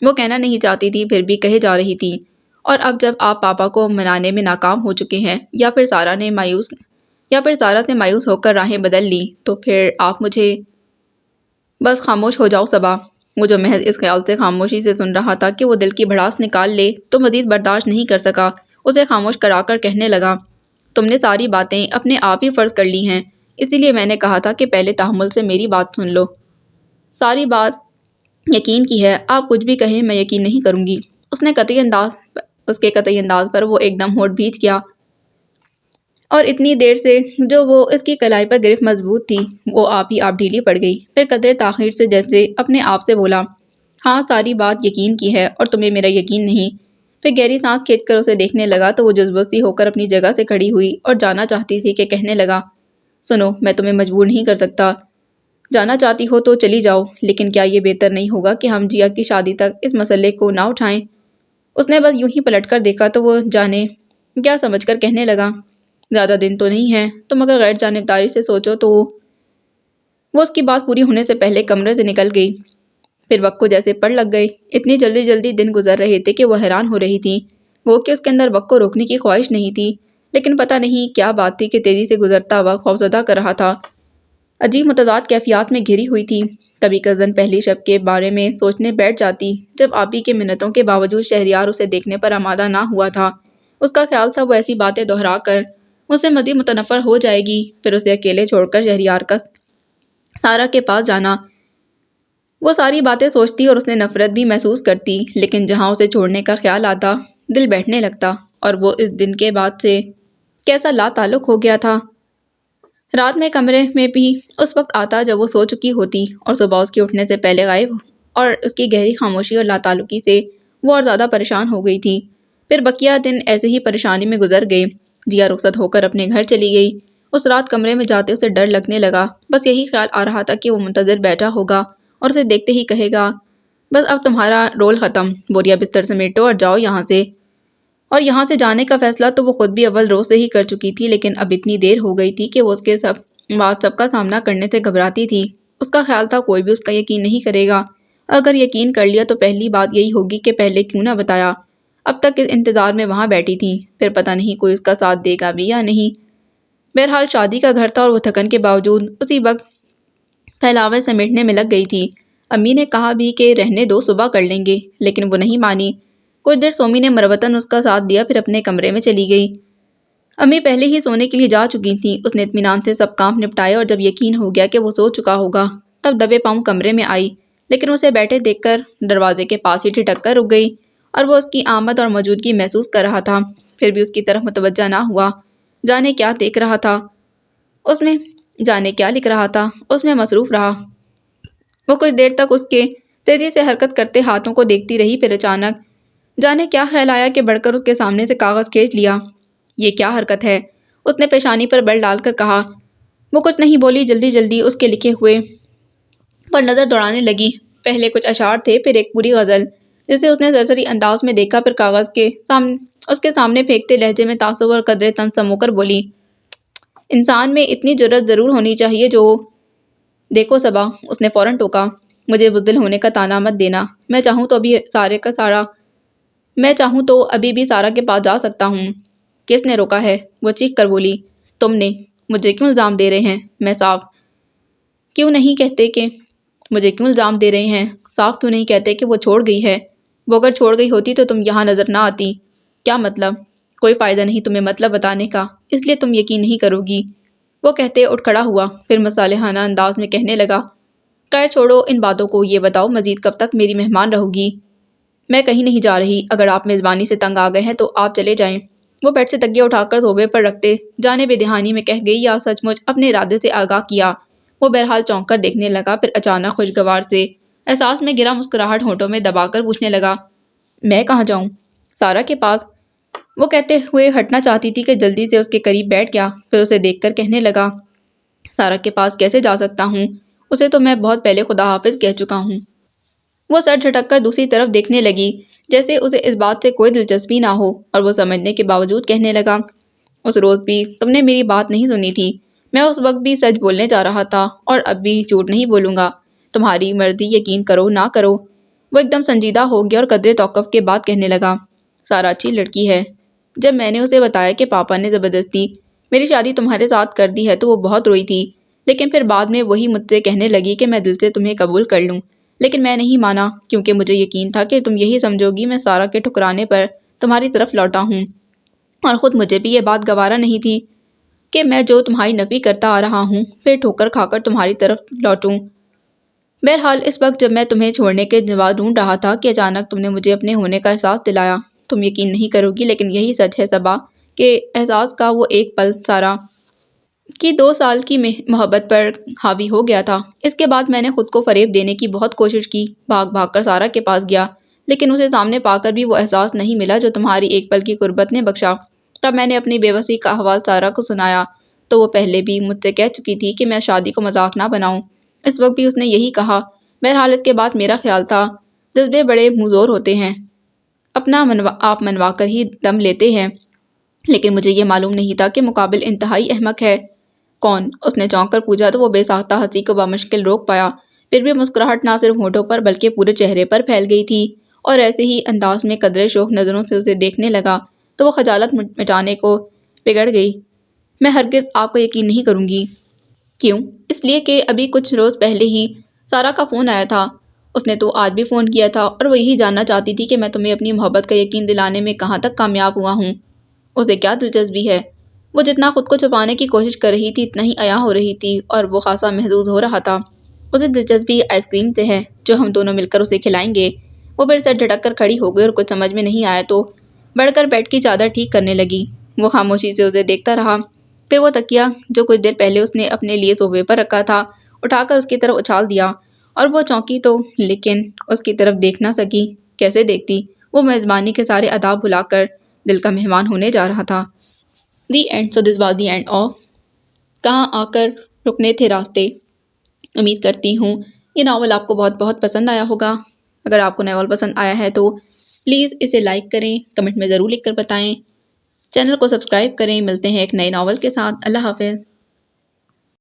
Speaker 1: وہ کہنا نہیں چاہتی تھی پھر بھی کہے جا رہی تھی، اور اب جب آپ پاپا کو منانے میں ناکام ہو چکے ہیں، یا پھر سارا سے مایوس ہو کر راہیں بدل لی، تو پھر آپ مجھے… بس خاموش ہو جاؤ صبا۔ وہ جو محض اس خیال سے خاموشی سے سن رہا تھا کہ وہ دل کی بھڑاس نکال لے تو مزید برداشت نہیں کر سکا، اسے خاموش کرا کر کہنے لگا، تم نے ساری باتیں اپنے آپ ہی فرض کر لی ہیں، اسی لیے میں نے کہا تھا کہ پہلے تحمل سے میری بات سن لو۔ ساری بات یقین کی ہے، آپ کچھ بھی کہیں میں یقین نہیں کروں گی۔ اس کے قطعی انداز پر وہ ایک دم ہونٹ بھیج گیا، اور اتنی دیر سے جو وہ اس کی کلائی پر گرفت مضبوط تھی، وہ آپ ہی آپ ڈھیلی پڑ گئی۔ پھر قدرے تاخیر سے جیسے اپنے آپ سے بولا، ہاں ساری بات یقین کی ہے، اور تمہیں میرا یقین نہیں۔ پھر گہری سانس کھینچ کر اسے دیکھنے لگا تو وہ جذباتی ہو کر اپنی جگہ سے کھڑی ہوئی اور جانا چاہتی تھی کہ کہنے لگا، سنو، میں تمہیں مجبور نہیں کر سکتا، جانا چاہتی ہو تو چلی جاؤ، لیکن کیا یہ بہتر نہیں ہوگا کہ ہم جیا کی شادی تک اس مسئلے کو نہ اٹھائیں؟ اس نے بس یوں ہی پلٹ کر دیکھا تو وہ جانے کیا سمجھ کر کہنے لگا، زیادہ دن تو نہیں ہے، تم اگر غیر جانبداری سے سوچو تو… وہ اس کی بات پوری ہونے سے پہلے کمرے سے نکل گئی۔ پھر وقت کو جیسے پڑ لگ گئے۔ اتنی جلدی جلدی دن گزر رہے تھے کہ وہ حیران ہو رہی تھی، وہ کہ اس کے اندر وقت کو روکنے کی خواہش نہیں تھی، لیکن پتہ نہیں کیا بات تھی کہ تیزی سے گزرتا وقت خوفزدہ کر رہا تھا۔ عجیب متضاد کیفیات میں گھری ہوئی تھی۔ کبھی کزن پہلی شب کے بارے میں سوچنے بیٹھ جاتی جب آپی کے منتوں کے باوجود شہریار اسے دیکھنے پر آمادہ نہ ہوا تھا۔ اس کا خیال تھا وہ ایسی باتیں دہرا کر مجھ سے مزید متنفر ہو جائے گی، پھر اسے اکیلے چھوڑ کر شہریار کا سارا کے پاس جانا۔ وہ ساری باتیں سوچتی اور اس نے نفرت بھی محسوس کرتی، لیکن جہاں اسے چھوڑنے کا خیال آتا دل بیٹھنے لگتا، اور وہ اس دن کے بعد سے کیسا لا تعلق ہو گیا تھا۔ رات میں کمرے میں بھی اس وقت آتا جب وہ سو چکی ہوتی، اور صبح اس کے اٹھنے سے پہلے غائب اور اس کی گہری خاموشی اور لاتعلقی سے وہ اور زیادہ پریشان ہو گئی تھی۔ پھر بقیہ دن ایسے ہی پریشانی میں گزر گئے۔ جیا رخصت ہو کر اپنے گھر چلی گئی۔ اس رات کمرے میں جاتے اسے ڈر لگنے لگا۔ بس یہی خیال آ رہا تھا کہ وہ منتظر بیٹھا ہوگا اور اسے دیکھتے ہی کہے گا، بس اب تمہارا رول ختم، بوریا بستر سمیٹو اور جاؤ یہاں سے۔ اور یہاں سے جانے کا فیصلہ تو وہ خود بھی اول روز سے ہی کر چکی تھی، لیکن اب اتنی دیر ہو گئی تھی کہ وہ اس کے سب کا سامنا کرنے سے گھبراتی تھی۔ اس کا خیال تھا کوئی بھی اس کا یقین نہیں کرے گا۔ اگر یقین کر لیا تو پہلی بات یہی ہوگی کہ پہلے کیوں نہ بتایا۔ اب تک اس انتظار میں وہاں بیٹھی تھی، پھر پتہ نہیں کوئی اس کا ساتھ دے گا بھی یا نہیں۔ بہرحال شادی کا گھر تھا اور وہ تھکن کے باوجود اسی وقت پھیلاوے سمیٹنے میں لگ گئی تھی۔ امی نے کہا بھی کہ رہنے دو، صبح کر لیں گے، لیکن وہ نہیں مانی۔ کچھ دیر سومی نے مروتاً اس کا ساتھ دیا، پھر اپنے کمرے میں چلی گئی۔ امی پہلے ہی سونے کے لیے جا چکی تھیں۔ اس نے اطمینان سے سب کام نپٹائے اور جب یقین ہو گیا کہ وہ سو چکا ہوگا تب دبے پاؤں کمرے میں آئی، لیکن اسے بیٹھے دیکھ کر دروازے کے پاس ہی ٹھٹک کر رک گئی اور وہ اس کی آمد اور موجودگی محسوس کر رہا تھا، پھر بھی اس کی طرف متوجہ نہ ہوا۔ جانے کیا دیکھ رہا تھا اس میں، جانے کیا لکھ رہا تھا اس میں مصروف رہا۔ وہ کچھ دیر تک اس کے تیزی سے حرکت کرتے ہاتھوں کو دیکھتی رہی، پھر اچانک جانے کیا خیال آیا کہ بڑھ کر اس کے سامنے سے کاغذ کھینچ لیا۔ یہ کیا حرکت ہے؟ اس نے پیشانی پر بل ڈال کر کہا۔ وہ کچھ نہیں بولی، جلدی جلدی اس کے لکھے ہوئے پر نظر دوڑانے لگی۔ پہلے کچھ اشعار تھے، پھر ایک پوری غزل جسے اس نے سرسری انداز میں دیکھا، پھر کاغذ اس کے سامنے پھینکتے لہجے میں تعصب اور قدرے طنز سمو کر بولی، انسان میں اتنی جرأت ضرور ہونی چاہیے جو… دیکھو صبا، اس نے فوراً ٹوکا، مجھے بزدل ہونے کا طعنہ مت دینا۔ میں چاہوں تو ابھی بھی سارا کے پاس جا سکتا ہوں۔ کس نے روکا ہے؟ وہ چیخ کر بولی، تم نے۔ مجھے کیوں الزام دے رہے ہیں؟ میں صاف کیوں نہیں کہتے کہ مجھے کیوں الزام دے رہے ہیں؟ صاف کیوں نہیں کہتے کہ وہ چھوڑ گئی ہے؟ وہ اگر چھوڑ گئی ہوتی تو تم یہاں نظر نہ آتی۔ کیا مطلب؟ کوئی فائدہ نہیں تمہیں مطلب بتانے کا، اس لیے تم یقین نہیں کرو گی۔ وہ کہتے اٹھ کھڑا ہوا، پھر مصالحانہ انداز میں کہنے لگا، خیر چھوڑو ان باتوں کو، یہ بتاؤ مزید کب تک میری مہمان رہو گی؟ میں کہیں نہیں جا رہی، اگر آپ میزبانی سے تنگ آ گئے ہیں تو آپ چلے جائیں۔ وہ بیڈ سے تکیہ اٹھا کر صوبے پر رکھتے جانے بے دہانی میں کہہ گئی یا سچ مچ اپنے ارادے سے آگاہ کیا؟ وہ بہرحال چونک کر دیکھنے لگا، پھر اچانک خوشگوار سے احساس میں گرا مسکراہٹ ہونٹوں میں دبا کر پوچھنے لگا، میں کہاں جاؤں؟ سارا کے پاس۔ وہ کہتے ہوئے ہٹنا چاہتی تھی کہ جلدی سے اس کے قریب بیٹھ گیا، پھر اسے دیکھ کر کہنے لگا، سارا کے پاس کیسے جا سکتا ہوں؟ اسے تو میں بہت پہلے خدا حافظ کہہ چکا ہوں۔ وہ سر جھٹک کر دوسری طرف دیکھنے لگی، جیسے اسے اس بات سے کوئی دلچسپی نہ ہو، اور وہ سمجھنے کے باوجود کہنے لگا، اس روز بھی تم نے میری بات نہیں سنی تھی، میں اس وقت بھی سچ بولنے جا رہا تھا اور اب بھی جھوٹ نہیں بولوں گا، تمہاری مرضی، یقین کرو نہ کرو۔ وہ ایک دم سنجیدہ ہو گیا اور قدرے توقف کے بعد کہنے لگا، سارا اچھی لڑکی ہے۔ جب میں نے اسے بتایا کہ پاپا نے زبردستی میری شادی تمہارے ساتھ کر دی ہے تو وہ بہت روئی تھی، لیکن پھر بعد میں وہی مجھ سے کہنے لگی کہ میں دل سے تمہیں قبول کر لوں، لیکن میں نہیں مانا کیونکہ مجھے یقین تھا کہ تم یہی سمجھو گی میں سارا کے ٹھکرانے پر تمہاری طرف لوٹا ہوں، اور خود مجھے بھی یہ بات گوارا نہیں تھی کہ میں جو تمہاری نفی کرتا آ رہا ہوں پھر ٹھوکر کھا کر تمہاری طرف لوٹوں۔ بہرحال اس وقت جب میں تمہیں چھوڑنے کے جواب ڈھونڈ رہا تھا کہ اچانک تم نے مجھے اپنے ہونے کا احساس دلایا۔ تم یقین نہیں کرو گی لیکن یہی سچ ہے صبا کہ احساس کا وہ ایک پل سارا کی 2 سال کی محبت پر حاوی ہو گیا تھا۔ اس کے بعد میں نے خود کو فریب دینے کی بہت کوشش کی، بھاگ بھاگ کر سارا کے پاس گیا، لیکن اسے سامنے پا کر بھی وہ احساس نہیں ملا جو تمہاری ایک پل کی قربت نے بخشا۔ تب میں نے اپنی بے بسی کا احوال سارا کو سنایا تو وہ پہلے بھی مجھ سے کہہ چکی تھی کہ میں شادی کو مذاق نہ بناؤں، اس وقت بھی اس نے یہی کہا۔ بہرحال اس کے بعد میرا خیال تھا جذبے بڑے موزور ہوتے ہیں، اپنا آپ منوا کر ہی دم لیتے ہیں، لیکن مجھے یہ معلوم نہیں تھا کہ مقابل انتہائی احمق ہے۔ کون؟ اس نے چونک کر پوچھا تو وہ بے ساختہ ہنسی کو بمشکل روک پایا، پھر بھی مسکراہٹ نہ صرف ہونٹوں پر بلکہ پورے چہرے پر پھیل گئی تھی، اور ایسے ہی انداز میں قدرے شوخ نظروں سے اسے دیکھنے لگا تو وہ خجالت مٹانے کو بگڑ گئی۔ میں ہرگز آپ کا یقین نہیں کروں گی۔ کیوں؟ اس لیے کہ ابھی کچھ روز پہلے ہی سارا کا فون آیا تھا، اس نے تو آج بھی فون کیا تھا اور وہ یہی جاننا چاہتی تھی کہ میں تمہیں اپنی محبت کا یقین دلانے میں کہاں تک کامیاب ہوا ہوں۔ اسے کیا دلچسپی ہے؟ وہ جتنا خود کو چھپانے کی کوشش کر رہی تھی اتنا ہی عیاں ہو رہی تھی اور وہ خاصا محظوظ ہو رہا تھا۔ اسے دلچسپی آئس کریم سے ہے جو ہم دونوں مل کر اسے کھلائیں گے۔ وہ پھر سر جھٹک کر کھڑی ہو گئی اور کچھ سمجھ میں نہیں آیا تو بڑھ کر بیڈ کی چادر ٹھیک کرنے لگی۔ وہ خاموشی سے اسے دیکھتا رہا، پھر وہ تکیہ جو کچھ دیر پہلے اس نے اپنے لیے صوفے پر رکھا تھا اٹھا کر اس کی طرف اچھال دیا اور وہ چونکی تو، لیکن اس کی طرف دیکھ نہ سکی۔ کیسے دیکھتی؟ وہ میزبانی کے سارے آداب بھلا کر دل کا مہمان ہونے جا رہا تھا۔ The end. So this was the end of کہاں آ کر رکنے تھے راستے۔ امید کرتی ہوں یہ ناول آپ کو بہت بہت پسند آیا ہوگا۔ اگر آپ کو ناول پسند آیا ہے تو پلیز اسے لائک کریں، کمنٹ میں ضرور لکھ کر بتائیں، چینل کو سبسکرائب کریں۔ ملتے ہیں ایک نئے ناول کے ساتھ۔ اللہ حافظ۔